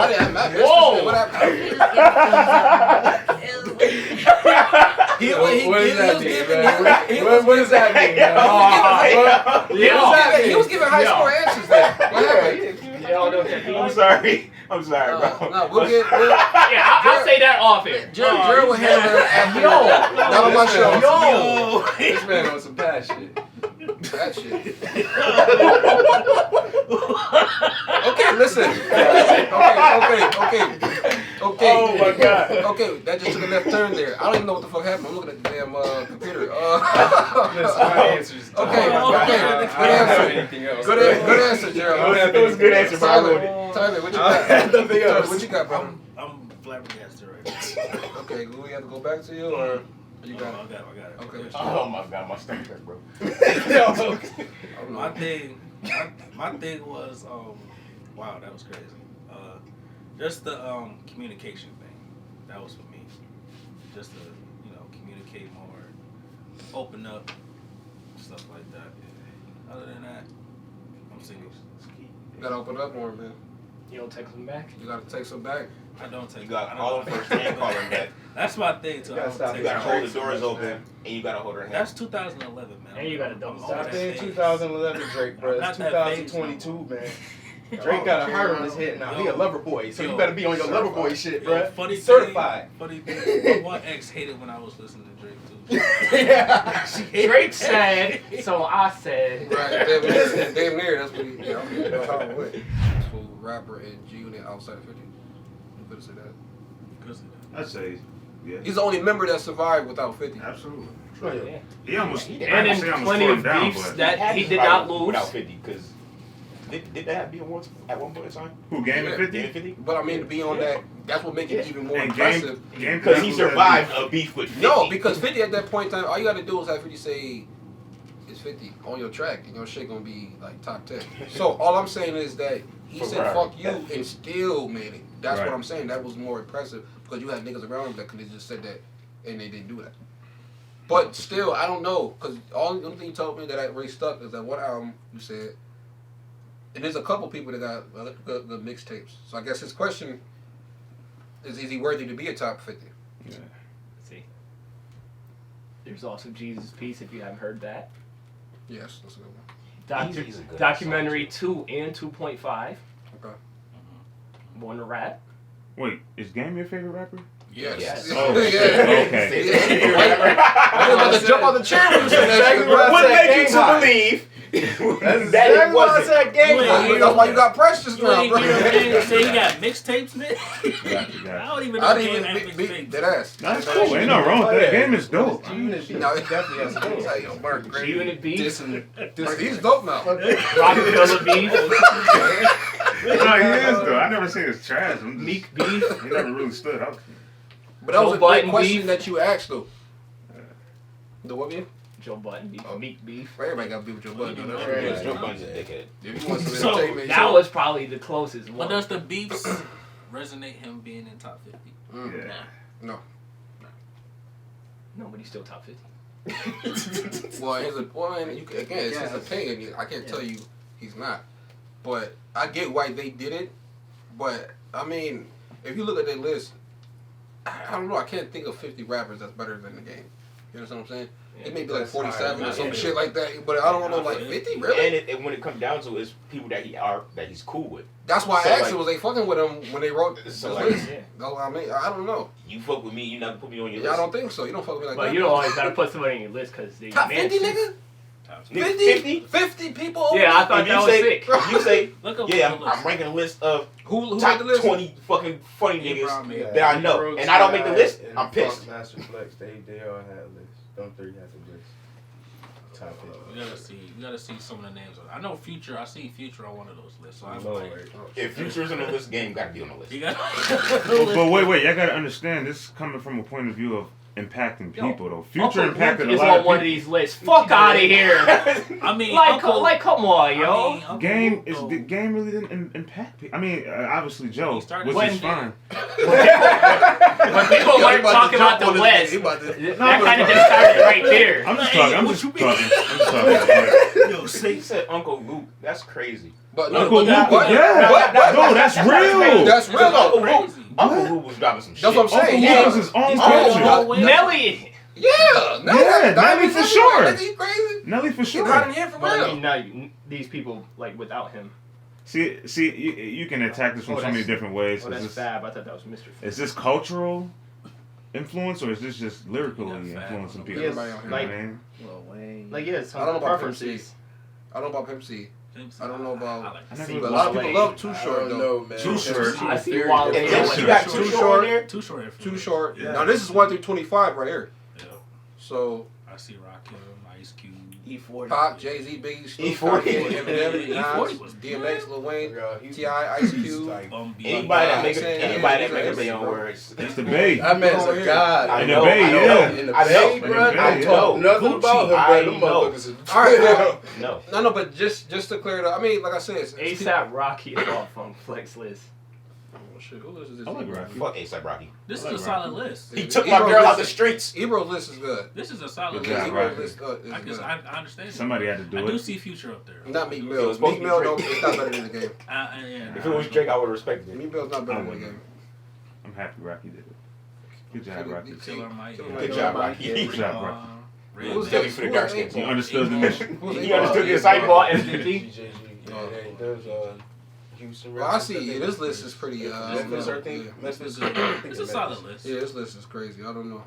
didn't have my business. Whoa. What happened? You just give thumbs up. What does that mean, man? What does that mean? He was giving high score answers there. What happened? I'm sorry. I'm sorry, bro. No, we'll get. Yeah, I'll say that off it. Jared will handle it after. Yo. Not on my show. Yo. This man on some bad shit. That shit. Okay, listen. Okay. Oh my god. Okay, that just took a left turn there. I don't even know what the fuck happened. I'm looking at the damn computer. Listen, my answers. Okay, good answer. Good answer, Gerald. It was a good answer, bro. I wrote it. Tyler, what you got? Nothing else. What you got, brother? I'm flabbergasted right now. Okay, do we have to go back to you or you got I it? got it. Okay. Oh my god, my stomach hurt, bro. I don't My know. thing was wow, that was crazy. Just the communication thing. That was for me. Just to communicate more, open up, stuff like that. Yeah. Other than that, I'm single. You gotta open up more, man. You don't text him back? You gotta take some back. I don't take. You gotta I don't call them know. first and call them back. That's my thing too. You gotta stop You gotta hold the doors open and you gotta hold her hand. That's 2011, man. And you gotta double I'm Stop on that being phase. 2011 Drake, bro. It's Not that phase no 2022, man. Drake got a heart on his head now. He a lover boy, so you better be on your lover boy shit, Yo, bro. funny Certified. Funny thing, my one ex hated when I was listening to Drake too. Yeah. Drake said, so I said. Right, damn near. That's what he. Yeah, okay, that's how it went. So rapper and G Unit outside of 50. You could say that. I'd say, yeah. He's the only member that survived without 50. Absolutely. Yeah. He almost. And in plenty of beefs that he did not lose. Without 50, because Did they have B awards at one point in time? Who, Game and 50? Game and 50? But I mean, to be on that, that's what makes it even more And impressive. Game Because he survived a beef with 50. No, because 50 at that point in time, all you got to do is have 50 say it's 50 on your track, and your shit gonna be like top 10. So all I'm saying is that he said fuck you and still made it. That's what I'm saying. That was more impressive because you had niggas around him that could have just said that and they didn't do that. But still, I don't know, because the only thing you told me that I really stuck is that one album you said, and there's a couple people that got good mixtapes. So I guess his question is he worthy to be a top 50? Yeah. Let's see. There's also Jesus Peace, if you haven't heard that. Yes, that's a good one. He's a good Documentary 2 and 2.5. Okay. Born to Rap. Wait, is Game your favorite rapper? Yes. Oh, Yeah. shit. Okay. I was about to jump on the chair when you said that. What made you to believe That's that exactly it what I wasn't? said. Game Wait, That's why you got precious You now, ain't bro. say you got mixtapes, man. Gotcha. I don't even know I Game didn't had even beat mixtapes. that ass. That's cool. Ain't nothing wrong with that. Game is dope. No, it definitely has It's like, yo, Mark, great. G-Unit Beef. He's dope now. Rockefeller Beef. No, he is though. I never seen his trash. I'm just, Meek Beef. he never really stood out. But that was a Joe great Budden question beef. that you asked, though. The what beef? Joe Budden Beef. Meek Beef. Everybody got beef with Joe Budden. though. Yeah. Joe Budden's a dickhead. If you want some So, entertainment, That was probably the closest But one. does the beefs resonate him being in top 50? Yeah. No. No, but he's still top 50. Well, and again, it's his opinion. I can't tell you he's not. But I get why they did it. But, I mean, if you look at their list, I don't know. I can't think of 50 rappers that's better than the Game. You understand what I'm saying? It may be like 47 or some shit like that. But I don't know, like 50? Really? And when it comes down to it, it's people that he's cool with. That's why So, I asked like- him, was they fucking with him when they wrote this So, like, list? Yeah. That's what I mean. I don't know. You fuck with me, you never put me on your Yeah, I list. don't think so. You don't fuck with me like But that. you don't always gotta put somebody on your list because they Top 50, nigga? Top 50? 50 people over Yeah, I there? thought If that you was say, sick. if you say, Look up yeah, the list. I'm ranking a list of Who made top the list? 20 fucking funny niggas Brown made it. that I know, and I don't make the list, I'm pissed. Master Flex, they all had lists. Them three had the list. Top 50. We gotta see some of the names. I know Future. I see Future on one of those lists. So I'm Lord. like, If Future's on the list, Game gotta be on the list. you got. But wait, y'all gotta understand this is coming from a point of view of impacting people though. Future Uncle impacted Luke a is lot on of one of people. these lists. Fuck out of here. I mean, like, come on, yo. Uncle Game Luke, is though. the Game really didn't impact people. I mean, obviously Joe, He started which when- is fine. When people weren't talking about the West, that kind of just started right there. I'm just Hey, talking. I'm what just you talking. Yo, He say said Uncle Luke. That's crazy. But Uncle Luke, but- yeah, but- no, that's real. That's real. Uncle Luke. crazy. Uncle Luke was dropping some shit. That's what I'm saying. Uncle Yeah. Luke is his own He's culture. going way- Nelly. Yeah. Yeah, Nelly for sure. Nigga, you crazy? Nelly for Get hot in sure. here for But I real. mean, now these people like without him. See, you can attack this from so many different ways. Oh, Is that's this- Fab. I thought that was Mr. Fab. Is this cultural influence or is this just lyrically Yeah, influencing Fab. people? Yes, Everybody out here. You know like- what I mean? Lil Wayne. Like, yeah, some I don't know about preferences. I don't know about Pimp C. I don't know about. I like I to never see But a really lot of people Wayne. love Too I Short don't though. know, man. Too Short. I see Very Wale. And different. then you got Too Too Short. Short in there. Too short. Too Short. Yeah. Now this is 1 through 25 right here. Yeah. So I see Rakim, Ice Cube. E40. Pop, Jay-Z, Biggie, Snoop, E40. Kanye, Eminem, E40 Nas, was DMX, Lil Wayne, Girl, he- T.I., Ice he's Cube. like- Anybody that make saying, anybody yeah, that make yeah, up their own bro. words. That's the Bay. That man's a god. I In the know, Bay, I know, yeah. In the I know. Bay, bro. In the I Bay, talk yeah. nothing Gucci, about him, I bro. Them know. motherfuckers is All right, No. no, but just to clear it up. I mean, like I said, it's ASAP Rocky is off on Flex list. Oh shit, who listens to this? I like Rocky. Fuck A$AP Rocky. This I is a like solid Rocky. list. He took my girl out the streets. Ebro's list is good. This is a solid Good job, list. Rocky. Ebro's list is I guess good. I understand. Somebody had to do I do it. see Future up there. Not Meek It Mill. was supposed Meek to be Mill, Drake. don't, it's not better than the Game. Yeah. If it was Drake, I would have respected it. Meek Mill's not better I than the wouldn't. Game. I'm happy Rocky did it. Good job, Rocky. Killer Mike. Good job, Rocky. Good job, Rocky. Who's Definitely that? for the dark skin. You understood the mission. Who's He A$AP? understood the Ball assignment. MVP. GJG. Yeah, there's Houston. Well, I see. Yeah, this list is pretty. Memphis, I think. Yeah. Memphis. It's a solid list. Yeah, this list is crazy. I don't know.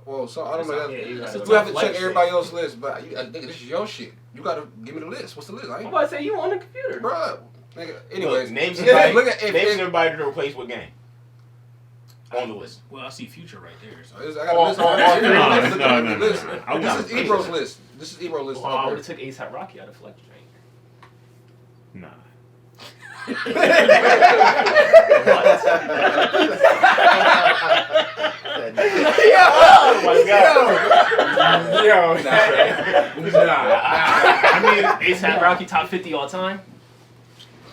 Well, so I don't know. Yeah, you You got have a to Flex check everybody else's list, but I think this is your shit. You gotta give me the list. What's the list? I I'm ain't, about to say you on the computer. bruh. Nigga. Anyways, Name somebody. look at Name somebody to replace what game on the list. Well, I see Future right there. So. I got a list. Oh, right here. no, Look at no, the no, list. no. I This wouldn't. is Ebro's list. This is Ebro's list. Well, I up would here. have took ASAP Rocky out of Flex, right? Nah. Oh my god. Yo, I mean, ASAP Rocky top 50 all time.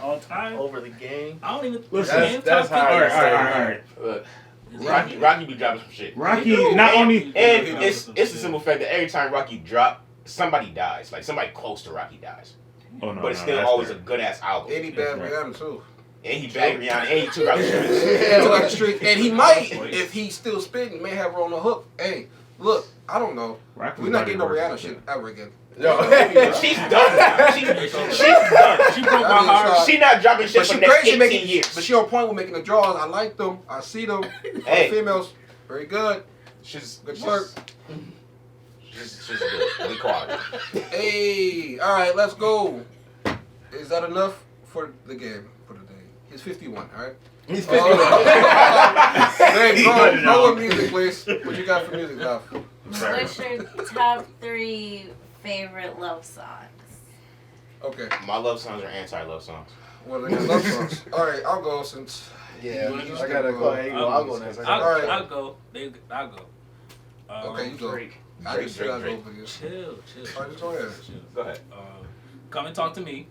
All time. Over the game. I don't even. Listen, that's how All I right. Look, Rocky be dropping some shit. Rocky, not only. And it's the simple fact that every time Rocky drop, somebody dies. Like somebody close to Rocky dies. Oh no, But it's no, still that's always a fair. good ass album. And he bad Rihanna too. And he bagged Rihanna, and he took out the streets. He took out the street, and he might, if he's still spitting, may have her on the hook. Hey, look, I don't know. Rocky's We're not body getting no work is Rihanna good. shit ever again. Yo. She's done now. She's done. She broke my I mean, heart. She not dropping shit But for she the next great. She 18 making, years. but she on point with making the draws. I like them. I see them. Hey. Females, very good. She's Good work. She's good. Good quality. Hey, all right, let's go. Is that enough for the game for the day? He's 51, all right? He's Hey, go with music, please. What you got for music, Duff? What's your top 3 favorite love songs? Okay. My love songs are anti-love songs. Well, they got love songs. All right, I'll go since. Yeah, You I gotta go. go. Hey, I'll go next. Alright. I'll go. I'll go. Okay, you go. Drake. I just Drake, I'll go Drake. for you. Chill. All right, just go ahead. Chill. Go ahead. Come and talk to me.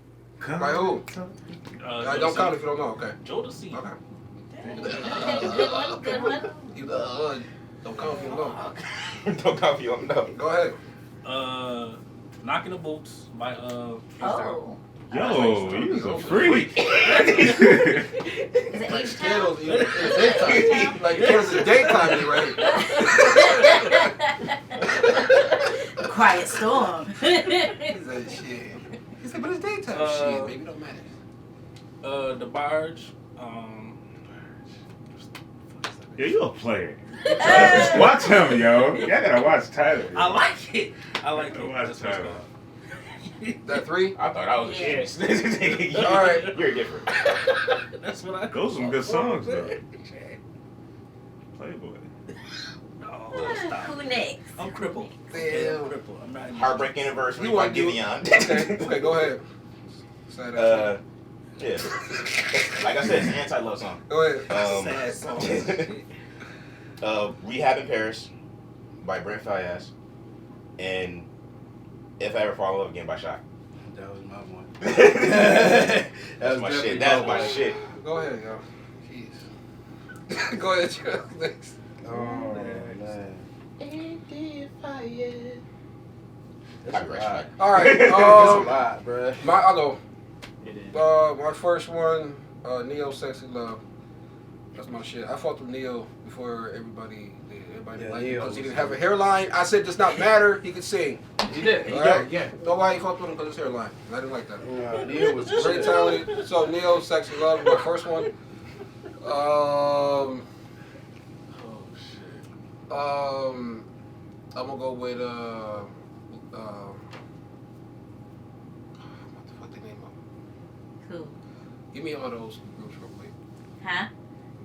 By who? Don't count if you don't know. Okay. Jodeci. Okay. Good one, good one. You don't count if you don't know. Don't call you on no. Go ahead. Knocking the Boots by Oh. Yo, he's a freak. Is it Like H-Town? Skittles, in the daytime. Like Skittles in the daytime, you right? Quiet Storm. He said, shit. He said, but it's daytime. Shit, baby, don't matter. The Barge. Yeah, you a player. Watch him, yo. Y'all gotta watch Tyler. I like it. I like it. Watch That's what's Tyler. going on. That 3? I thought I was a shit. All right. You're different. That's what I. Those are some good songs, though. Playboy. Oh, stop. Who next? I'm crippled. Damn. I'm crippled. I'm not. Heartbreak Anniversary You by want to do Giveon. Okay, go ahead. Say that. Yeah. Like I said, it's an anti-love song. Go ahead. Sad song. Rehab in Paris by Brent Faiyaz. And If I Ever Fall in Love Again by Shaq. That was my one. That's my shit. That's my shit. Go ahead, yo. Jeez. Go ahead, Charles. Next. Oh, man. That's a Copyright lot. strike. All right. That's a lot, bruh. I'll go. It is. My first one, Neo Sexy Love. That's my shit. I fought with Neo before everybody did. Everybody Yeah, liked him Neo because he was didn't have a hairline. I said, does not matter. He could sing. He did. All right? Nobody fought with him because his hairline. I didn't like that. Neil was Very talented. So Neo Sexy Love, my first one. Oh shit. I'm gonna go with what the fuck the name of? Who? Give me all the old school groups real quick. Huh?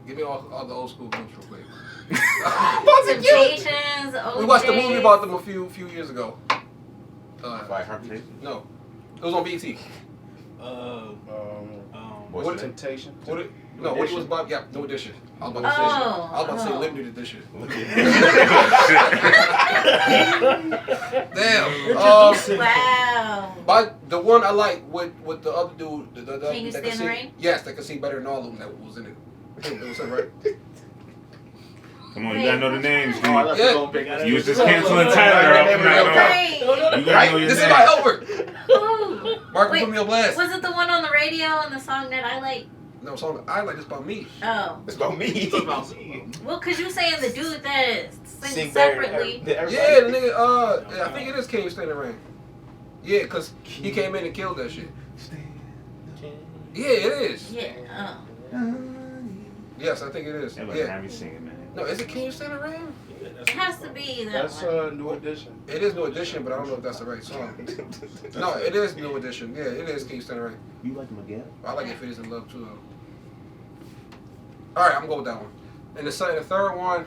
Give me all the old school groups real quick. Temptations, We watched the movie OJs. about them a few years ago. By Heartbreak. No, it was on BET. What's What- the name? Temptation. What it? No, what it was about? Yeah, No Edition. I was about to say. Oh, I was about to say oh. Limited Edition. Shit. Damn. Wow. But the one I like with the other dude, the Can You that Stand the sing, Rain? Yes, that can sing better than all of them that was in it. It was him, right? Come on, you gotta know the names, Oh, I dude. thought Yeah. you were going to You was just canceling Tyler out from now on. Wait. You gotta know Right? your This is name. my helper. Who? Mark, Wait, put me on blast. Was it the one on the radio and the song that I like? No, song I like this about me. Oh. It's about me. Well, because you saying the dude that sings Sing better than separately. everybody. Yeah, the nigga. I think it is Can You Stand the Rain. Yeah, cause he came in and killed that shit. Yeah, it is. Yeah. Yes, I think it is. Yeah, but Yeah. have me singing, man. No, is it Can You Stand the Rain? It has to be that That's one. New Edition. It is New Edition, but I don't know if that's the right song. No, it is New Edition. Yeah, it is Can You Stand the Rain. You like him again? I like If It Isn't Love too, though. All right, I'm going with that one. And the third one,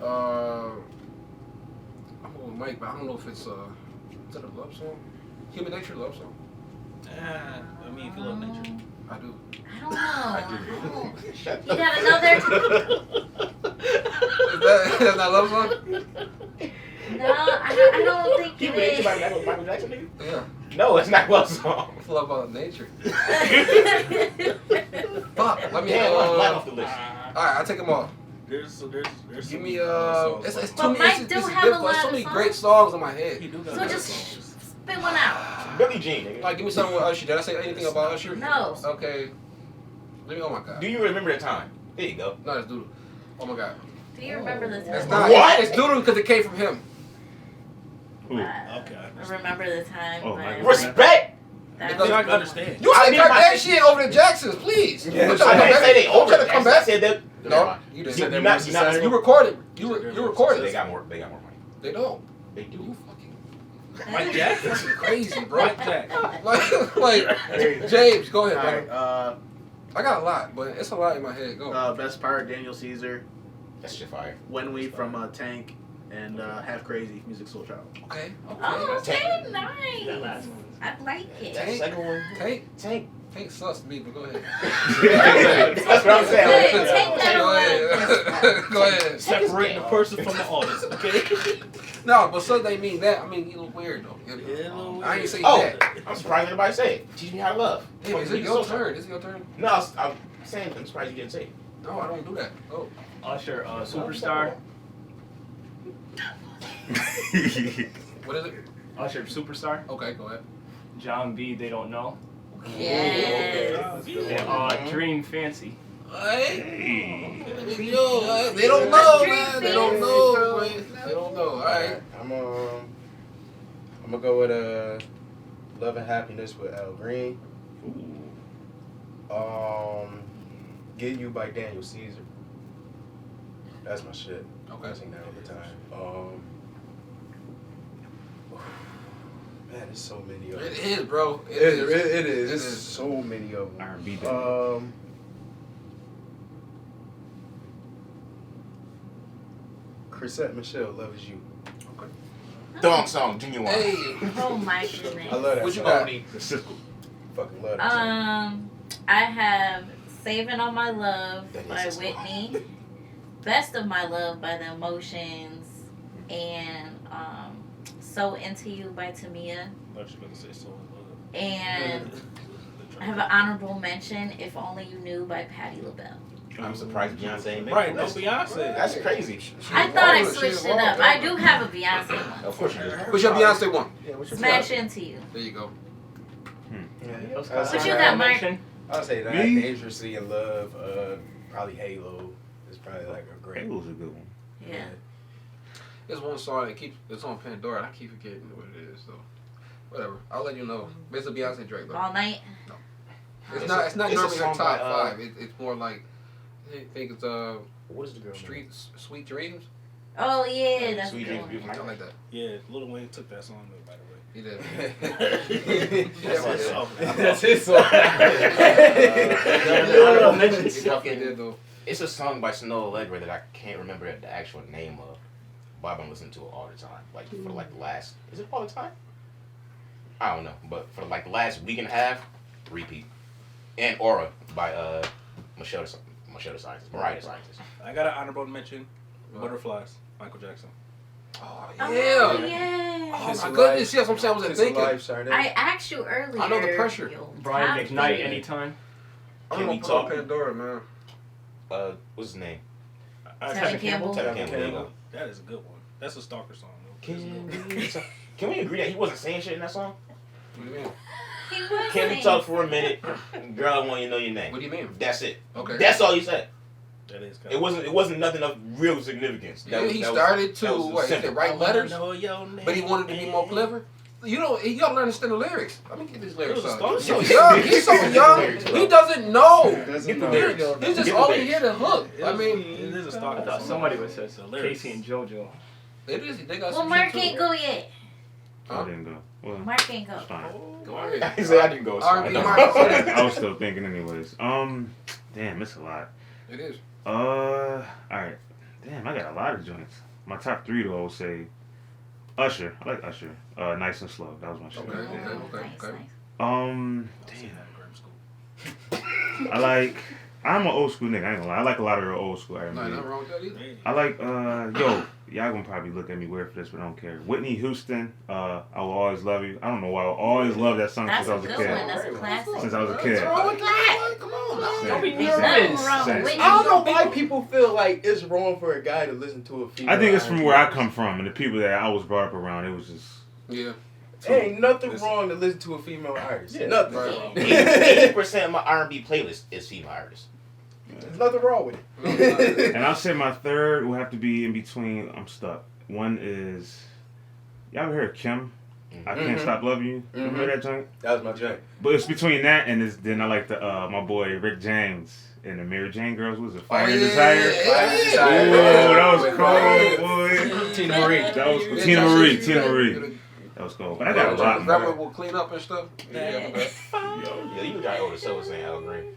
I'm going with Mike, but I don't know if it's is that a love song? Human Nature love song. I mean, if you love nature. I do. I don't know. You got another? That's not love song? No, I don't think You it read is. about Michael Jackson, nigga? Yeah. No, it's not love song. It's love about nature. Fuck. Let me. Damn, I'm black off the list. All right, I'll take them off. There's Give some me songs it's like too many. Mike do have a lot There's so of many songs. great songs in my head. He do got So good just songs. spit one out. Billie Jean, nigga. Like, give me something with Usher. Did I say anything about Usher? No. Okay. Let me. Oh my god. Do you remember the time? There you go. No, it's Doodle. Oh my god. Do you remember the It's time? not. What? It's Doodle because it came from him. Who? Okay. I remember the time. Oh, but Michael. Respect! that- Because I can understand. You I said mean, Kardashian over the Jacksons, please. Yeah, I'm I trying to come didn't say they back. I'm over. trying to come I back. said that. No, you You didn't. said not, they're you not, You recorded. You They're recorded. They got more money. They don't. They do. You fucking Mike Jack. crazy, bro. Mike Jack. like James, go ahead, Alright, brother. I got a lot, but it's a lot in my head. Go. best part, Daniel Caesar, That shit fire. When We from Tank, and Half Crazy, Music Soul Child. Okay. Oh, Okay. okay, nice. I like it. That second one. Tank sus to me, but go ahead. That's what I'm saying. Good, take that Go away. ahead. Go ahead. Separating the person from the artist, okay? No, but sus they mean that. I mean, you look weird though. I ain't say Oh, that. I'm surprised anybody say it. Teach me how to love. Hey, is it your turn? Is it your turn? No, I'm saying I'm surprised you didn't say it. No, I don't do that. Oh. Usher, Superstar. What is it? Usher, Superstar. Okay, go ahead. John B. They Don't Know. Yes. And Dream Fancy. Hey. Yo, they don't know, man. They don't know, man. They don't know. All right. I'm gonna go with Love and Happiness with Al Green. Get You by Daniel Caesar. That's my shit. Okay. I sing that all the time. Man, there's so many of them. It is, bro. It is. It There's is. so many of them. R&B. Chrisette Michelle, Love Is You. Dong song, Junior one. Hey. Oh my goodness. I love that What you song. got? Fucking love that song. I have Saving All My Love That is by a song. Whitney, Best of My Love by The Emotions, and So Into You by Tamia. I was going to say so. And I have an honorable mention, If Only You Knew by Patti LaBelle. I'm surprised Beyonce ain't make Right, the no list. Beyonce. That's crazy. I thought I switched it up. I do have a Beyonce one. Of course you do. What's your Beyonce one? Yeah, what's your Smash Into You. There you go. Yeah. What you got, Mark? I'll say that. Me? Dangerously in Love. Probably Halo. It's probably like a great. Halo's a good one. Yeah. There's one song that it's on Pandora. And I keep forgetting what it is, so whatever. I'll let you know. But it's a Beyonce Drake though. All Night? It's not it's a normally her song top by, five. It's more like I think it's What is the girl? Streets Sweet Dreams. Oh, yeah, that's a Sweet good Dreams, one. Beautiful I Night. like that. Yeah, Lil Wayne took that song, though, by the way. He did. That's Yeah, his song. That's his song. He did though. It's a song by Snow Allegra that I can't remember the actual name of, but I've been listening to it all the time. Like for like the last, is it all the time? I don't know, but for like the last week and a half, repeat. And Aura by Michelle the Scientist, Mariah the Scientist. I got an honorable mention. Butterflies, Michael Jackson. Oh Oh, yeah. yeah. Oh Kiss my Alive. goodness, yes, I'm saying I wasn't Kiss thinking. Alive, Sade. I asked you earlier. I know the pressure. your Brian top McKnight, three. Anytime. I'm Can gonna we put on talk? Pandora, man. What's his name? Tevin Campbell. Tevin Campbell. There you go. That is a good one. That's a stalker song, though. Can we agree that he wasn't saying shit in that song? What do you mean? He was Can we saying- talk for a minute? Girl, I want you to know your name. What do you mean? That's it. Okay. That's all you said. That is kind It wasn't nothing of real significance. Yeah, That he was- started that was to what? He simple. said write letters, know your name. but he wanted to be more clever. You know, he gotta understand the lyrics. Let me get these lyrics It was a out. song. He's so young. He's so young. He doesn't know. Doesn't the know. lyrics. He's just Get the only lyrics. here to hook. I mean, it is a I stalker thought song. somebody would say The lyrics. Casey and JoJo. it is. They got Well, some Mark shit can't too. go yet. Huh? I didn't go. Well, Mark can't go. it's fine. Go ahead. He said I didn't go. It's R&B fine. Mark. I was still thinking anyways. Damn, it's a lot. It is. Alright. Damn, I got a lot of joints. My top three though, I would say Usher. I like Usher. Nice and Slow. That was my shit. Okay, right there. okay. Nice, nice. Damn. I'm an old school nigga. I ain't gonna lie. I like a lot of real old school R&B. Nothing wrong with that either. I like y'all gonna probably look at me weird for this, but I don't care. Whitney Houston, I Will Always Love You. I don't know why I will always love that song since I was a kid. That's a classic. Since I was a kid. What's wrong with that? Come on. Don't be There's nothing wrong Same. with Whitney. I don't know why people feel like it's wrong for a guy to listen to a female. I think it's from where I artist. come from and the people that I was brought up around. It was just Yeah. Ain't nothing wrong to listen to a female artist. Yeah. Nothing. Right. 80% of my R&B playlist is female artists. There's nothing wrong with it. And I'll say my third will have to be in between. I'm stuck. One is y'all ever heard of Kim? I Can't Stop Loving You. You heard that joint? That was my joint. But it's between that and then I like the my boy Rick James and the Mary Jane Girls. Was it Fire and Desire? Desire. Ooh, that was cold, boy. Tina Marie. That was cool. Yeah, Tina that Marie. shit- That was cool. But I got a lot Rapper more. will clean up and stuff. Yeah, but Yeah, you got older, so was saying Al Green.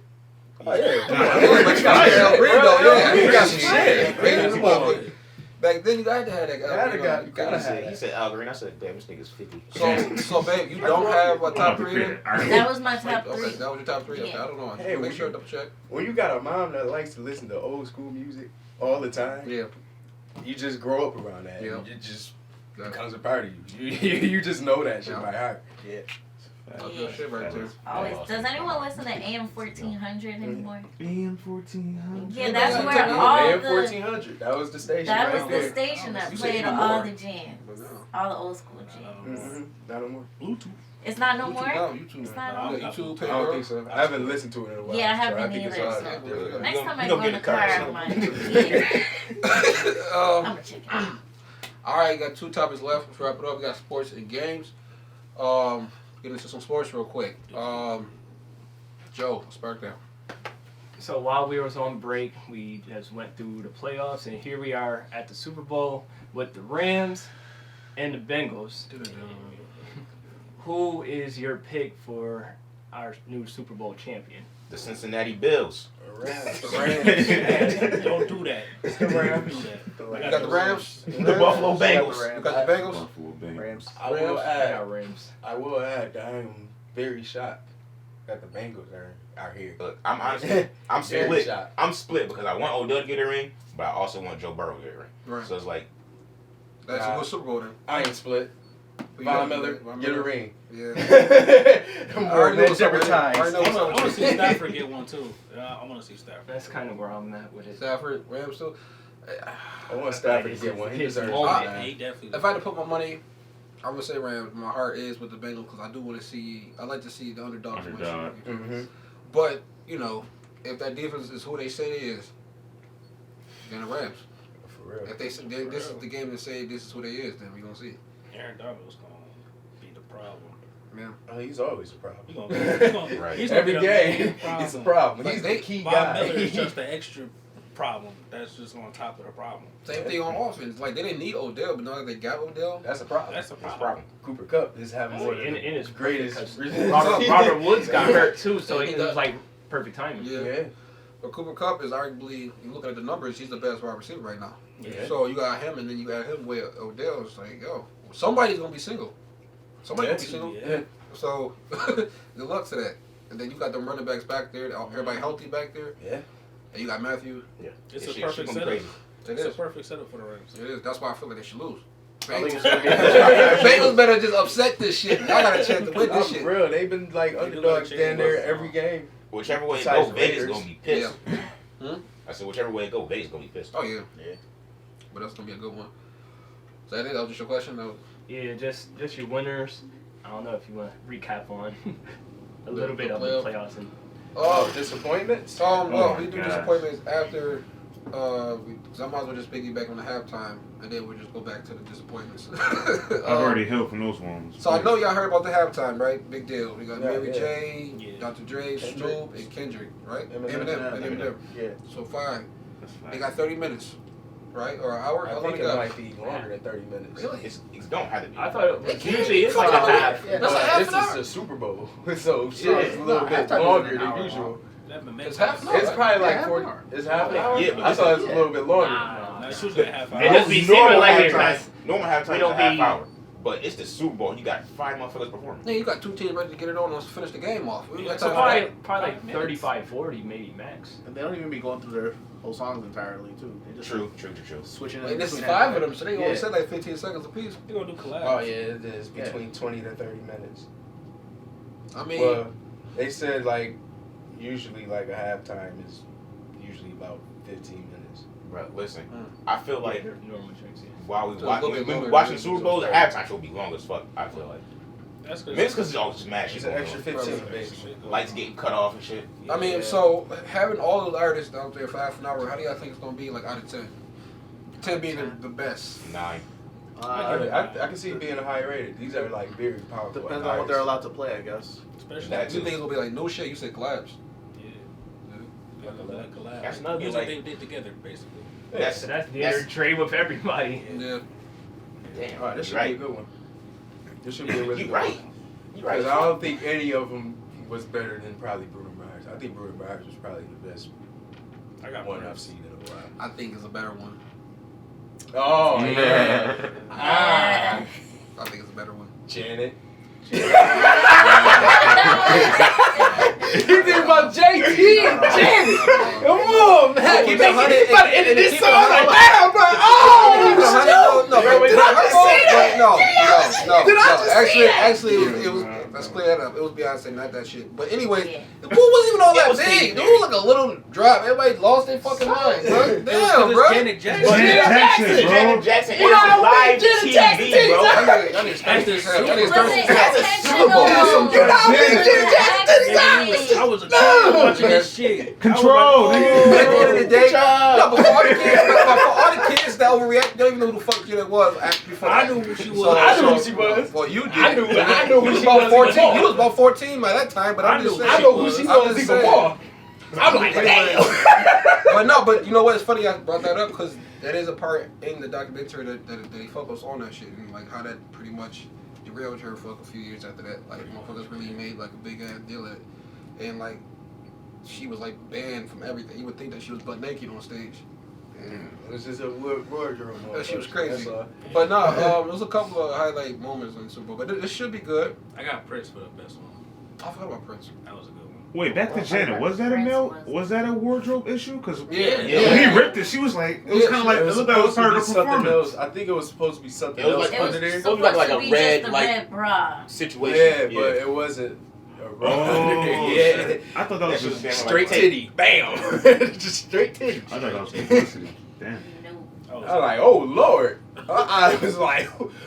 Oh, yeah. but you got Al Green though. Yeah, You got some shit. Green in the motherfucker. Back then, you had to have that. You gotta have He that. said Al Green. I said, damn, this nigga's 50. So babe, you don't have a top three? Then? That was my top Okay, three. that was your top three. Okay, Yeah. I don't know. Hey, Make sure double check. When you got a mom that likes to listen to old school music all the time, Yeah. you just grow up around that. Yeah. It just becomes a part of you. You just know that shit Yeah. by heart. Yeah. That's good shit right there. Always. Does anyone listen to AM 1400 anymore? AM 1400. Yeah, that's Yeah, where yeah, all AM the 1400. That was the station. that right was there. the station that You said played even all more. the jams, But no. all the old school jams. Mm-hmm. Not no more. Bluetooth. It's not no YouTube, more. no, YouTube. It's not You no got more. YouTube, I don't think Pandora. so. I haven't listened to it in a while. Yeah, I so haven't think it's either, hard. so- Yeah. Next time I You go gonna in get the a car, car, I so- might. Um, I'm gonna check it out. all right, got 2 topics left. Let's wrap it up. We got sports and games. Get into some sports real quick. Joe, spark down. So while we was on break, we just went through the playoffs, and here we are at the Super Bowl with the Rams and the Bengals. Who is your pick for our new Super Bowl champion? The Cincinnati Bills. Rams. Don't do that. The Rams. You got the Rams? The Buffalo Bengals. You got the Bengals? Buffalo Bengals. Rams. I will add. Our Rams. I will add that I am very shocked that the Bengals are here. Look, I'm honestly, I'm Very split. shocked. I'm split because I want Odell to get a ring, but I also want Joe Burrow to get a ring. Right. So it's like, That's a good Super Bowl then. I ain't split. Who you Von got? Miller, Von get a Miller? ring. Yeah. More than different I times. know I what's up want to with see you. Stafford get one too. I want to see Stafford. That's kind of where I'm at with it. Stafford, Rams too. I want Stafford to get one. He His deserves moment. it. He definitely. If I had to put my money, I would say Rams. My heart is with the Bengals because I do want to see. I like to see the underdogs win. Underdog. Mm-hmm. But you know, if that defense is who they say it is, then the Rams. For real. If they say this is the game and say this is who they is, then we gonna see. Aaron Donald's gonna be the problem. Yeah. Oh, he's always a problem. He's gonna, Right. he's gonna Every be the game, main it's a problem. problem. But He's they- the key Von guy. Miller is just the extra problem. That's just on top of the problem. Same thing on offense. Like they didn't need Odell, but now that they got Odell, That's a problem. That's a it's a problem. problem. Cooper Kupp is having one of And the it's greatest. because Robert Woods got hurt too, so it was like perfect timing. yeah. Yeah. But Cooper Kupp is arguably, you look at the numbers, he's the best wide receiver right now. Yeah. So you got him, and then you got him with Odell. It's like, yo, somebody's gonna be single. Somebody's gonna be single. Yeah. So good luck to that. And then you got them running backs back there, everybody healthy back there, Yeah. and you got Matthew. Yeah. It's This a shit perfect gonna be setup. crazy. It It's a is. perfect setup for the Rams. It is. That's why I feel like they should lose. I think Bengals, it's gonna be- Bengals better just upset this shit. Y'all got a chance to win this I'm shit. real. They've been like They do underdogs like down there Jalen every Hurts. game. Whichever way it Besides go, Vegas Raiders. gonna be pissed. Hmm? I said whichever way it go, Vegas gonna be pissed. Oh yeah. Yeah. But that's gonna be a good one. So I think that was just your question. That was, Yeah, just your winners. I don't know if you want to recap on a little bit The of the playoff. playoffs and Oh, disappointments? well, Oh my we do gosh. disappointments after. Because I might as well just piggyback on the halftime, and then we'll just go back to the disappointments. I've already healed from those ones. So I know y'all heard about the halftime, right? Big deal. We got Yeah, Mary yeah. J, Yeah. Dr. Dre, Kendrick. Snoop, and Kendrick, right? Eminem. Eminem. Yeah. So fine. That's They fine. got 30 minutes, right? Or an hour? I How long think they it got? might be longer than 30 minutes. Really? It's don't have to be. I thought it was It usually it's can't like a be. half. Yeah, That's no, a half this an hour. is the Super Bowl, so shit Yeah, is a little no, bit halftime is longer an than hour usual. long. That It's half an hour. It's probably like half an 40. hour. It's half an hour. Yeah, but I thought it was a little bit longer. Nah, it's usually a half hour. It just be Normal seeming like halftime- it. That's- Normal halftime we is don't a half be- hour. But it's the Super Bowl. You got 5 motherfuckers performing. Yeah, you got 2 teams ready to get it on and finish the game off. So probably like 35, 40 maybe max. And they don't even be going through their whole songs entirely too. They just True. switching. And this is between 5 of them, so they only Yeah. said like 15 seconds apiece. They gonna do collabs. Oh yeah, it is between 20 to 30 minutes. I mean, Well, they said like usually like a halftime is usually about 15 minutes. Bro, listen. I feel like Normal checks, yeah. while we So it's gonna be when we longer watching than Super this, Bowl, the so- halftime show will be long as fuck. I feel like. That's Maybe it's because it's all just mad It's shit. an going extra on. 15 Probably. basically. Lights getting cut off and shit. I mean, Yeah. so having all those artists out there for half an hour, how do y'all think it's gonna be like out of 10? 10 being the best. 9. I can see it being a high rated. These are like very powerful. Depends on what they're allowed to play, I guess. Especially That You think it's gonna be like no shit? You said collabs. yeah. Like collab. That's another Music like- they did together, basically. That's So that's the inner trade with everybody. Yeah. damn. All right, this should right. be a good one. This should be a really You good right. one. You right. Because I don't think any of them was better than probably Bruno Mars. I think Bruno Mars was probably the best I got one one. I've seen in a while. I think it's a better one. Oh yeah. Ah. I think it's a better one. Janet. You think about JT and Janet. Come on, man. Keep it 100. Keep it into this Keep it song. Like, 100. damn, bro. Oh, No, shit. Did I just say that? No. Did I just say that? Actually, it was. Let's clear that up. It was Beyonce, not that shit. But anyway, Yeah. the pool wasn't even all It that was big. Stevie Dude, it was like a little drop. Everybody lost their fucking mind, bro. Damn, bro. Janet Jackson. Janet Jackson, bro. Janet Jackson is You know how live Janet TV, Jackson bro. I need That's the Super Was it That's a Super Bowl. intentional? You know how many Janet Jackson I was a kid watching this shit. Control, At nigga. the end of the day, no, but for all the kids that overreact, they don't even know who the fuck Janet was. Before I that. knew who she was. So- I knew who she was. Well, you did. I knew You who was she about was 14. before. You was about 14 by that time, but I'm I just knew- saying. I know who she I'm was just even saying. more. I'm like, damn. But you know what? It's funny I brought that up because that is a part in the documentary that they focus on that shit and like how that pretty much derailed her for like, a few years after that. Like motherfuckers really made like a big ass deal of it, and like she was like banned from everything. You would think that she was butt naked on stage. And It was just a wardrobe. that shit was crazy. That's all. But no, there was a couple of highlight moments in the Super Bowl. But it should be good. I got Prince for the best one. I forgot about Prince. That was a good one. Wait, back to Janet. Was that a male? Was that a wardrobe issue? Because Yeah. when he ripped it, she was like, it was kind of like, it looked like it was part of the something performance. else. I think it was supposed to be something It was else like- under there. supposed to be like a be red, just a like- red bra. Situation. Yeah, but it wasn't. Oh, Yeah. shit. I thought that That was shit was just. damn Straight like- titty, bam, just straight titty. I thought that was publicity. Damn. No. I was like, oh Lord. I was like,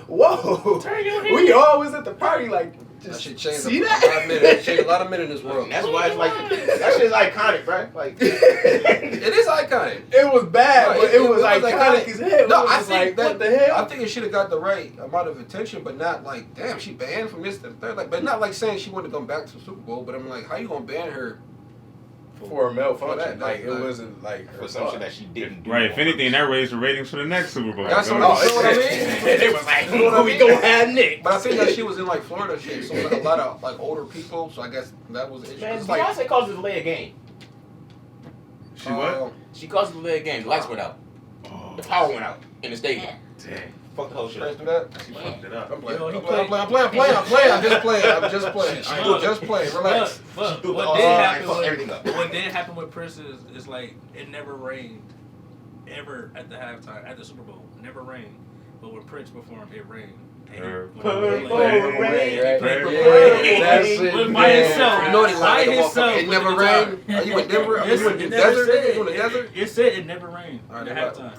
whoa. Turn your head. We always at the party like, That just shit changed see a that? lot of men. That changed a lot of men in this world. And that's why it's like that shit is iconic, bro. Like It is iconic. It was bad, No, but it was iconic as hell. No, It I was think like, that, what the hell? I think it should have got the right amount of attention, but not like, damn, she banned from this to the third. Like, but not like saying she wouldn't come back to the Super Bowl. But I'm like, how you gonna ban her? For a malfunction, that, like it like- wasn't like her for some fault. shit that she didn't do. Right, if anything, that raised the ratings for the next Super Bowl. That's Go what ahead. I'm saying. What I mean? It was like, You know what I we mean? gonna have Nick. But I think that she was in like Florida shit, so like, a lot of like older people. So I guess that was the issue. Man, It's like, Beyonce calls it a delay of game. She what? She calls it a delay of game. The lights went out. Oh, The power went out in the stadium. Yeah. dang. Fuck the whole shit. Prince do that? She fucked it up. I'm playing. Yo, he I'm playing. I'm just playing. I'm just playing. Relax. But Threw the what all did sign, happen fucked with everything up. what did happen with Prince is like it never rained ever at the halftime at the Super Bowl. It never rained, but when Prince performed, it rained. And he- when he Purple played- rain, right? Purple Yeah, rain. that's it, By man. himself. You know what he By like? himself. It never with the guitar. rained. Are you in Denver? Are Yes, you in the it never desert? said- You in the desert? It said it never rained All at right, halftime.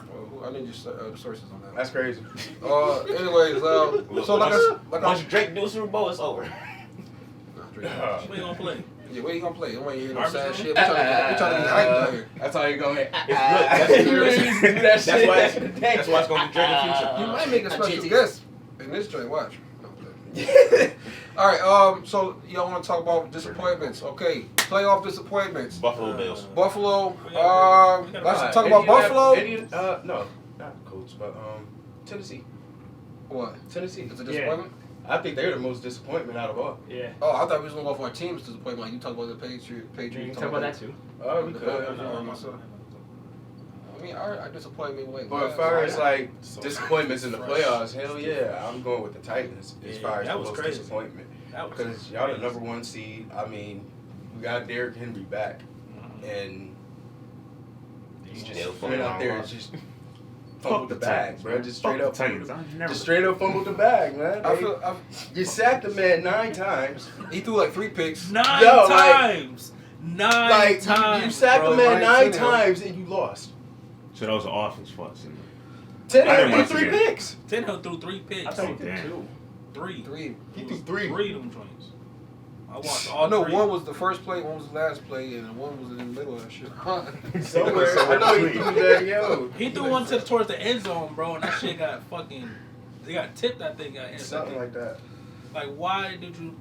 I need your sources on that. That's crazy. Anyways, so like Once Drake do a Super Bowl, it's over. We gonna play. Yeah, where you gonna play? I don't want to hear no Harvest sad Moon? shit. We trying to be hyped out here. That's how you go ahead. That's why it's gonna be Drake in the future. You might make a special guest in this joint. Watch. No, I'm playing. All right. So y'all want to talk about disappointments? Okay. Playoff disappointments. Buffalo Bills. Buffalo. We gotta Let's talk about Buffalo. No, not Colts, but Tennessee. What? Tennessee. It's a disappointment. I think they're the most disappointment out of all. Yeah. Oh, I thought we was gonna go for our team's disappointment. Like you talk about the You Patriots. can talk about that too. Oh, we The could. Bills or myself. I mean, I disappointed me way. But as far as like disappointments in the playoffs, hell yeah, I'm going with the Titans as far as the most disappointment. Because y'all the number 1 seed. I mean, we got Derrick Henry back, and He's just just went out there and just fumbled the bag, bro. Just straight up Titans. fumbled the bag, man. You sacked the man 9 times. He threw like 3 picks. 9 times. 9 times. You sacked the man 9 times and you lost. So that was an offense fault. Tannehill threw 3 picks. Tannehill threw 3 picks. I thought he did 2. 3. He threw 3. 3 of them joints. I watched all I know 3. one was the first play, one was the last play, and one was in the middle of that shit. Somewhere. I know he threw that, yo. He threw one towards the end zone, bro, and that shit got fucking. They got tipped, I think. Something like that. Like, why did you?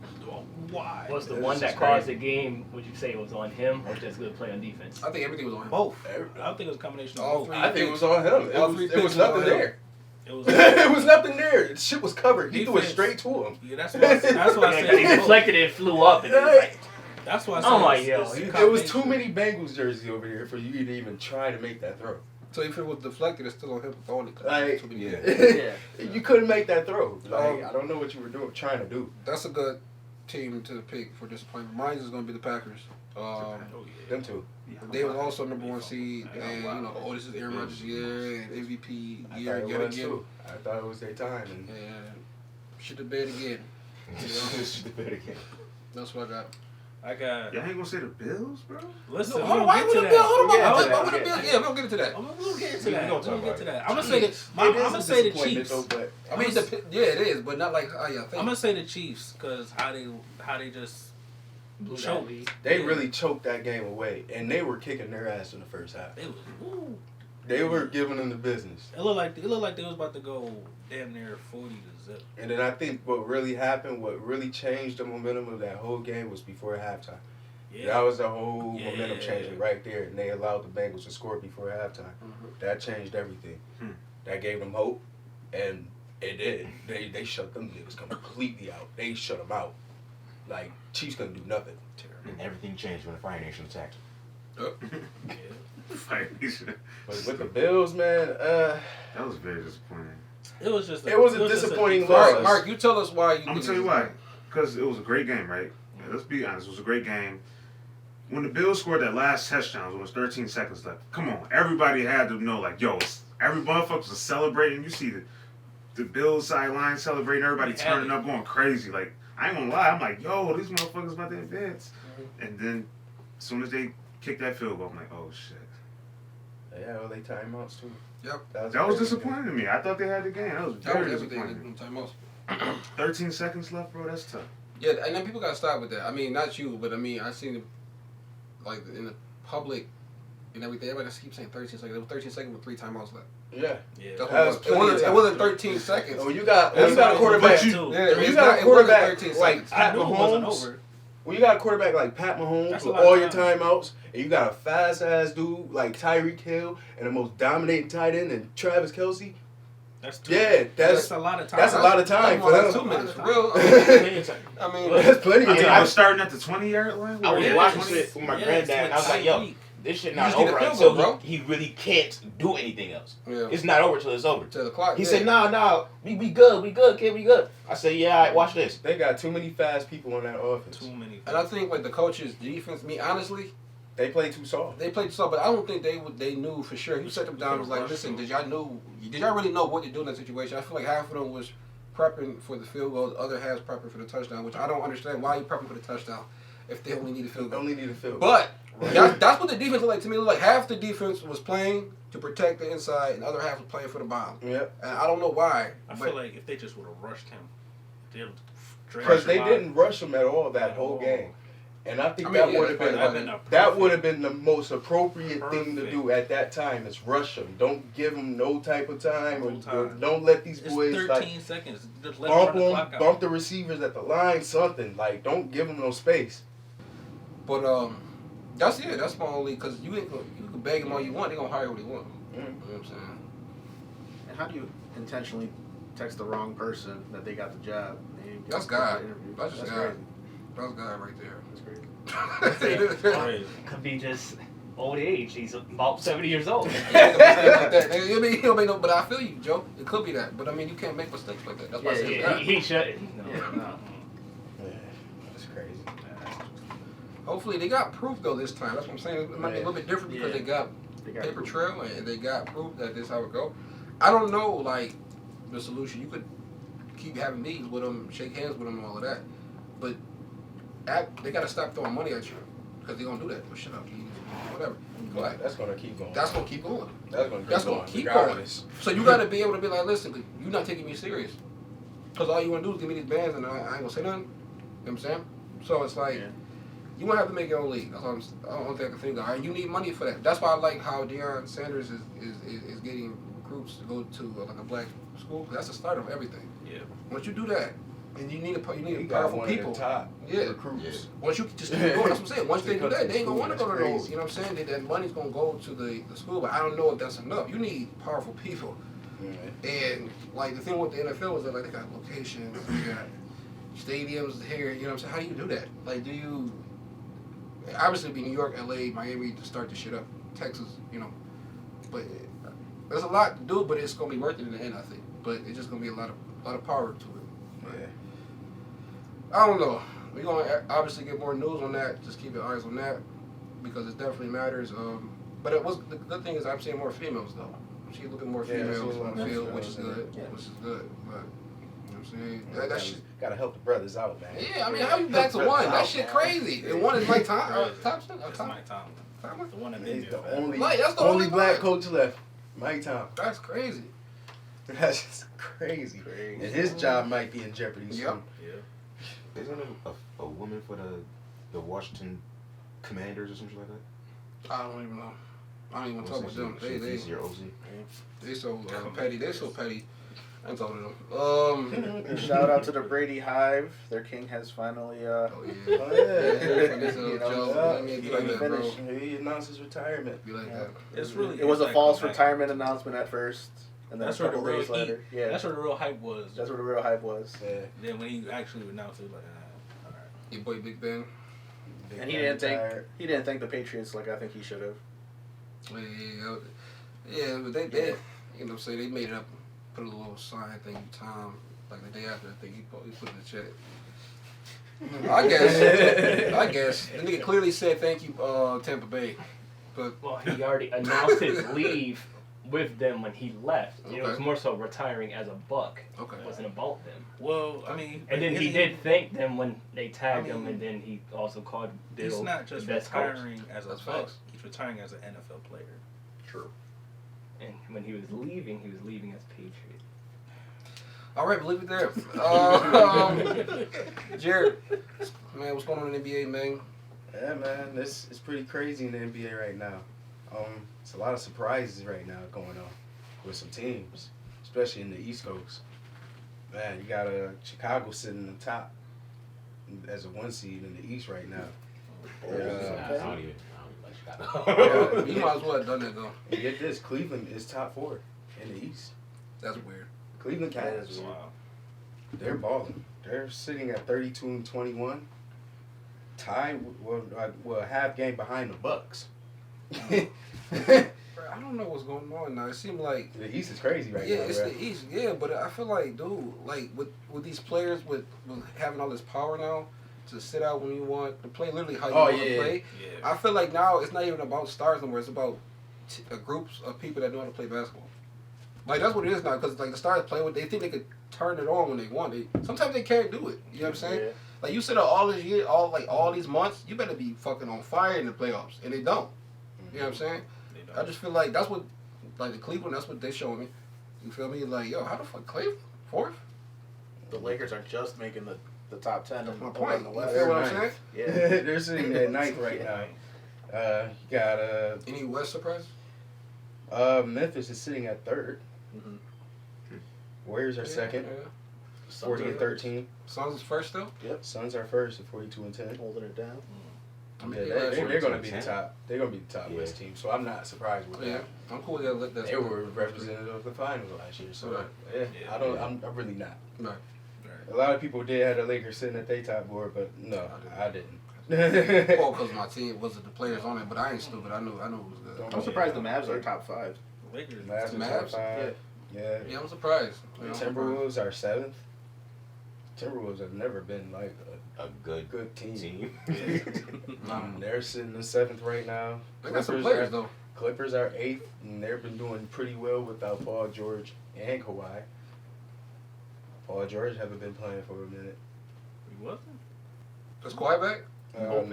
Why? Was the This one is that crazy. caused the game? Would you say it was on him or just good play on defense? I think everything was on him. Both. I think it was a combination of All both. 3 I think it was on him. All 3 It was picks nothing on him. there. It was. It was nothing there. The shit was covered. He threw it Defense. straight to him. Yeah, that's why I said He deflected it and flew up. And it was like, That's why I said oh my it's God. There was too many Bengals jerseys over here for you to even try to make that throw. So if it was deflected, it's still on him throwing it. Like, Too many- Yeah. you couldn't make that throw. Like, I don't know what you were trying to do. That's a good team to pick for disappointment. Mine is going to be the Packers. Them two. They was also number 1 seed, and you know, this is Aaron Rodgers' year and MVP I year thought yet it was again. too. I thought it was their time. And Shit the bed again. That's what I got. I got. Y'all ain't gonna say the Bills, bro? Listen, No, we hold on, why get we to the that. Bill? Hold on, Yeah, hold to on, that, hold on, yeah, we'll get into that. We'll get to We that. gonna We'll talk get to about that. I'm gonna say It I'm is gonna a say the disappointment, Chiefs. though, but I mean, yeah, it is, but not like how y'all think. I'm gonna say the Chiefs because how they just blew that choked. lead. they really choked that game away, and they were kicking their ass in the first half. It was. Woo. They were giving them the business. It looked like they was about to go damn near 40 to zip. And then I think what really happened, what really changed the momentum of that whole game was before halftime. Yeah. That was the whole Yeah. momentum changing right there, and they allowed the Bengals to score before halftime. That changed everything. That gave them hope, and it did. They shut them niggas completely out. They shut them out. Like, Chiefs couldn't do nothing. And everything changed when the Fire Nation attacked. But with the Bills, man, That was very disappointing. It was just. It was a disappointing loss. Mark, you tell us why you. I'm gonna tell you why. Because it was a great game, right? Yeah, let's be honest. It was a great game. When the Bills scored that last touchdown, it was 13 seconds left. Come on, everybody had to know, like, yo, every motherfucker was celebrating. You see the Bills sideline celebrating, everybody turning up, going crazy. Like, I ain't gonna lie, I'm like, yo, these motherfuckers about to advance. And then, as soon as they kicked that field goal, I'm like, oh shit. Yeah, well, they timeouts too. Yep. That was disappointing to me. I thought they had the game. That was very disappointing. Timeouts. 13 seconds left, bro. That's tough. Yeah, and then people gotta stop with that. I mean, not you, but I mean, I seen it like in the public and everything. Everybody keeps saying 13 seconds. It was 13 seconds with 3 timeouts left. Yeah. That's That was what plenty of it time. wasn't 13 seconds. When you got a quarterback, Yeah, when you it's got not- a it wasn't quarterback 13 like seconds. Pat I knew it wasn't Mahomes, over. when you got a quarterback like Pat Mahomes That's a with lot of all your time. timeouts, and you got a fast ass dude like Tyreek Hill and the most dominating tight end and Travis Kelce, That's two. yeah, That's a lot of time. that's a lot of time for That's them. 2 minutes, for real. I mean, That's plenty I of mean, time. I was starting at the 20-yard line. I was Yeah, watching it's- shit with my yeah, granddad, and I was like, yo, Tyreek. this shit You not just need a over field until goal, bro. he really can't do anything else. Yeah. It's not over till it's over. To the clock. He yeah. said, nah, we good, kid, we good. I said, yeah, all right, watch this. They got too many fast people on that offense. Too many. And I think like the coaches' defense. Me honestly, They play too soft. they played soft, but I don't think they knew for sure. You set them down and was like, listen, did y'all really know what to do in that situation? I feel like half of them was prepping for the field goal, the other half prepping for the touchdown, which I don't understand. Why are you prepping for the touchdown if they only need a field They goal? only need a field. But that's what the defense looked like to me. It looked like half the defense was playing to protect the inside, and the other half was playing for the bomb. Yep. And I don't know why. I but feel like if they just would have rushed him, Because they didn't rush him at all that whole game. And I think that would have been the most appropriate thing to do at that time is rush them. Don't give them no type of time, or don't let these boys 13 like seconds. Just let them run the clock out. bump the receivers at the line, something like don't give them no space. But that's my only, because you can beg them all you want, they gonna hire who they want. You know what I'm saying? And how do you intentionally text the wrong person that they got the job? That's God. That's just God. crazy. That's God right there. That's crazy. Could be just old age. He's about 70 years old. He'll make no, but I feel you, Joe. It could be that, but I mean, you can't make mistakes like that. That's why I say that. He shouldn't. No. Yeah, that's crazy. Hopefully, they got proof though this time. That's what I'm saying. It might be a little bit different because they got paper trail and they got proof that this is how it go. I don't know, like the solution. You could keep having meetings with them, shake hands with them, and all of that, but they got to stop throwing money at you because they're gonna do that. Well, shut up, whatever. Go ahead. That's gonna keep going. That's gonna keep going. That's gonna keep going. So you gotta be able to be like, listen, you're not taking me serious. Because all you wanna do is give me these bands and I ain't gonna say nothing. You know what I'm saying? So it's like, you won't have to make your own league. That's all I don't think I can think of. And you need money for that. That's why I like how Deion Sanders is getting recruits to go to like a black school. That's the start of everything. Yeah. Once you do that, and you need He powerful got people. one of the top recruits. Yeah. Once you just keep going, that's what I'm saying. Once they do that, they ain't gonna want to go to those. You know what I'm saying? That money's gonna go to the school, but I don't know if that's enough. You need powerful people. And like the thing with the NFL is that like they got locations, they got stadiums here. You know what I'm saying? How do you do that? Like, do you obviously be New York, LA, Miami to start the shit up, Texas, you know? But there's a lot to do, but it's gonna be worth it in the end, I think. But it's just gonna be a lot of power to it. Yeah. I don't know. We're going to obviously get more news on that. Just keep your eyes on that because it definitely matters. But the good thing is I'm seeing more females, though. I'm seeing a little bit more females on the field, which is good. Yeah. Which is good. But, you know what I'm saying? That shit. Got to help the brothers out, man. Yeah, I mean, how you back to one? That shit crazy. And one is Mike Thompson. That's Mike Tomlin. The one that He's did the that's the only black one. coach left. Mike Tomlin. That's crazy. That's just crazy. And his job might be in jeopardy soon. Yep. Isn't it a woman for the Washington Commanders or something like that? I don't even know. I don't even talk with them. They so petty. They so petty. I ain't talking to them. Shout out to the Brady Hive. Their king has finally He announced his retirement. Be like that. It's really. It was a false retirement announcement at first, and then That's a where the couple real days later. Yeah, That's where the real hype was. that's where the real hype was. Yeah. Then when he actually announced it, like, all right. Your boy Big Ben. And he didn't thank the Patriots like I think he should have. Yeah, but they you know, say they made it up, put a little sign, thank you, Tom, like the day after. I think he put in the chat. I guess the nigga clearly said thank you, Tampa Bay, but Well, he already announced his leave with them when he left. It was Okay. more so retiring as a Buck. okay. It wasn't about them. Well, I mean, And then he did thank them when they tagged him, and then he also called Bill He's not just the best coach. retiring as a That's Buck. facts. He's retiring as an NFL player. True. And when he was leaving as Patriot. All right, leave it there. Jared, man, what's going on in the NBA, man? Yeah, man, it's pretty crazy in the NBA right now. It's a lot of surprises right now going on with some teams, especially in the East Coast. Man, you got Chicago sitting in the top as a 1 seed in the East right now. I don't even like Chicago. Yeah, You might as well have done that though. and get this, Cleveland is top 4 in the East. That's weird. Cleveland Cavs, Wow. they're balling. They're sitting at 32-21, tied, well, half game behind the Bucks. I don't know what's going on now. It seems like The East is crazy right now, it's right? the East, yeah, but I feel like, dude, like with these players with having all this power now to sit out when you want to play, literally how you want to play. Yeah. I feel like now it's not even about stars anymore. It's about groups of people that know how to play basketball. Like that's what it is now. Because like the stars play with, they think they could turn it on when they want. Sometimes they can't do it. You know what I'm saying? Yeah. Like you sit out all this year, all these months, you better be fucking on fire in the playoffs, and they don't. You know what I'm saying? They I don't. just feel like that's what, like the Cleveland, that's what they showing me. You feel me? Like, yo, how the fuck Cleveland 4th? The Lakers are just making the top 10 That's my in point. the You West. feel what I'm They're saying? Yeah. They're sitting at 9th right now. You got Any West surprise? Memphis is sitting at 3rd. Mhm. Warriors are second, Yeah. 40 and 13. Suns is first still. Suns are first at 42 and 10. Holding it down. I mean, Yeah, yeah, they're going to be 10. the top. They're going to be the top Yeah. West team. So I'm not surprised with yeah, that. I'm cool with that. That's They were representative of the finals last year. So Right. yeah, Yeah. I'm really not. Right. A lot of people did have the Lakers sitting at their top board, but no, I didn't. Well, because my team wasn't the players on it, but I ain't stupid. I knew it was good. I'm surprised the Mavs are top 5. Lakers. Mavs Mavs? top 5. Yeah. Yeah, I'm surprised. The Timberwolves are 7th. Timberwolves have never been like A good team. Nah. They're sitting in 7th right now. They got some players though. Clippers are 8th, and they've been doing pretty well without Paul George and Kawhi. Paul George haven't been playing for a minute. He wasn't? Is Kawhi back?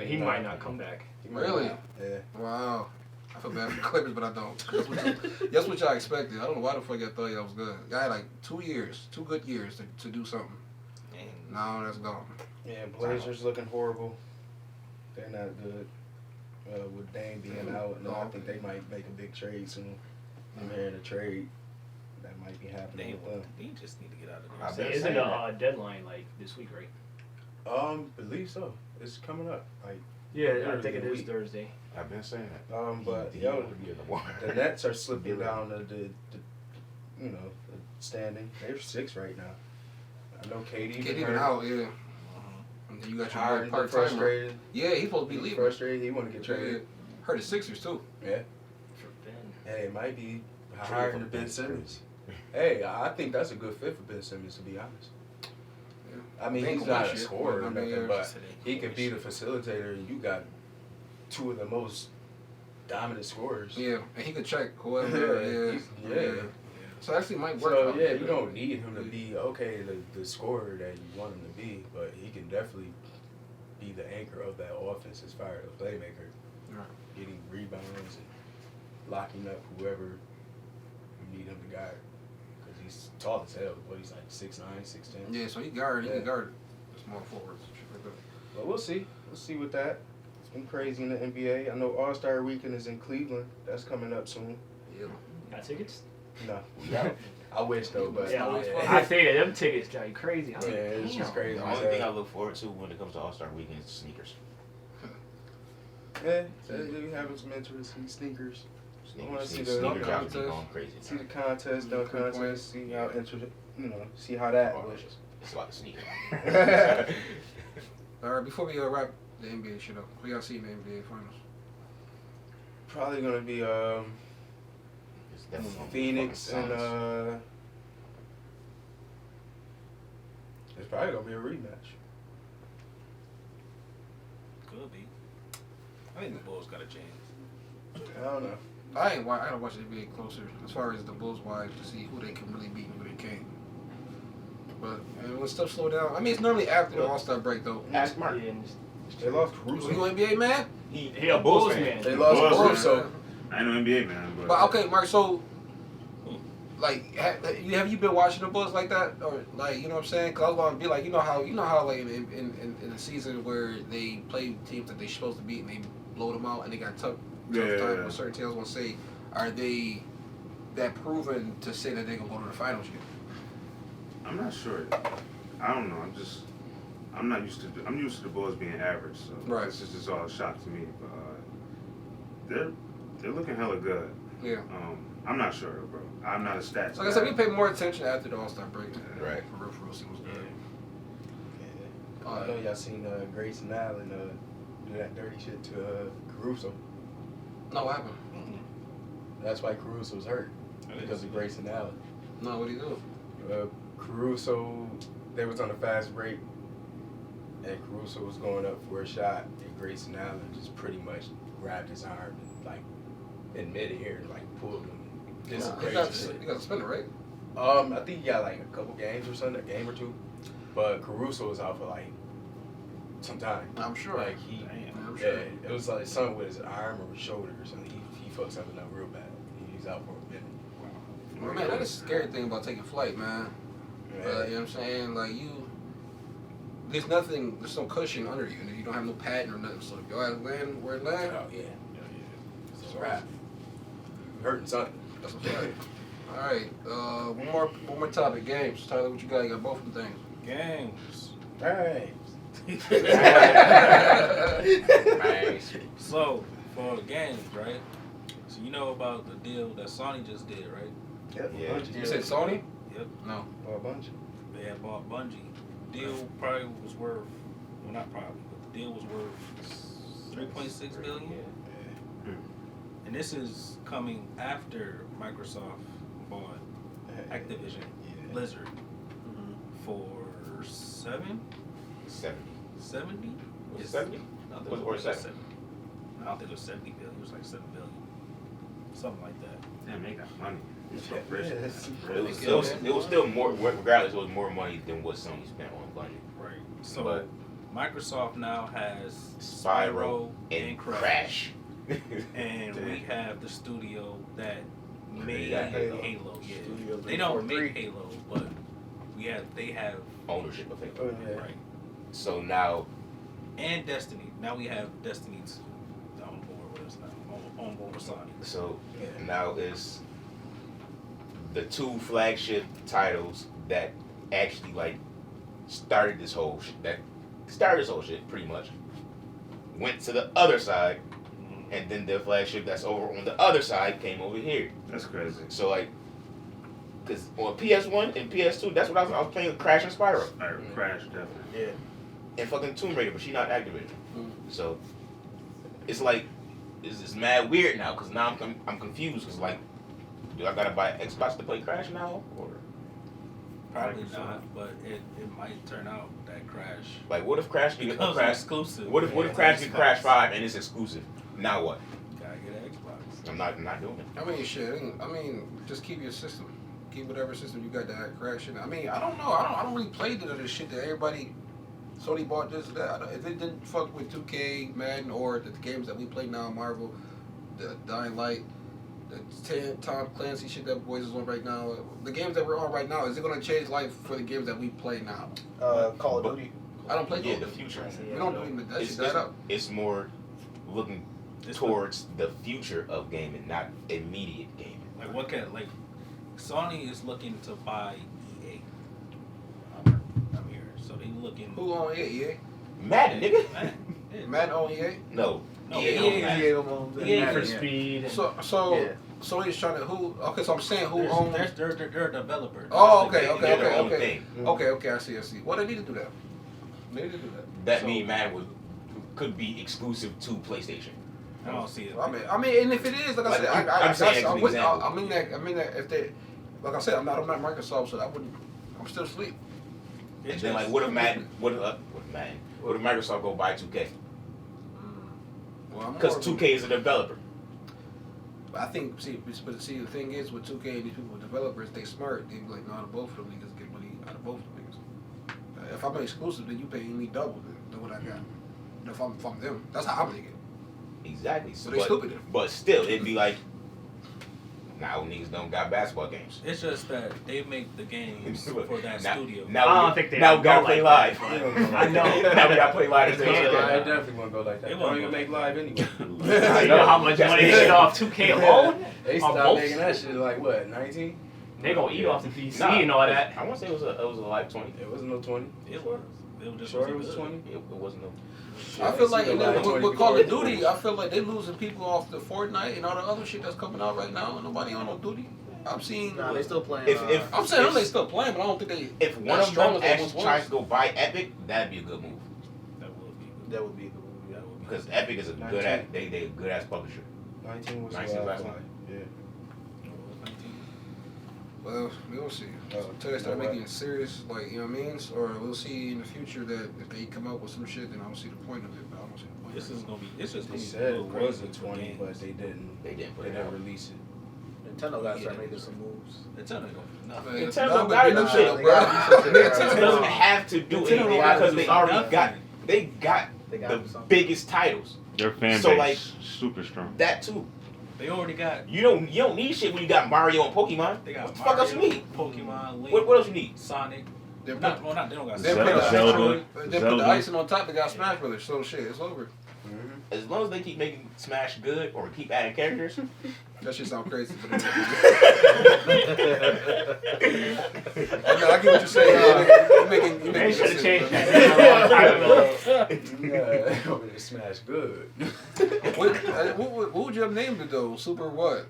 He might not come back. He might Really? not. Yeah. Wow. I feel bad for the Clippers, but I don't. That's what y'all expected. I don't know why the fuck y'all thought y'all was good. Y'all had like 2 good years to do something. And Now that's gone. Yeah, Blazers looking horrible. They're not good. With Dame being out, and I think they might make a big trade soon. I'm hearing a trade that might be happening with them. They just need to get out I've of there. been Isn't saying a deadline like this week, right? Believe so. It's coming up. Like, Yeah, I early think it in the is week. Thursday. I've been saying that. But He yo, wanna be in the water. the Nets are slipping down the the standing. They're 6 right now. I know KD Kid even out, yeah. And then you got your Harden part timer. frustrated. Yeah, he's supposed to be He's leaving. frustrated. He want to get traded. Heard the Sixers too. Yeah. For Ben. Hey, it might be higher than Ben Simmons. Hey, I think that's a good fit for Ben Simmons, to be honest. I mean, They ain't he's gonna not win a shit, scorer or but I mean, nothing, yeah. but he could be the facilitator, and you got 2 of the most dominant scorers. Yeah, and he could check whoever. Yeah, yeah. So actually might work. So out. yeah, you don't need him to be the scorer that you want him to be, but he can definitely be the anchor of that offense as far as a playmaker, Right. getting rebounds and locking up whoever you need him to guard. Because he's tall as hell. What, he's like 6'9", 6'10". Yeah, so he can Yeah. guard the small forwards. and shit like that. But we'll see. We'll see with that. It's been crazy in the NBA. I know All-Star Weekend is in Cleveland. That's coming up soon. Yeah. Got tickets? No, I wish though, but Yeah, yeah. I figured them tickets got crazy. I was Yeah, like, it's just damn. crazy. The only thing I look forward to when it comes to All-Star Weekend is sneakers. Yeah, they having some interesting sneakers. I wanna see the Sneaker dunk jobs be contest. going crazy. See the contest, dunk Good point. contest. See how see how that Oh, goes. it's about the sneaker. All right, before we wrap the NBA shit up, who y'all see in the NBA finals? Probably gonna be It's definitely gonna be Phoenix fucking and Suns. it's probably gonna be a rematch. Could be. I think the Bulls got a chance. I don't know. I gotta watch the NBA closer as far as the Bulls wise to see who they can really beat and who they can't. But when stuff slow down, I mean it's normally after the All-Star break though. Ask Mark. Yeah, and They lost You Caruso. NBA man? he a Bulls man. They lost Bulls, Caruso. I ain't no NBA man, but, But okay, Mark. So, like, have you been watching the Bulls like that, or like, you know what I'm saying? Cause I was gonna be like, you know how like in the season where they play teams that they supposed to beat and they blow them out and they got tough time with certain teams. I was gonna say, are they that proven to say that they're gonna go to the finals yet? I'm not sure. I don't know. I'm used to the Bulls being average, so Right. this is just all a shock to me. But they're looking hella good. Yeah. I'm not sure though, bro. I'm not a stats So like I said, we pay more attention after the All-Star break. Right. For real, see what's good. Yeah. I know y'all seen Grayson Allen do that dirty shit to Caruso. No, what happened? That's why Caruso's hurt, because of Grayson Allen. No, what do you do? Caruso, they was on a fast break, and Caruso was going up for a shot, and Grayson Allen just pretty much grabbed his arm and like in midair, like pulled him. Did some You crazy got shit. suspended, right? I think he got like a couple games or something, a game or two, but Caruso was out for like some time. I'm sure. Like he, I'm yeah, sure. it was like something with his arm or his shoulder or something. He fucked something up real bad. He's out for a minute. Well, man, that's the scary thing about taking flight, man. You know what I'm saying? Like, there's no cushion under you. You don't have no padding or nothing. So if your ass land where it land, Oh yeah. It's a wrap. You hurting something. that's what's right. All right, one more topic. Games. Tyler, what you got? You got both of them things. Games. Right. Nice. So, for games, right? So you know about the deal that Sony just did, right? Yep. Yeah. Bungie. You said Sony? Yep. No. Or a bunch. They had bought Bungie. Deal probably was worth, well not probably, but deal was worth 3.6 billion. And this is coming after Microsoft bought Activision Blizzard for 70? 70. Was it 70? Or 70? I don't think it was 70 billion. It was like 7 billion. Something like that. Damn, they got money. It was still more, regardless, it was more money than what Sony spent on budget. Right. So But Microsoft now has Spyro and Crash. And we have the studio that made got Halo. Halo. Yeah. Studio They don't 343. make Halo, but they have Ownership of Halo. right. So now, And Destiny. Now we have Destiny 2 on board with us now. On board with Sony. so now it's the two flagship titles that actually like started this whole shit pretty much. Went to the other side, and then the flagship that's over on the other side came over here. That's crazy. So like, cause on PS1 and PS2, that's what I was playing with Crash and Spyro. Crash, definitely. Yeah. And fucking Tomb Raider, but she not Activision. So it's like it's mad weird now, cause now I'm confused, cause like, do I gotta buy Xbox to play Crash now, or Probably not, but it might turn out that Crash like what if Crash get becomes Crash? exclusive. What if Crash get Crash 5 and it's exclusive? Now what? Gotta get an Xbox. I'm not doing it. I mean, shit. I mean, just keep your system. Keep whatever system you got that crash in. I mean, I don't know. I don't really play the shit that everybody. Sony bought this, that. If it didn't fuck with 2K, Madden, or the games that we play now, Marvel, the Dying Light, the Tom Clancy shit that boys is on right now, the games that we're on right now, is it gonna change life for the games that we play now? Call of Duty. I don't play. Yeah, the future. We don't do that shit. That up. It's more looking towards the future of gaming, not immediate gaming. Like what can Sony is looking to buy EA. I'm here, so they looking. Who on EA? Madden, nigga. Madden on EA? No. No, EA EA on Madden. EA for speed. And So Sony's trying to okay. So I'm saying who owns? They're a developer. Oh, That's the okay, game. They're their own okay. thing. Okay. I see. Well, they need to do that. They need to do that. That So- means Madden could be exclusive to PlayStation. I don't see it. I mean, and if it is, like I Like, said, I'm saying as an example. I mean that if they, like I said, I'm not Microsoft, so I'm still asleep. And then like, what if Microsoft go buy 2K? Well, Because 2K is a developer. I think but the thing is with 2K and these people developers, they smart. They be like, no, out of both of them niggas get money out of both of them niggas. If I'm exclusive, then you paying me double than what I got. If I'm them, that's how I'm thinking. Exactly. So they stupid then. But still, it'd be like, now niggas don't got basketball games. It's just that they make the games for that studio. I don't think they now we gotta go play like live. that, I know. Now we gotta play live. I definitely want to go like that. They They won't don't even go make like live anyway. You know how much money they get off 2K alone? They On stopped both? making that shit like what, 19? They gonna eat off the DC Nah, and all that. I want to say it was a like 20. It wasn't no 20. It was. It was just Sure, it was 20. It wasn't no. I feel like and then with Call of Duty, I feel like they losing people off the Fortnite and all the other shit that's coming out right now. Nobody on no duty. I'm seeing. Nah, they still playing. I'm saying they still playing, but I don't think they. If one as of strong them as they actually once was. tries to go buy Epic, that'd be a good move. That would be good. that would be a good movie. That would be Because Epic is a 19. good ass, they a good ass publisher. 19 was 19 last one. Yeah. Well, we'll see. Until they start making it serious, like, you know what I mean? Or we'll see in the future that if they come up with some shit, then I don't see the point of it. But I don't see the point. This is gonna be. It's just They gonna be said a it little was a crazy for 20, games. but they didn't. They didn't put They it didn't out. release it. Nintendo gotta start making some moves. Nintendo gonna do nothing. Man, Nintendo nah, gotta but do they shit, gotta bro. do shit. Nintendo doesn't have to do Nintendo anything gotta because do they already nothing. got They got the something. biggest titles. Their fan So, base like, super strong. That too. They already got. You don't need shit when you got Mario and Pokemon. They got What the fuck else you Mario, need? Pokemon, Link, What else you need? Sonic. They They put, don't got they Sonic. put the Zelda. icing, they put the icing on top. They got Smash Brothers. So shit, it's over. As long as they keep making Smash good or keep adding characters. That shit sound crazy. But I get what you're saying. You making They should have sense, changed bro. that a long time ago. Yeah, over there smash good. What would you have named it though? Super what?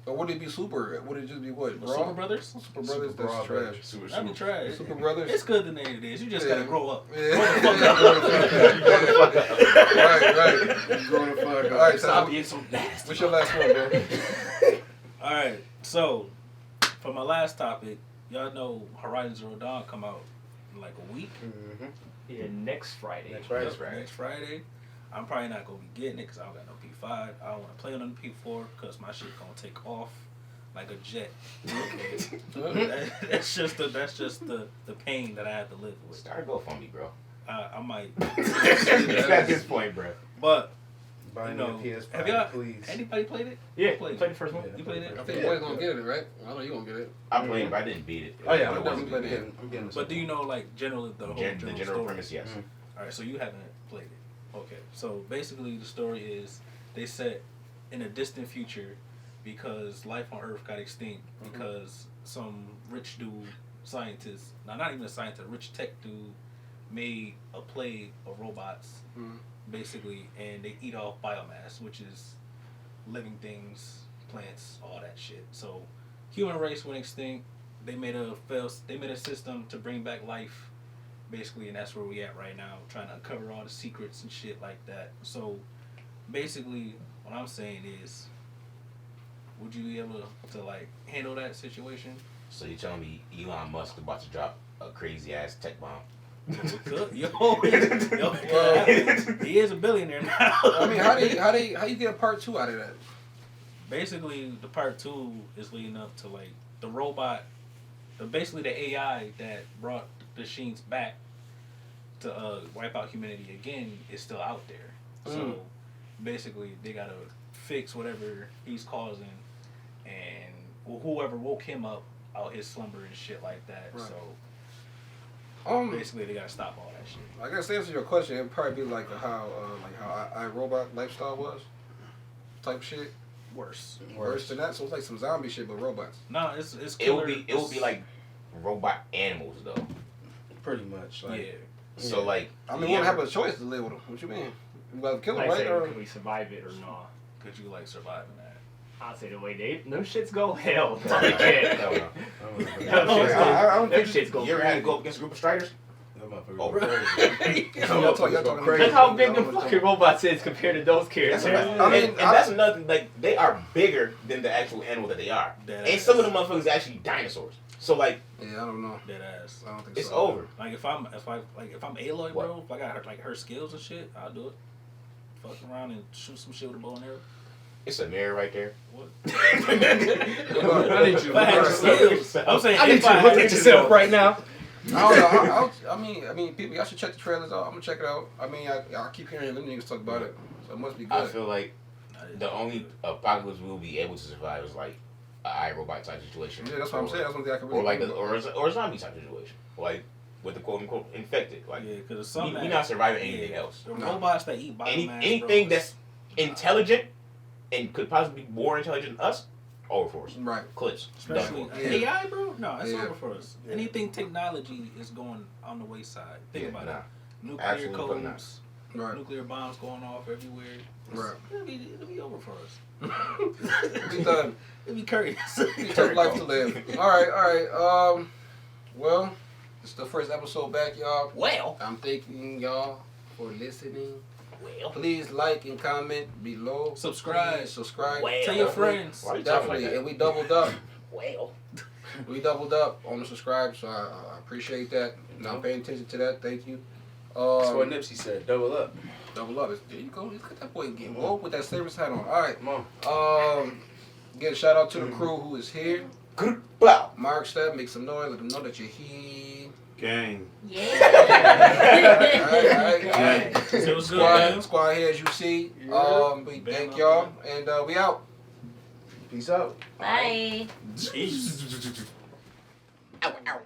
Or would it be super? Would it just be what? The Super Brothers? Super Brothers, Super that's Bra trash. That'd be trash. Super Brothers. It's good the name it is. You just gotta grow up. Yeah. Grow the fuck up. Right. Growing the fuck up. All right, Stop so being so nasty. what's your last one, bro? Alright, so for my last topic, y'all know Horizon Zero Dawn come out in like a week. Mm-hmm. Yeah, next Friday. Next Friday. Next Friday. I'm probably not gonna be getting it because I don't got no P5. I don't want to play on the P4 because my shit gonna take off like a jet. That's just the pain that I have to live with. Start GoFundMe, bro. I might. At this point, bro. But Buy you me a know, PS5, have y'all please. anybody played it? Yeah, You played played the first one. You played it? I think boy's gonna get it, right? I know you gonna get it. I played it, but I didn't beat it. Oh yeah, I'm I'm definitely getting, playing it. I'm getting. But do you know like generally the whole The general story? premise, yes. All right, so you haven't played it. Okay, so basically the story is they set in a distant future because life on Earth got extinct because some rich dude, scientist, not even a scientist, a rich tech dude made a plague of robots, basically, and they eat off biomass, which is living things, plants, all that shit. So human race went extinct. They made a system to bring back life. Basically, and that's where we at right now, trying to uncover all the secrets and shit like that. So, basically, what I'm saying is, would you be able to like handle that situation? So you're telling me Elon Musk about to drop a crazy ass tech bomb? He is a billionaire now. I mean, how you get a part 2 out of that? Basically, the part 2 is leading up to like the robot, basically the AI that brought the machines back to wipe out humanity again is still out there. So basically, they gotta fix whatever he's causing, and whoever woke him up out his slumber and shit like that. Right. So basically, they gotta stop all that shit. I guess to answer your question, it'd probably be like how iRobot lifestyle was, type shit. Worse than that. So it's like some zombie shit, but robots. No, it's It would be like robot animals though. Pretty much. Like, yeah. So like, I mean, we don't have a choice to live with them. What you mean? We gotta kill them, Like, right? say, Or can we survive it or not? Could you like survive in that? I'd say the way them shits go, hell, no, they can't. hell no. I don't Them think shits go You ever had to crazy. go up against a group of striders? Oh, Y'all talking crazy. That's how big the fucking robots is compared to those characters. And that's another thing. Like they are bigger than the actual animal that they are, and some of the motherfuckers are actually dinosaurs. So like, Yeah, I don't know. Dead ass. I don't think it's so. over. Like if I'm Aloy, bro, if I got her skills and shit, I'll do it. Fuck around and shoot some shit with a bow and arrow. It's a mirror right there. What? I need you. If I had skills, I'm saying I need if you to I look had at yourself right now. I don't know. I mean, people, y'all should check the trailers out. I'm gonna check it out. I mean, I keep hearing them niggas talk about it, so it must be good. I feel like the only apocalypse we'll be able to survive is like an iRobot type situation. Yeah, that's what I'm saying. That's one thing I can really Or like think about. or a zombie type situation, like with the quote unquote infected. Like Yeah, because some you're not surviving anything else. The robots that eat biomass, Anything bro, that's intelligent and could possibly be more intelligent than us, over for us. Right. Clips. especially Done. Yeah. AI, bro. No, it's Yeah. over for us. Yeah. Anything technology is going on the wayside. Think Yeah, about nah. it. Nuclear Absolutely not. codes, Right. nuclear bombs going off everywhere. Right. It'll be over for us. We done. It'll be curious. It's a tough life to live. All right. Well, it's the first episode back, y'all. Well, I'm thanking y'all for listening. well, Please like and comment below. Subscribe. Please subscribe. Well. Tell your friends. Why you talking Definitely. like that? And we doubled up. well. We doubled up on the subscribe, so I appreciate that. And I'm paying attention to that. Thank you. That's what Nipsey said. Double up. Double up. There you go. Look at that boy getting woke with that service hat on. All right. Come on. Again, shout out to the crew who is here. Wow. Mark Stab, make some noise. Let them know that you're here. Gang. Yeah. All right. So it was good, man. Squad here, as you see. We thank Bam, y'all, and we out. Peace out. Bye. Jeez. Ow, ow.